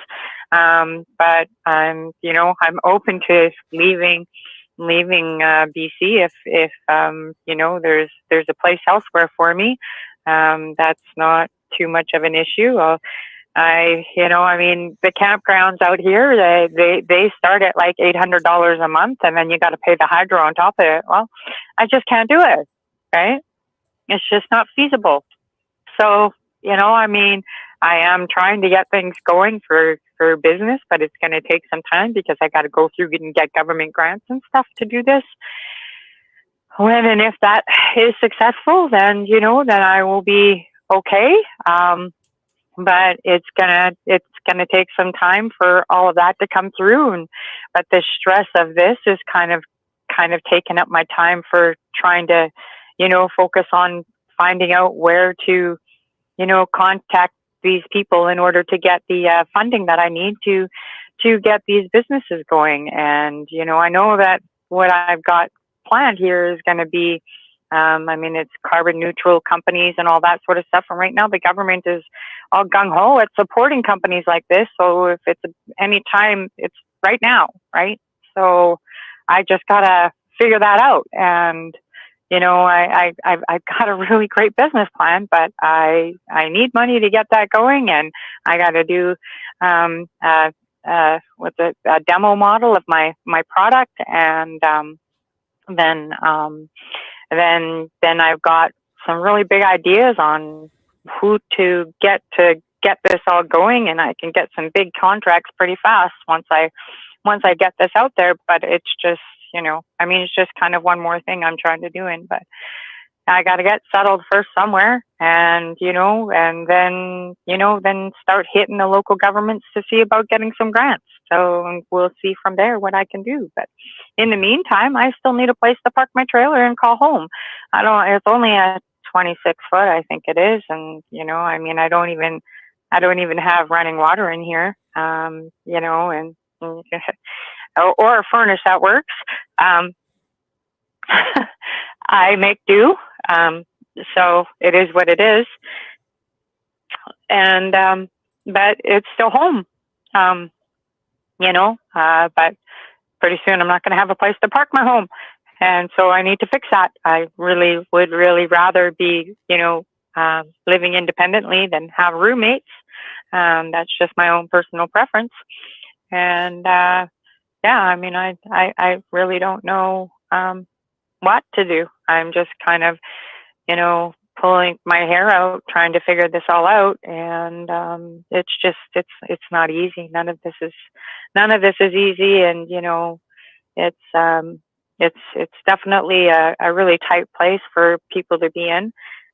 But I'm, you know, I'm open to leaving BC if you know, there's a place elsewhere for me. That's not too much of an issue. the campgrounds out here, they start at like $800 a month, and then you got to pay the hydro on top of it. Well, I just can't do it, right? It's just not feasible. So, I am trying to get things going for business, but it's going to take some time because I got to go through and get government grants and stuff to do this. When and if that is successful, then I will be okay. But it's gonna take some time for all of that to come through, but the stress of this is kind of taking up my time for trying to, focus on finding out where to, contact these people in order to get the funding that I need to get these businesses going. And I know that what I've got planned here is going to be, it's carbon neutral companies and all that sort of stuff. And right now the government is all gung ho at supporting companies like this. So if it's any time, it's right now, right? So I just gotta figure that out. And I've got a really great business plan, but I need money to get that going, and I got to do a demo model of my product, and then I've got some really big ideas on who to get this all going, and I can get some big contracts pretty fast once I get this out there. But it's just, it's just kind of one more thing I'm trying to do but I got to get settled first somewhere, and then start hitting the local governments to see about getting some grants. So we'll see from there what I can do. But in the meantime, I still need a place to park my trailer and call home. It's only a 26 foot, I think it is. And, I don't even have running water in here, and or a furnace that works. I make do. So it is what it is. And, but it's still home. But pretty soon I'm not going to have a place to park my home. And so I need to fix that. I would really rather be, living independently than have roommates. That's just my own personal preference. And, I really don't know, what to do. I'm just kind of, pulling my hair out, trying to figure this all out. And, it's not easy. None of this is easy. And, it's definitely a really tight place for people to be in.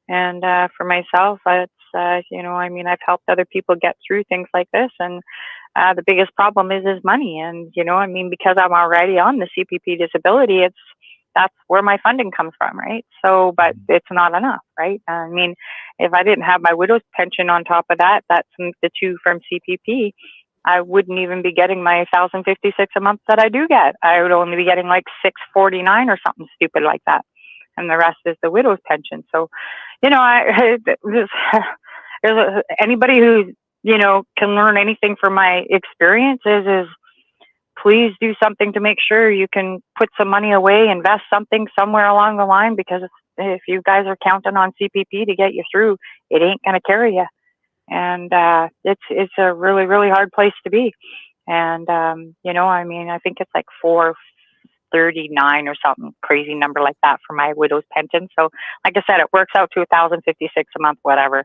And, for myself, it's, I've helped other people get through things like this. And, the biggest problem is money. And, because I'm already on the CPP disability, that's where my funding comes from, right? So, but it's not enough, right? If I didn't have my widow's pension on top of that, that's the two from CPP, I wouldn't even be getting my $1,056 a month that I do get. I would only be getting like $649 or something stupid like that, and the rest is the widow's pension. So, anybody who can learn anything from my experiences is please do something to make sure you can put some money away, invest something somewhere along the line, because if you guys are counting on CPP to get you through, it ain't going to carry you. And it's a really, really hard place to be. And, I think it's like $439 or something crazy number like that for my widow's pension. So like I said, it works out to $1,056 a month, whatever.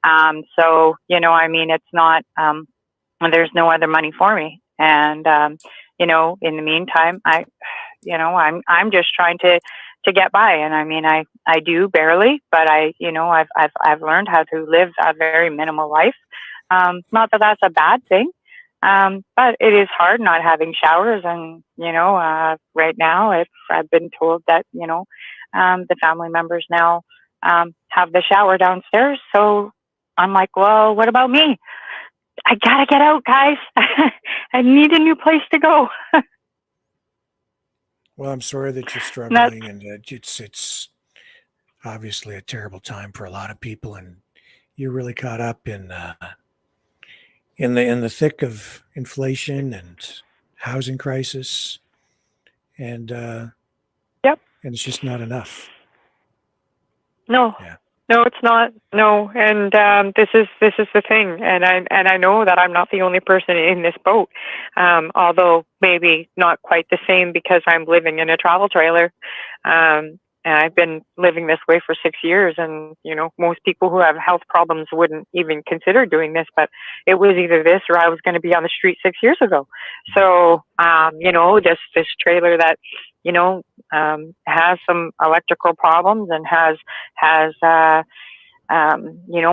It's not, there's no other money for me. And, in the meantime, I'm just trying to get by. And I do barely, but I've learned how to live a very minimal life. Not that that's a bad thing. But it is hard not having showers. And, right now I've been told that, the family members now, have the shower downstairs. So I'm like, well, what about me? I gotta get out, guys. I need a new place to go. Well, I'm sorry that you're struggling, and it's obviously a terrible time for a lot of people, and you're really caught up in the thick of inflation and housing crisis, and yep, and it's just not enough. No. Yeah. No, it's not. No, and this is the thing, and I know that I'm not the only person in this boat. Although maybe not quite the same because I'm living in a travel trailer. And I've been living this way for 6 years, and most people who have health problems wouldn't even consider doing this. But it was either this or I was going to be on the street 6 years ago. So this trailer that has some electrical problems and has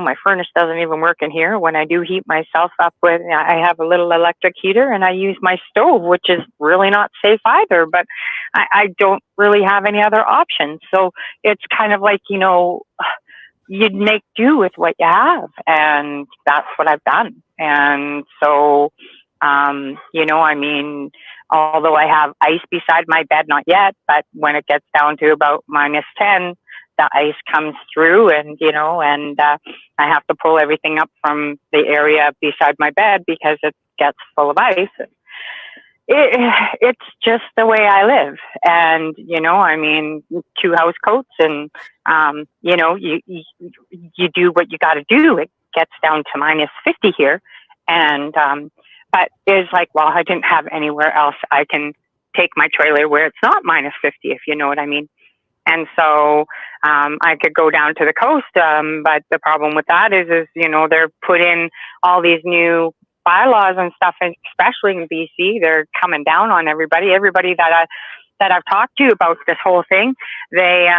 my furnace doesn't even work in here. When I do heat myself up I have a little electric heater and I use my stove, which is really not safe either, but I don't really have any other options. So it's kind of like, you'd make do with what you have. And that's what I've done. And so, although I have ice beside my bed, not yet, but when it gets down to about -10, the ice comes through and I have to pull everything up from the area beside my bed because it gets full of ice. It's just the way I live. And, 2 house coats and, you do what you got to do. It gets down to -50 here. And, but it's like, well, I didn't have anywhere else I can take my trailer where it's not -50, if you know what I mean. And so I could go down to the coast, but the problem with that is they're put in all these new bylaws and stuff, and especially in BC, they're coming down on everybody. Everybody that I've talked to about this whole thing, they,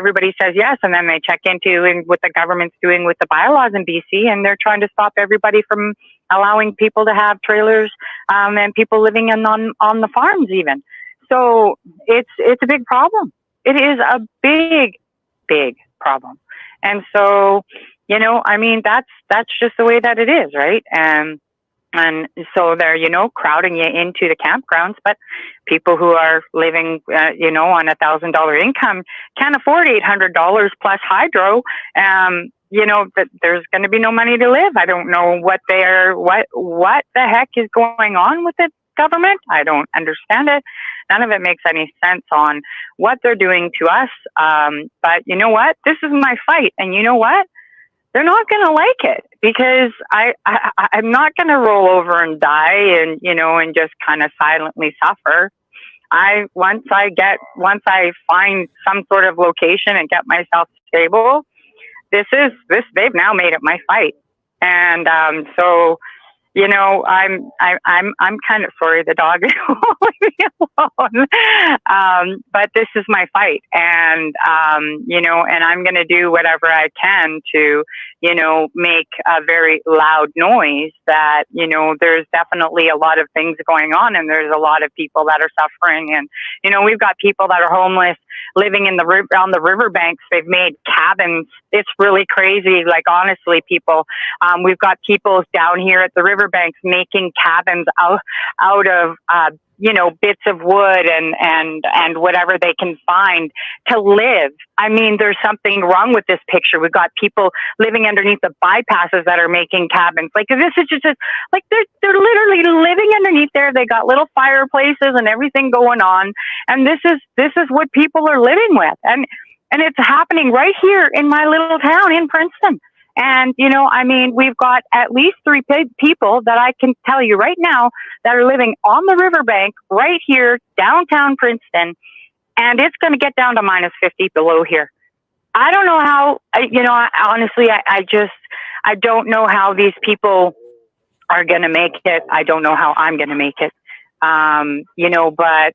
everybody says yes, and then they check into what the government's doing with the bylaws in BC, and they're trying to stop everybody from allowing people to have trailers and people living on the farms even. So it's a big problem. It is a big, big problem. And so, that's just the way that it is, right? And so they're, crowding you into the campgrounds, but people who are living, on $1,000 income can't afford $800 plus hydro. That there's going to be no money to live. I don't know what the heck is going on with it. Government. I don't understand it. None of it makes any sense on what they're doing to us. But you know what? This is my fight. And you know what? They're not going to like it because I'm not going to roll over and die and just kind of silently suffer. Once I find some sort of location and get myself stable, they've now made it my fight. And, so, I'm kind of sorry the dog is leaving me alone. But this is my fight. And, and I'm going to do whatever I can to, make a very loud noise that, there's definitely a lot of things going on and there's a lot of people that are suffering. And, we've got people that are homeless living on the riverbanks. They've made cabins. It's really crazy. Like, honestly, people, we've got people down here at the riverbanks making cabins out of, bits of wood and whatever they can find to live. I mean, there's something wrong with this picture. We've got people living underneath the bypasses that are making cabins. Like, this is just like they're literally living underneath there. They got little fireplaces and everything going on. And this is what people are living with. And it's happening right here in my little town in Princeton. And, we've got at least 3 people that I can tell you right now that are living on the riverbank right here, downtown Princeton. And it's going to get down to -50 below here. I don't know how, honestly, I don't know how these people are going to make it. I don't know how I'm going to make it. But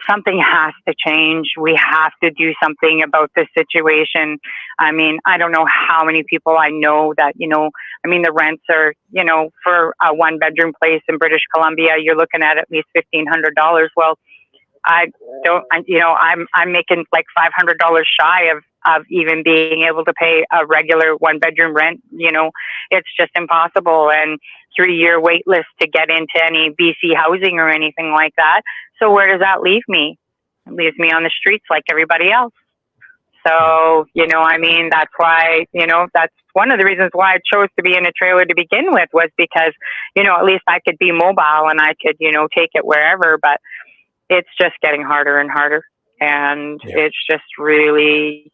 something has to change. We have to do something about this situation. I mean, I don't know how many people I know that, the rents are, for a 1-bedroom place in British Columbia, you're looking at least $1,500. Well, I'm making like $500 shy of even being able to pay a regular 1-bedroom rent. It's just impossible. And 3-year wait list to get into any BC housing or anything like that. So where does that leave me? It leaves me on the streets like everybody else. So, that's why, that's one of the reasons why I chose to be in a trailer to begin with, was because, at least I could be mobile and I could, take it wherever. But it's just getting harder and harder. And it's just really,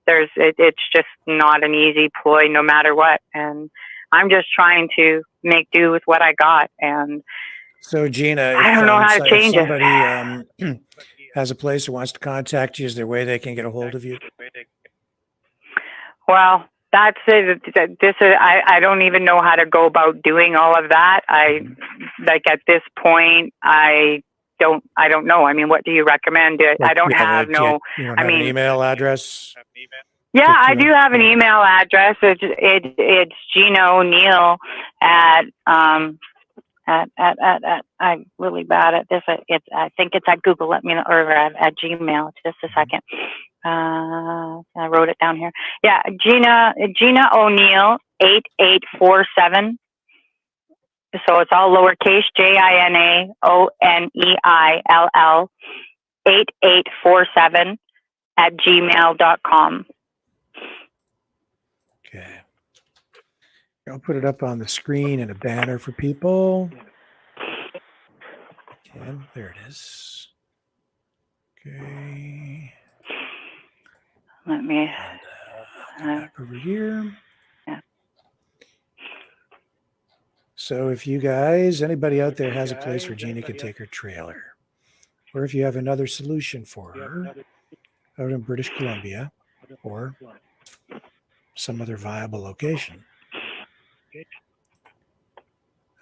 it's just not an easy ploy no matter what. And I'm just trying to make do with what I got. And so Gina, I don't know how to change if somebody has a place or wants to contact you, is there a way they can get a hold of you? Well, that's it. I don't even know how to go about doing all of that. Like at this point, I don't know. I mean, what do you recommend? I don't have no. You don't have an email address? Yeah, I do have an email address. It's Gina O'Neill at I'm really bad at this. I think it's at Google. Let me know, or at Gmail. Just a second. I wrote it down here. Yeah, Gina O'Neill 8847. So it's all lowercase, JINAONEILL 8847 at gmail.com. Okay. I'll put it up on the screen in a banner for people. Again, there it is. Okay. Let me come back over here. Yeah. So if you guys, anybody out there has a place where Gina can take her trailer, or if you have another solution for her out in British Columbia or some other viable location,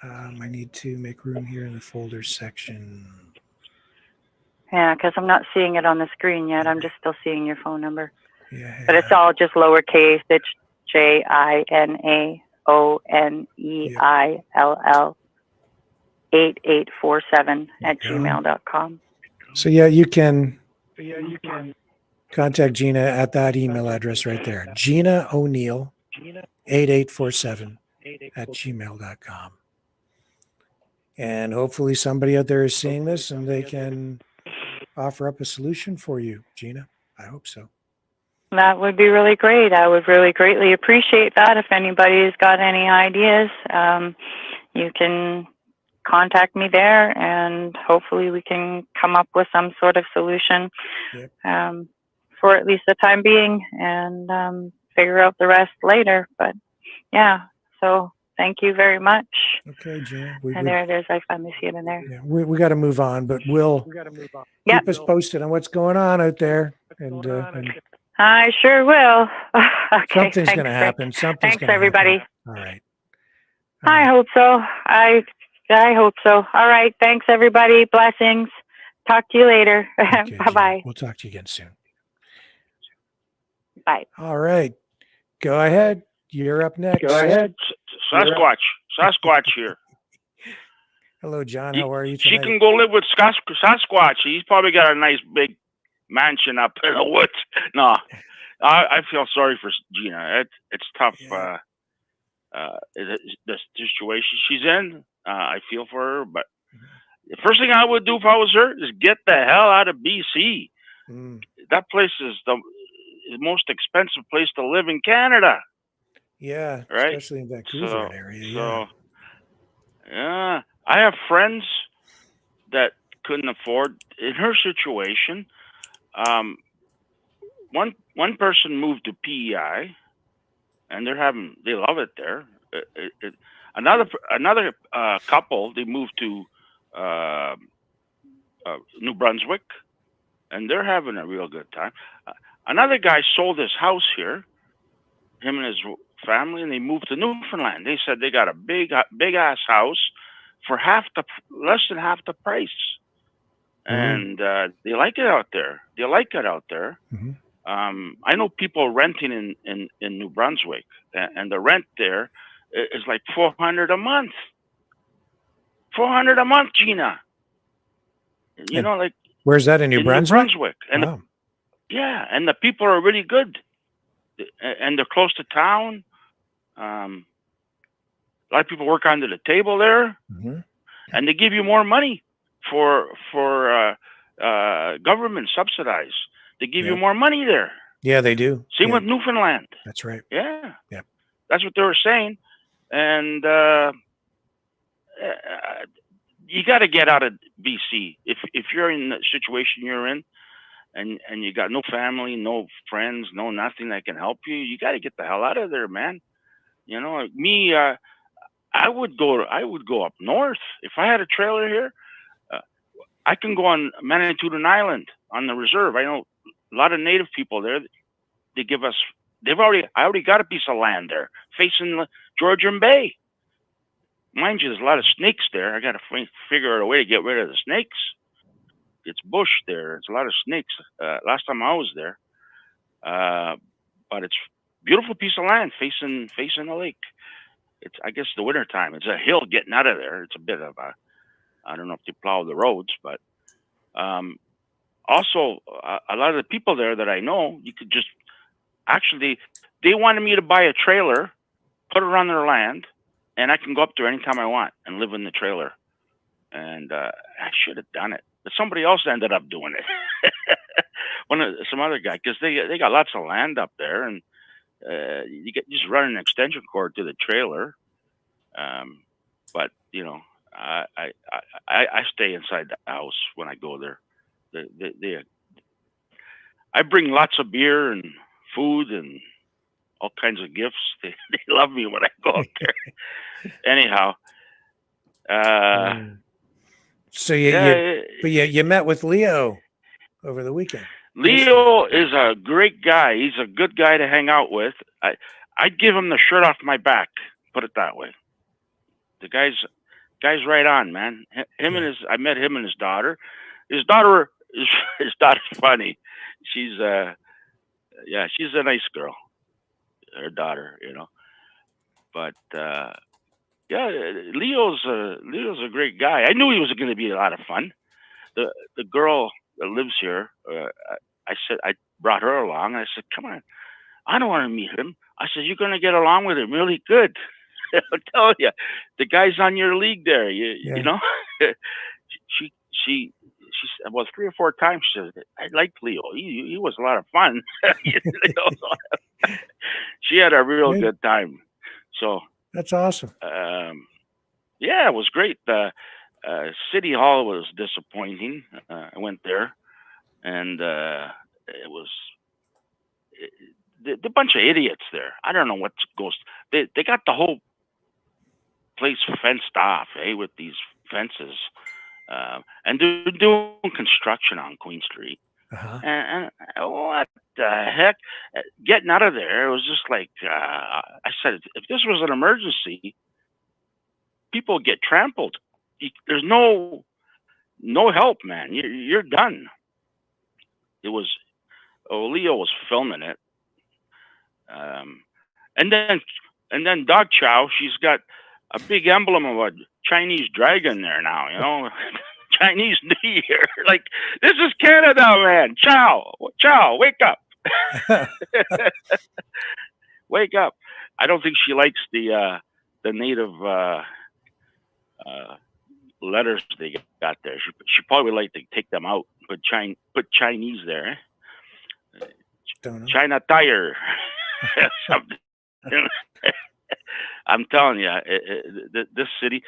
I need to make room here in the folders section. Yeah, because I'm not seeing it on the screen yet. I'm just still seeing your phone number. Yeah. But it's all just lowercase. It's JINAONEILL 8847 at gmail.com. So yeah, you can contact Gina at that email address right there. Gina O'Neill 8847 at gmail.com. And hopefully somebody out there is seeing this and they can offer up a solution for you, Gina. I hope so. That would be really great. I would really greatly appreciate that. If anybody's got any ideas, you can contact me there, and hopefully we can come up with some sort of solution for at least the time being, and figure out the rest later. But yeah, so thank you very much. Okay, Gina. And there it is. I finally see it in there. Yeah, we got to move on, but we'll keep us posted on what's going on out there. And I sure will. Okay, something's going to happen. Thanks, everybody. All right. I hope so. I hope so. All right. Thanks, everybody. Blessings. Talk to you later. Okay, Bye-bye. We'll talk to you again soon. Bye. All right. Go ahead. You're up next. Go ahead. Sasquatch here. Hello, John. How are you She tonight? can go live with Sasquatch. He's probably got a nice big mansion up in the woods. No, I feel sorry for Gina. It's tough. The situation she's in, I feel for her. But the first thing I would do if I was her is get the hell out of BC. That place is the most expensive place to live in Canada. Yeah, right? especially in Vancouver area. So, yeah, I have friends that couldn't afford in her situation. One person moved to PEI, and they love it there. Another couple, they moved to New Brunswick, and they're having a real good time. Another guy sold his house here, him and his family, and they moved to Newfoundland. They said they got a big ass house for less than half the price, and they like it out there. I know people renting in New Brunswick, and the rent there is like $400 a month. $400 a month, Gina. You know, like where's that in New Brunswick? New Brunswick, and and the people are really good, and they're close to town. A lot of people work under the table there, and they give you more money for government subsidized. They give you more money there. Yeah, they do. Same with Newfoundland. That's right. Yeah. Yeah. That's what they were saying. And you got to get out of BC. If you're in the situation you're in, and you got no family, no friends, no nothing that can help you, you got to get the hell out of there, man. You know, me, I would go up north if I had a trailer here. I can go on Manitoulin Island on the reserve. I know a lot of native people there. They give us. I already got a piece of land there facing the Georgian Bay. Mind you, there's a lot of snakes there. I got to figure out a way to get rid of the snakes. It's bush there. It's a lot of snakes. Last time I was there, but it's beautiful piece of land facing the lake. It's, I guess, the winter time. It's a hill getting out of there. It's a bit of a, I don't know if they plow the roads, but also a lot of the people there that I know, you could just actually, they wanted me to buy a trailer, put it on their land, and I can go up there anytime I want and live in the trailer. And I should have done it, but somebody else ended up doing it. Some other guy, because they got lots of land up there, and you just run an extension cord to the trailer. But you know, I stay inside the house when I go there. I bring lots of beer and food and all kinds of gifts. They love me when I go up there. Anyhow, so you met with Leo over the weekend. Leo is a great guy. He's a good guy to hang out with. I'd give him the shirt off my back. Put it that way. The guy's right on, man. I met him and his daughter. His daughter's funny. She's she's a nice girl. Her daughter, you know. But Leo's a great guy. I knew he was going to be a lot of fun. The girl that lives here, I brought her along. I said, "Come on, I don't want to meet him." I said, "You're going to get along with him really good." I'll tell you, the guy's on your league there. You know, she well 3 or 4 times she said, "I liked Leo. He was a lot of fun." You know? She had a real good time. So that's awesome. Yeah, it was great. City Hall was disappointing. I went there, and it was the bunch of idiots there. I don't know what goes. They got the whole place fenced off, with these fences, and they're doing construction on Queen Street. And what the heck? Getting out of there, it was just like I said. If this was an emergency, people get trampled. There's no help, man. You're done. It was. Leo was filming it, and then Dog Chow. She's got a big emblem of a Chinese dragon there now. You know, Chinese New Year. Like, this is Canada, man. Chow, wake up. Wake up. I don't think she likes the native letters they got there. She probably like to take them out, put Chinese there. China Tire. Something. I'm telling you, this city.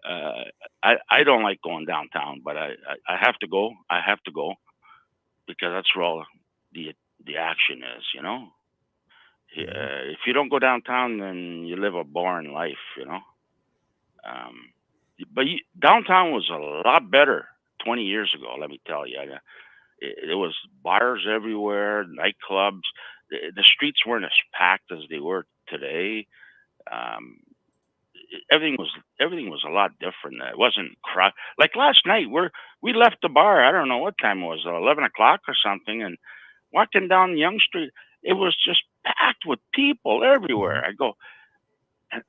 I don't like going downtown, but I have to go. I have to go because that's where all the action is. You know. If you don't go downtown, then you live a boring life. You know. But downtown was a lot better 20 years ago. Let me tell you. It was bars everywhere, nightclubs. The streets weren't as packed as they were today. Everything was a lot different. It wasn't crowded. Like last night, we left the bar. I don't know what time it was, 11 o'clock or something, and walking down Yonge Street, it was just packed with people everywhere. I go, I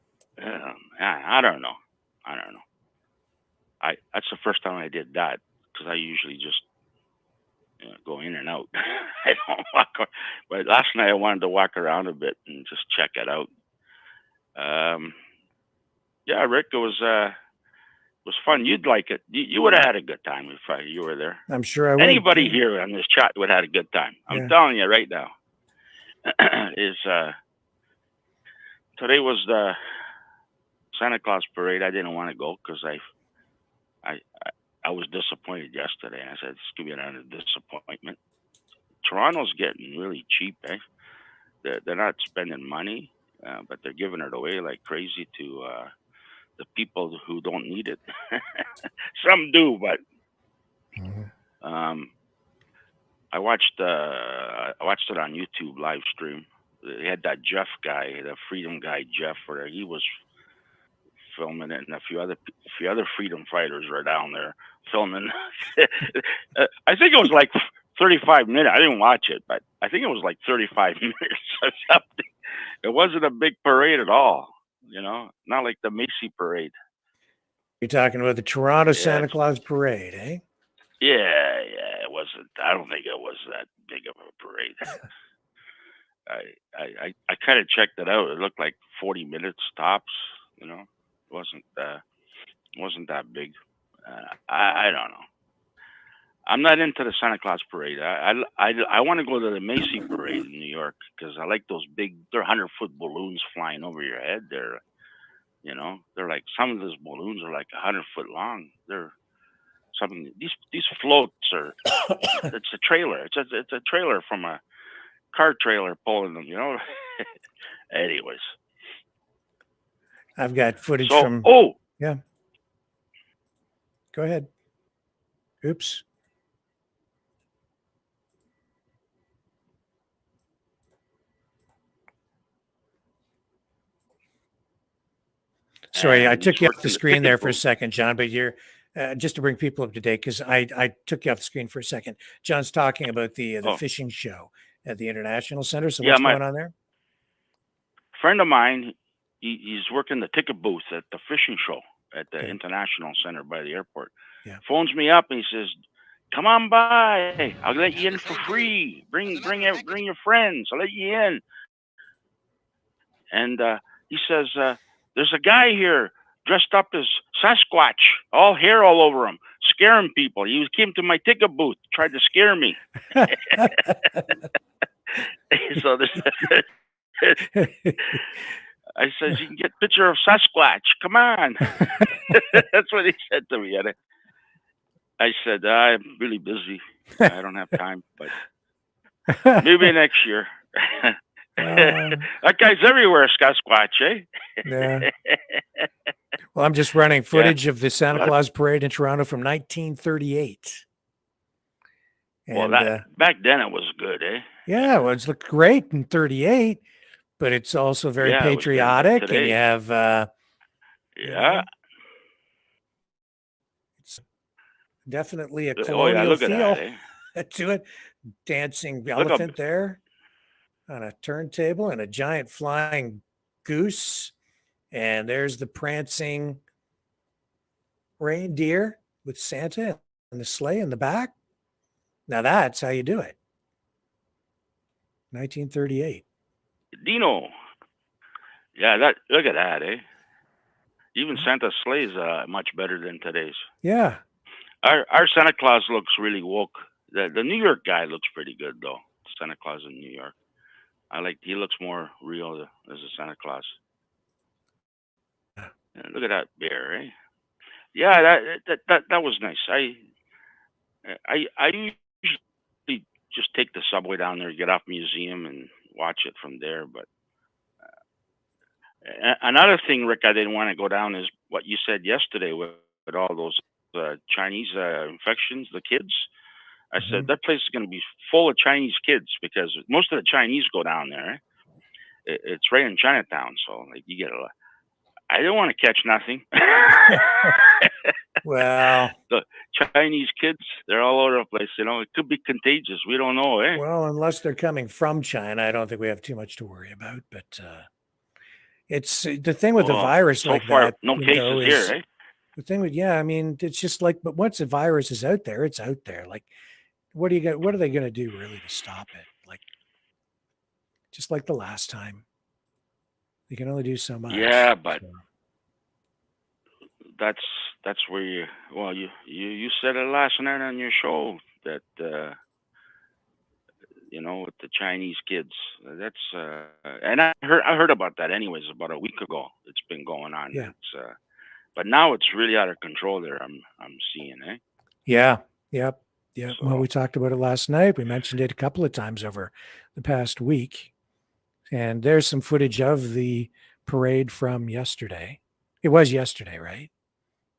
don't know. That's the first time I did that because I usually just go in and out. I don't walk around. But last night I wanted to walk around a bit and just check it out. Yeah, Rick, it was fun. You'd like it. You would have had a good time if you were there. I'm sure I would. Anybody here on this chat would have had a good time. I'm telling you right now. Today was the Santa Claus parade. I didn't want to go because I was disappointed yesterday. I said, "It's gonna be another disappointment." Toronto's getting really cheap, eh? They're not spending money, but they're giving it away like crazy to the people who don't need it. Some do, but I watched it on YouTube live stream. They had that Jeff guy, the Freedom guy Jeff, where he was filming it, and a few other freedom fighters were down there filming. I think it was like 35 minutes. I didn't watch it, but I think it was like 35 minutes or something. It wasn't a big parade at all, not like the Macy parade. You're talking about the Toronto Santa Claus parade, eh? Yeah, it wasn't. I don't think it was that big of a parade. I kind of checked it out. It looked like 40 minutes tops. It wasn't that big. I don't know. I'm not into the Santa Claus parade. I want to go to the Macy parade in New York because I like those big. They're 100-foot balloons flying over your head. They're like, some of those balloons are like 100-foot long. They're something. These floats are. It's a trailer. It's a trailer from a car trailer pulling them. Anyways, I've got footage from. Yeah. Go ahead. Oops. Sorry, I took you off the screen there for a second, John, but you're just to bring people up to date because I took you off the screen for a second. John's talking about the fishing show at the International Center. So what's going on there? Friend of mine, he's working the ticket booth at the fishing show at the International Center by the airport. Yeah. Phones me up and he says, "Come on by. I'll let you in for free. Bring your friends. I'll let you in." And he says, "There's a guy here dressed up as Sasquatch, all hair all over him, scaring people. He came to my ticket booth, tried to scare me." So I said, "You can get a picture of Sasquatch. Come on." That's what he said to me. And I said, "I'm really busy. I don't have time, but maybe next year." That guy's everywhere, Sasquatch, eh? Yeah. Well, I'm just running footage of the Santa Claus parade in Toronto from 1938. And, well, back then it was good, eh? Yeah, well, it's looked great in 38, but it's also very patriotic, and you have it's definitely a colonial feel to it. Dancing elephant there on a turntable and a giant flying goose, and there's the prancing reindeer with Santa and the sleigh in the back. Now that's how you do it. 1938. Dino. Yeah, look at that, eh? Even Santa's sleigh is much better than today's. Yeah. Our Santa Claus looks really woke. The New York guy looks pretty good though. Santa Claus in New York. He looks more real as a Santa Claus. And look at that bear, eh? Yeah, that was nice. I usually just take the subway down there, get off Museum, and watch it from there. But another thing, Rick, I didn't want to go down is what you said yesterday with all those Chinese infections, the kids. I said that place is going to be full of Chinese kids because most of the Chinese go down there. Eh? It's right in Chinatown, so you get a lot. I didn't want to catch nothing. Well, the Chinese kids, they're all over the place. It could be contagious. We don't know, eh? Well, unless they're coming from China, I don't think we have too much to worry about. But it's the thing with the virus so like far, that. no cases here, eh? The thing with I mean, it's just like, but once a virus is out there, it's out there. Like, what are they going to do really to stop it? Like, just like the last time. You can only do so much. Yeah, but that's where you said it last night on your show that with the Chinese kids. That's and I heard about that anyways about a week ago. It's been going on. Yeah. But now it's really out of control there. I'm seeing, eh? Yeah. Yep. Yeah. So. Well, we talked about it last night. We mentioned it a couple of times over the past week. And there's some footage of the parade from yesterday. It was yesterday, right?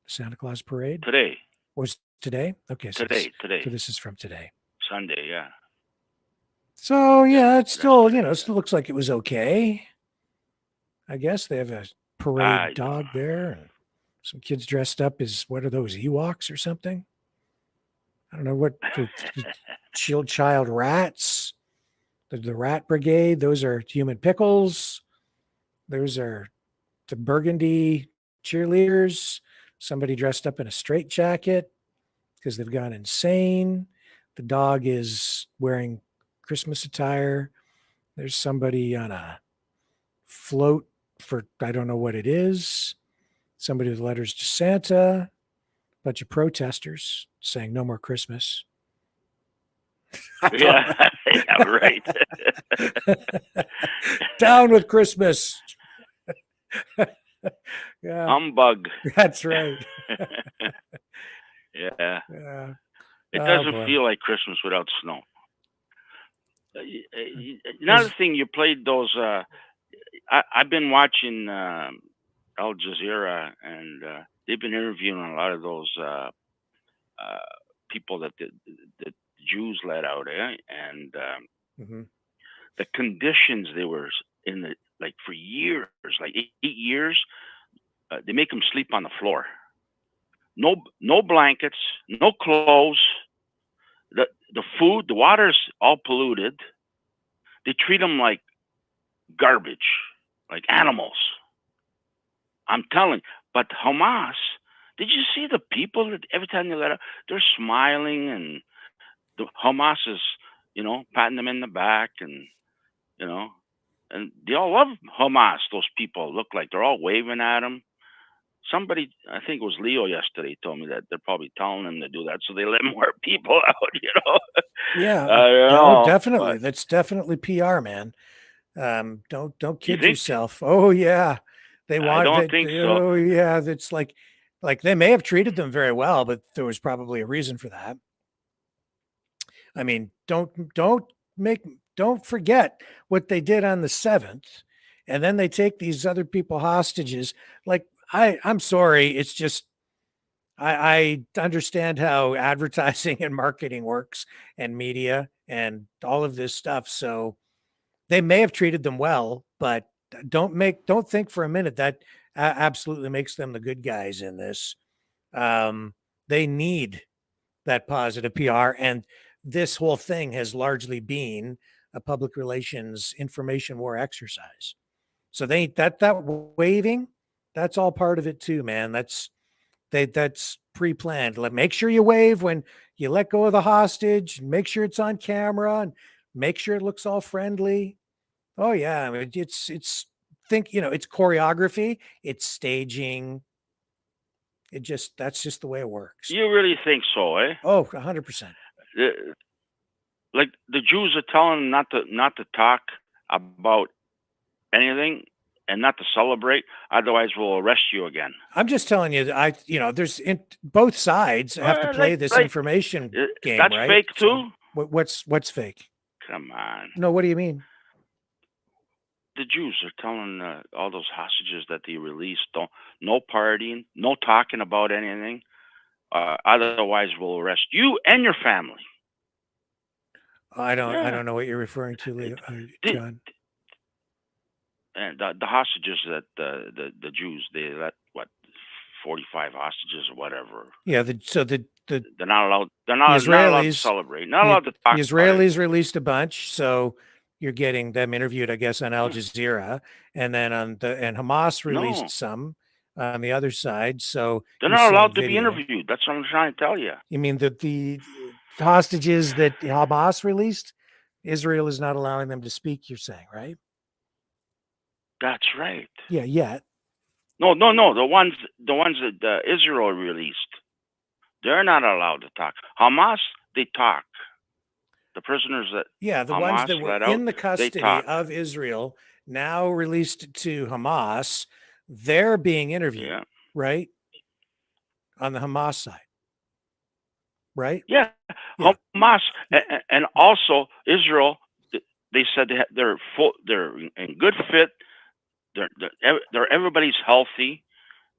Santa Claus parade? Today. Was today? Okay. So Today. so this is from today. Sunday, yeah. So yeah, it's still, still looks like it was okay. I guess they have a parade dog there and some kids dressed up as, what are those, Ewoks or something? I don't know what, the Shield Child rats, the Rat Brigade. Those are human pickles. Those are the burgundy cheerleaders. Somebody dressed up in a straitjacket because they've gone insane. The dog is wearing Christmas attire. There's somebody on a float for, I don't know what it is. Somebody with letters to Santa. A bunch of protesters saying no more Christmas. Yeah, yeah, right. Down with Christmas. Yeah. Humbug. That's right. Yeah. Yeah. It Oh, doesn't boy. feel like Christmas without snow. Another thing, you played those. I've been watching Al Jazeera, and they've been interviewing a lot of those people that the Jews let out, and Mhm. the conditions they were in, like for years, like 8 years, they make them sleep on the floor. No blankets, no clothes. The food, the water's all polluted. They treat them like garbage, like animals. I'm telling you. But Hamas, did you see the people that every time they let out, they're smiling, and the Hamas is, patting them in the back, and and they all love Hamas. Those people look like they're all waving at them. Somebody, I think it was Leo yesterday, told me that they're probably telling them to do that so they let more people out. Yeah. I don't No, know, definitely. but That's definitely PR, man. Don't you kid think? yourself. Oh yeah. They I want don't that. think so. Oh yeah. That's like they may have treated them very well, but there was probably a reason for that. I mean, don't forget what they did on the 7th, and then they take these other people hostages. Like I'm sorry, it's just I understand how advertising and marketing works and media and all of this stuff. So they may have treated them well, but don't think for a minute that absolutely makes them the good guys in this. They need that positive PR, and this whole thing has largely been a public relations information war exercise. So that waving, that's all part of it too, man. That's pre-planned. Make sure you wave when you let go of the hostage. Make sure it's on camera and make sure it looks all friendly. Oh yeah, I mean it's it's choreography, it's staging. That's just the way it works. You really think so, eh? Oh, 100%. Like the Jews are telling them not to talk about anything and not to celebrate, otherwise we'll arrest you again. I'm just telling you that there's both sides have to play this information game, That's right? fake too? So what's fake? Come on. No, what do you mean? The Jews are telling all those hostages that they released, no partying, no talking about anything. Otherwise, we'll arrest you and your family. I don't know what you're referring to, Leo, John. And the hostages that the Jews, they let 45 hostages or whatever. Yeah, they're not allowed. They're the not Israelis allowed to celebrate. Not allowed to talk. The Israelis released a bunch, so you're getting them interviewed, I guess, on Al Jazeera, and then and Hamas released some on the other side. So they're not allowed to be interviewed. That's what I'm trying to tell you. You mean that the hostages that Hamas released, Israel is not allowing them to speak? You're saying, right? That's right. Yeah. Yet. No. The ones that Israel released, they're not allowed to talk. Hamas, they talk. The prisoners that the Hamas ones that were in the custody of Israel, now released to Hamas, they're being interviewed, right? On the Hamas side. right? Yeah, Yeah. Hamas and also Israel. They said they're full. They're in good fit. They're everybody's healthy.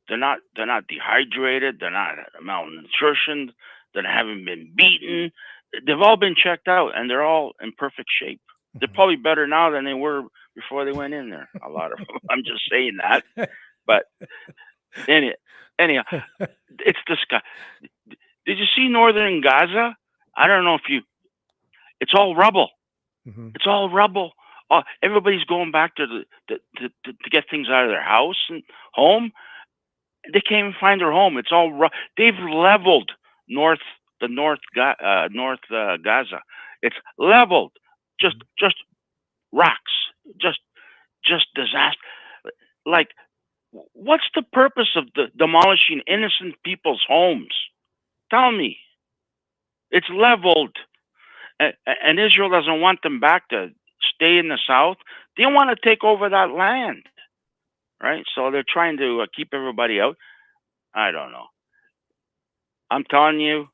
They're not dehydrated. They're not malnutritioned. They haven't been beaten. They've all been checked out, and they're all in perfect shape. They're probably better now than they were before they went in there. A lot of them. I'm just saying that. But anyhow, it's this guy. Did you see northern Gaza? I don't know if you. It's all rubble. It's all rubble. Everybody's going back to to get things out of their house and home. They can't even find their home. It's all they've leveled north Gaza. It's leveled, just rocks, just disaster. Like, what's the purpose of demolishing innocent people's homes? Tell me. It's leveled, and Israel doesn't want them back to stay in the south. They want to take over that land, right? So they're trying to keep everybody out. I don't know. I'm telling you,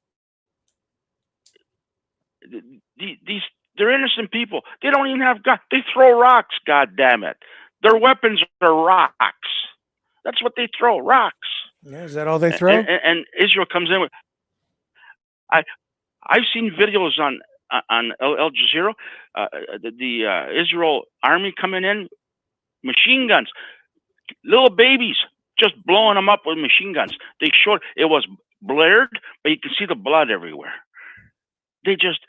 they're innocent people. They don't even have guns. They throw rocks. God damn it! Their weapons are rocks. That's what they throw. Rocks. Yeah, is that all they throw? And Israel comes in with. I've seen videos on Al Jazeera, the Israel army coming in, machine guns, little babies, just blowing them up with machine guns. They showed it was blurred, but you can see the blood everywhere. They just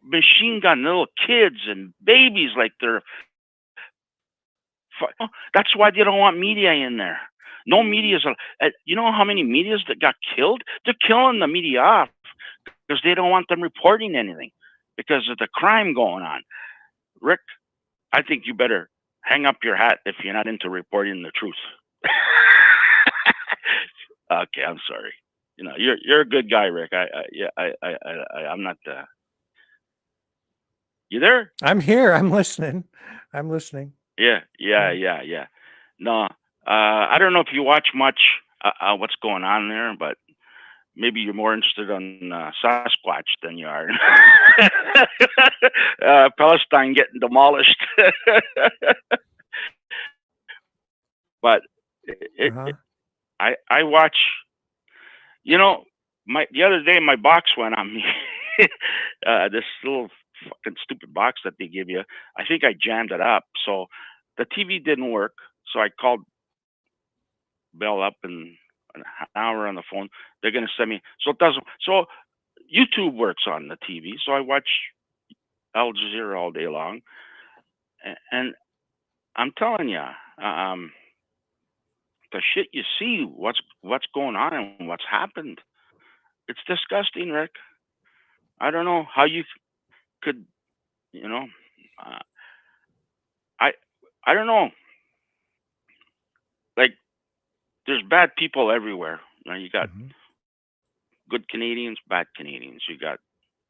machine gun little kids and babies like they're. That's why they don't want media in there. No media's. You know how many medias that got killed? They're killing the media off because they don't want them reporting anything because of the crime going on. Rick, I think you better hang up your hat if you're not into reporting the truth. Okay, I'm sorry. You know, you're a good guy, Rick. I'm not. You there? I'm here. I'm listening. Yeah. No, I don't know if you watch much what's going on there, but maybe you're more interested in Sasquatch than you are Palestine getting demolished. But I watch. You know, the other day my box went on me. This little fucking stupid box that they give you. I think I jammed it up, so the TV didn't work. So I called Bell up in an hour on the phone. They're gonna send me. So it doesn't. So YouTube works on the TV. So I watch Al Jazeera all day long, and I'm telling you, the shit you see, what's going on and what's happened, it's disgusting, Rick. I don't know how you could, you know, I don't know. Like, there's bad people everywhere. You know, you got good Canadians, bad Canadians. You got,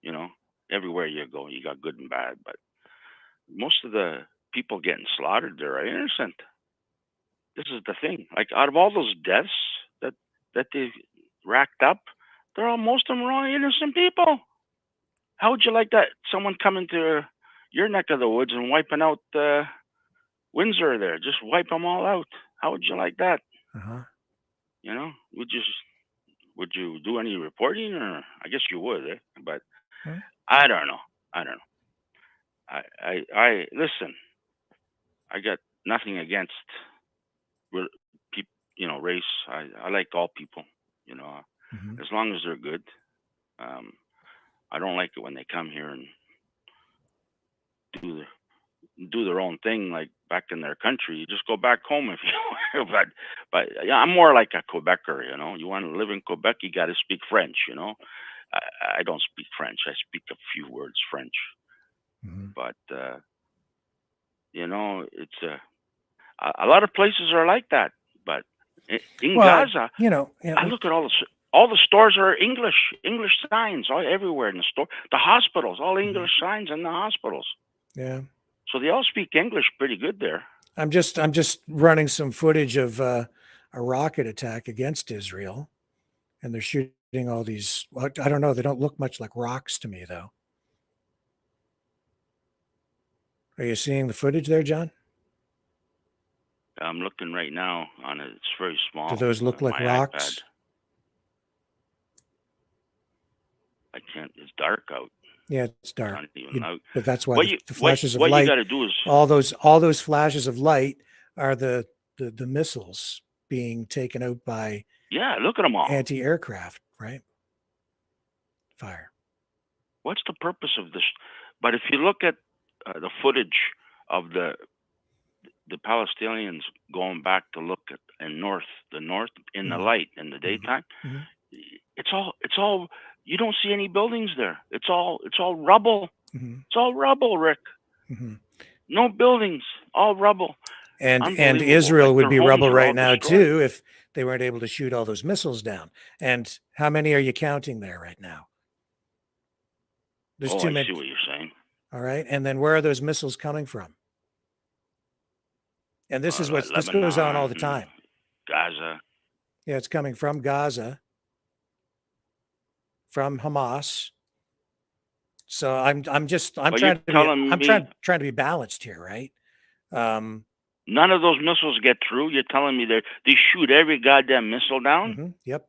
you know, everywhere you go, you got good and bad. But most of the people getting slaughtered there are innocent. This is the thing. Like, out of all those deaths that they racked up, most of them are all innocent people. How would you like that? Someone coming to your neck of the woods and wiping out Windsor there, just wipe them all out. How would you like that? You know, would you do any reporting, or I guess you would, but I don't know. I listen. I got nothing against people, you know, race. I like all people, you know, as long as they're good. I don't like it when they come here and do their own thing, like back in their country. You just go back home if you but yeah, I'm more like a Quebecer, you know. You want to live in Quebec, you got to speak French, you know. I don't speak French. I speak a few words French. But you know, it's a lot of places are like that. But in Gaza, you know, I look at all the stores are English signs all everywhere in the store. The hospitals, all English signs in the hospitals. Yeah. So they all speak English pretty good there. I'm just running some footage of a rocket attack against Israel, and they're shooting all these, well, I don't know, they don't look much like rocks to me, though. Are you seeing the footage there, John? I'm looking right now on it. It's very small. Do those look on like my rocks? iPad. I can't. It's dark out. Yeah, it's dark. Can't even out. But that's why What the flashes of what light, you got to do is all those flashes of light are the missiles being taken out by look at them all. anti-aircraft, right? Fire. What's the purpose of this? But if you look at the footage of the Palestinians going back to look at the north in the light in the daytime, it's all you don't see any buildings there. It's all rubble. It's all rubble, Rick. No buildings, all rubble. And Unbelievable. Israel Like would their be homes rubble are right all now destroyed. too if they weren't able to shoot all those missiles down. And how many are you counting there right now? There's too I many. see what you're saying. All right. And then where are those missiles coming from? And this is this goes on all the Lebanon, time. Gaza. Yeah, it's coming from Gaza, from Hamas. So I'm trying to be balanced here, right? None of those missiles get through. You're telling me they shoot every goddamn missile down? Yep.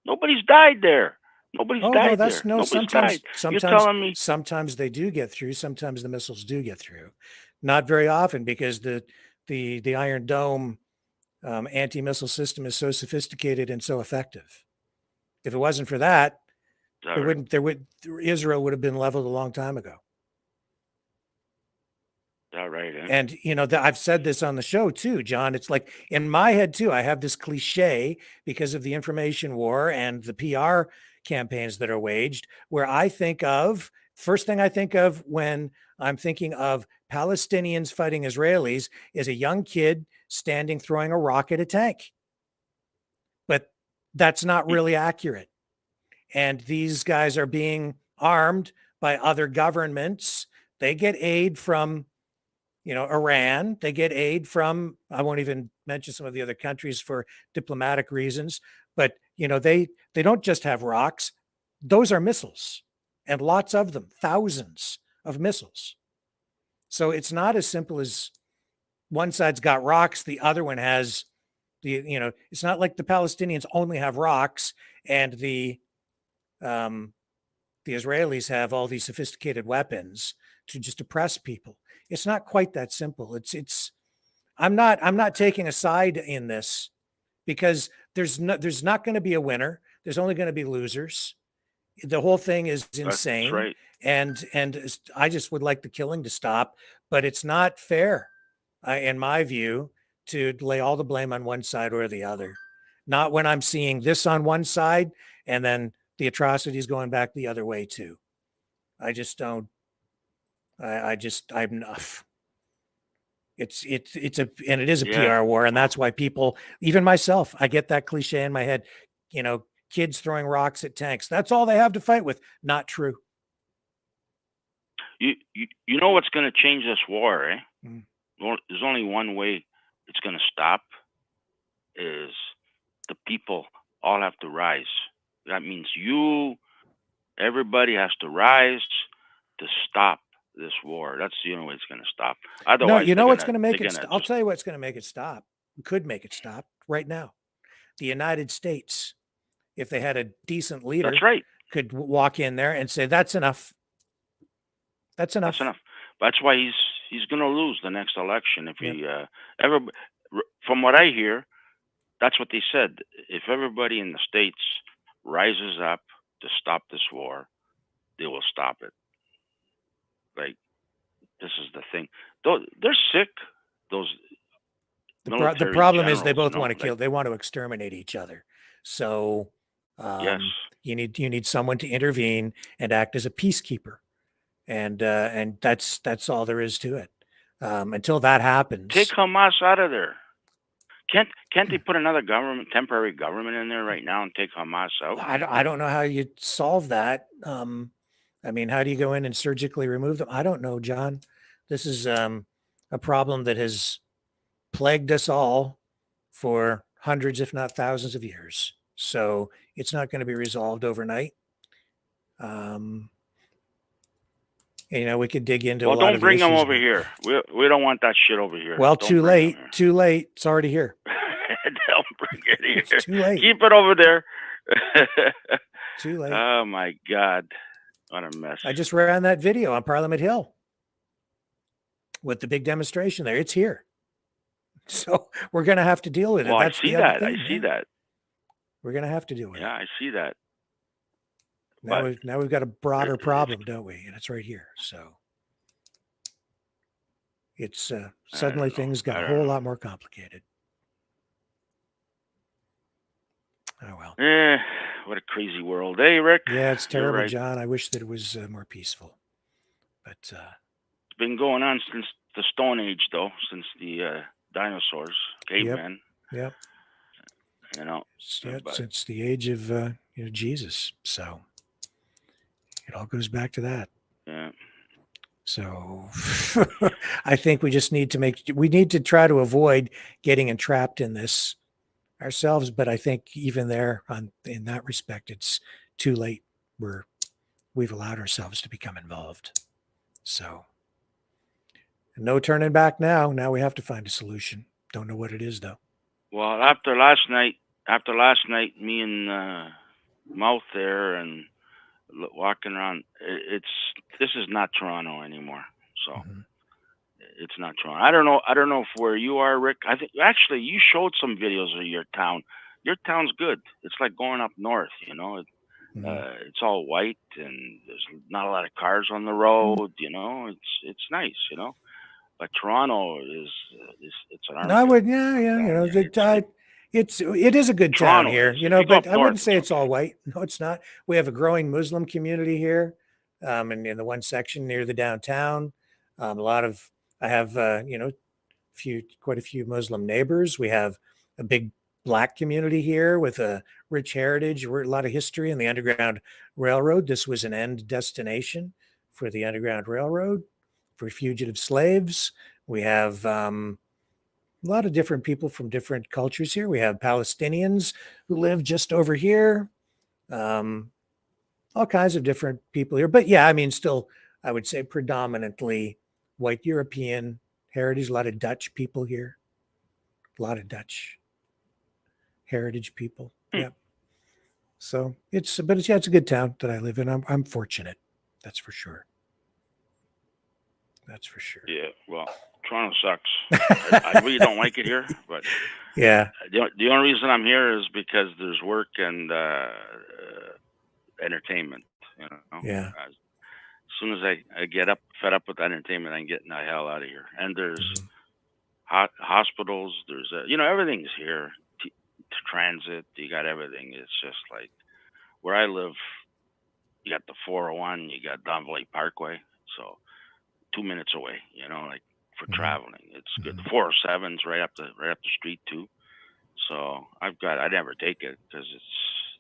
Nobody's died there. Nobody's died there. Nobody's died. You're telling me sometimes they do get through. Sometimes the missiles do get through. Not very often, because the Iron Dome anti-missile system is so sophisticated and so effective. If it wasn't for that, Israel would have been leveled a long time ago. All right. And I've said this on the show too, John. It's like in my head too, I have this cliche because of the information war and the PR campaigns that are waged, where first thing I think of when I'm thinking of Palestinians fighting Israelis is a young kid standing throwing a rock at a tank. But that's not really accurate. And these guys are being armed by other governments. They get aid from Iran. They get aid from, I won't even mention some of the other countries for diplomatic reasons, but they don't just have rocks. Those are missiles, and lots of them, thousands of missiles. So it's not as simple as one side's got rocks, the other one has it's not like the Palestinians only have rocks and the Israelis have all these sophisticated weapons to just oppress people. It's not quite that simple. I'm not taking a side in this, because there's not going to be a winner. There's only going to be losers. The whole thing is insane. That's right. And I just would like the killing to stop, but it's not fair, in my view, to lay all the blame on one side or the other. Not when I'm seeing this on one side and then the atrocities going back the other way too. I just don't. I'm enough. It is a PR war, and that's why people, even myself, I get that cliche in my head. Kids throwing rocks at tanks. That's all they have to fight with. Not true. You know what's going to change this war, eh? There's only one way it's going to stop, is the people all have to rise. That means everybody has to rise to stop this war. That's the only way it's going to stop. Otherwise, what's going to make it stop? I'll tell you what's going to make it stop. Could make it stop right now. The United States, if they had a decent leader, that's right, could walk in there and say, "That's enough. That's enough." That's enough. That's why he's going to lose the next election if he ever. From what I hear, that's what they said. If everybody in the States rises up to stop this war, they will stop it. Like, this is the thing. They're sick. The problem is they both want to kill. They want to exterminate each other. So yes, you need someone to intervene and act as a peacekeeper, and that's all there is to it. Until that happens, take Hamas out of there. Can't they put another temporary government in there right now and take Hamas out? I don't know how you solve that. I mean, how do you go in and surgically remove them? I don't know, John. This is a problem that has plagued us all for hundreds, if not thousands of years. So it's not going to be resolved overnight. You know, we could dig into a lot don't of bring them issues, over here. We don't want that shit over here. Well, Don't too bring late. Too late. It's already here. Don't bring it here. It's too late. Keep it over there. Too late. Oh my God, what a mess! I just ran that video on Parliament Hill with the big demonstration there. It's here. So we're going to have to deal with it. Well, That's I see the other that. thing, I see that. We're going to have to deal with it. Yeah, I see that. Now we've got a broader problem, don't we? And it's right here. So it's suddenly things got a whole lot more complicated. Oh well. What a crazy world, eh, Rick? Yeah, it's You're terrible, right. John. I wish that it was more peaceful. But it's been going on since the Stone Age, though, since the dinosaurs, cavemen. Yep. You know, since the age of Jesus. So it all goes back to that. Yeah. So I think we just need to try to avoid getting entrapped in this ourselves. But I think even there, in that respect, it's too late. We've allowed ourselves to become involved. So no turning back now. Now we have to find a solution. Don't know what it is though. Well, after last night, me and Mouth there and walking around, this is not Toronto anymore. So it's not Toronto. I don't know if where you are, Rick. I think actually you showed some videos of your town. Your town's good. It's like going up north, you know. It's all white and there's not a lot of cars on the road, you know. It's nice, you know. But Toronto is it's an army. I would, you know, it is a good town here, you know, but I wouldn't say it's all white. No, it's not. We have a growing Muslim community here, and in the one section near the downtown, I have, quite a few Muslim neighbors. We have a big Black community here with a rich heritage. We're a lot of history in the Underground Railroad. This was an end destination for the Underground Railroad for fugitive slaves. We have a lot of different people from different cultures here. We have Palestinians who live just over here. All kinds of different people here. But yeah, I mean, still, I would say predominantly white European heritage. A lot of Dutch people here. A lot of Dutch heritage people. Yeah. So it's a good town that I live in. I'm fortunate. That's for sure. That's for sure. Yeah, well, Toronto sucks. I really don't like it here, but yeah. The only reason I'm here is because there's work and entertainment. You know. Yeah. As soon as I get fed up with entertainment, I'm getting the hell out of here. And there's hospitals. There's everything's here. Transit. You got everything. It's just like where I live. You got the 401. You got Don Valley Parkway. So 2 minutes away, you know, like for traveling. It's good. The 407's right up the street too. So I never take it because it's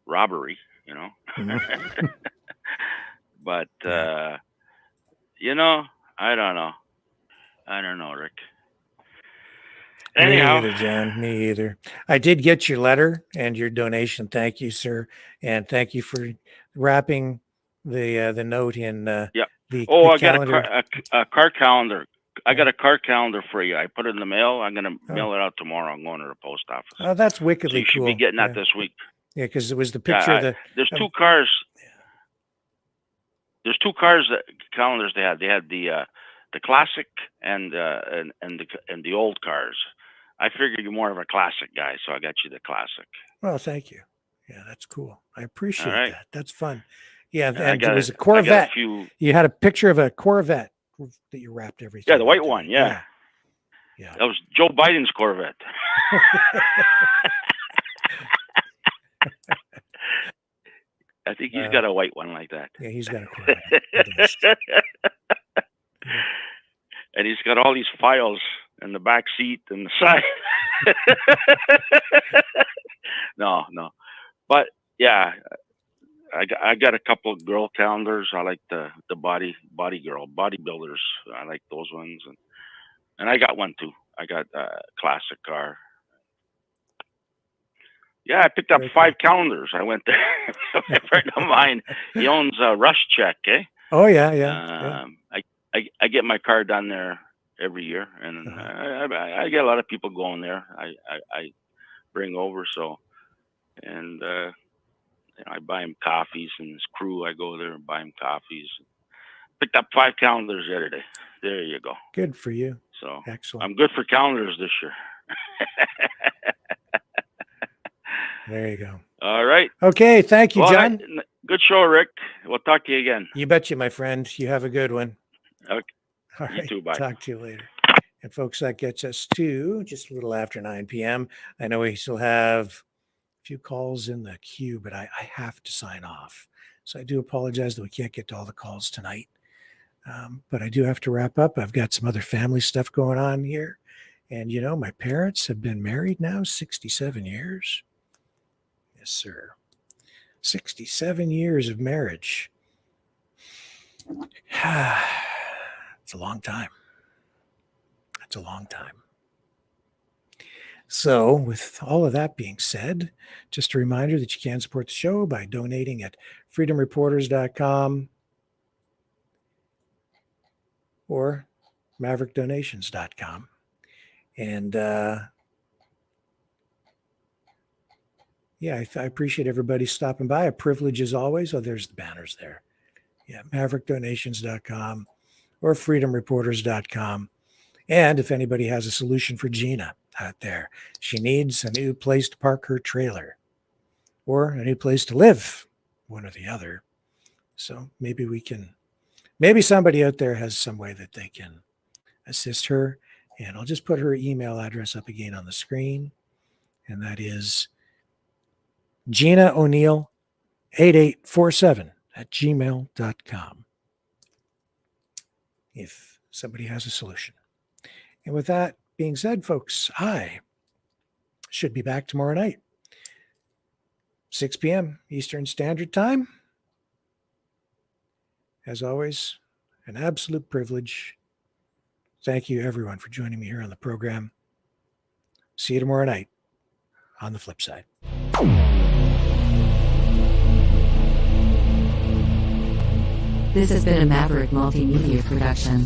robbery, you know. But you know, I don't know, Rick. Anyhow. Me either, Jan. Me either. I did get your letter and your donation. Thank you, sir, and thank you for wrapping the note in. I got a car calendar. I got a car calendar for you. I put it in the mail. I'm going to mail it out tomorrow. I'm going to the post office. Oh, that's wickedly so you should cool. be getting that this week. Yeah, because it was the picture of the. There's two cars. There's two cars calendars they had. They had the classic and the old cars. I figured you're more of a classic guy, so I got you the classic. Well, thank you. Yeah, that's cool. I appreciate that. That's fun. Yeah, and it was a Corvette. You had a picture of a Corvette that you wrapped everything. Yeah, the white one. Yeah. That was Joe Biden's Corvette. I think he's got a white one like that. Yeah, he's got a Corvette. And he's got all these files in the back seat and the side. No. But yeah, I got a couple of girl calendars. I like the body girl, bodybuilders. I like those ones. And I got one too. I got a classic car. Yeah, I picked up 5 calendars. I went there. A friend of mine, he owns Rush Check, eh? Oh, yeah. I get my car done there every year, and I get a lot of people going there. I bring over, and I buy him coffees, and his crew, I go there and buy him coffees. Picked up 5 calendars the other day. There you go. Good for you. So excellent. I'm good for calendars this year. There you go. All right. Okay. Thank you, John. Good show, Rick. We'll talk to you again. You bet you, my friend. You have a good one. Okay. All You right. too. Bye. Talk to you later. And folks, that gets us to just a little after 9 p.m. I know we still have a few calls in the queue, but I have to sign off. So I do apologize that we can't get to all the calls tonight. But I do have to wrap up. I've got some other family stuff going on here. And, my parents have been married now 67 years. Yes, sir. 67 years of marriage. It's a long time. That's a long time. So with all of that being said, just a reminder that you can support the show by donating at freedomreporters.com or maverickdonations.com. And I appreciate everybody stopping by. A privilege as always. Oh, there's the banners there. Yeah, maverickdonations.com or freedomreporters.com. And if anybody has a solution for Gina out there, she needs a new place to park her trailer or a new place to live, one or the other. So maybe somebody out there has some way that they can assist her. And I'll just put her email address up again on the screen. And that is Gina O'Neill 8847 @gmail.com. If somebody has a solution. And with that being said, folks, I should be back tomorrow night, 6 p.m. Eastern Standard Time. As always, an absolute privilege. Thank you, everyone, for joining me here on the program. See you tomorrow night on the flip side. This has been a Maverick Multimedia production.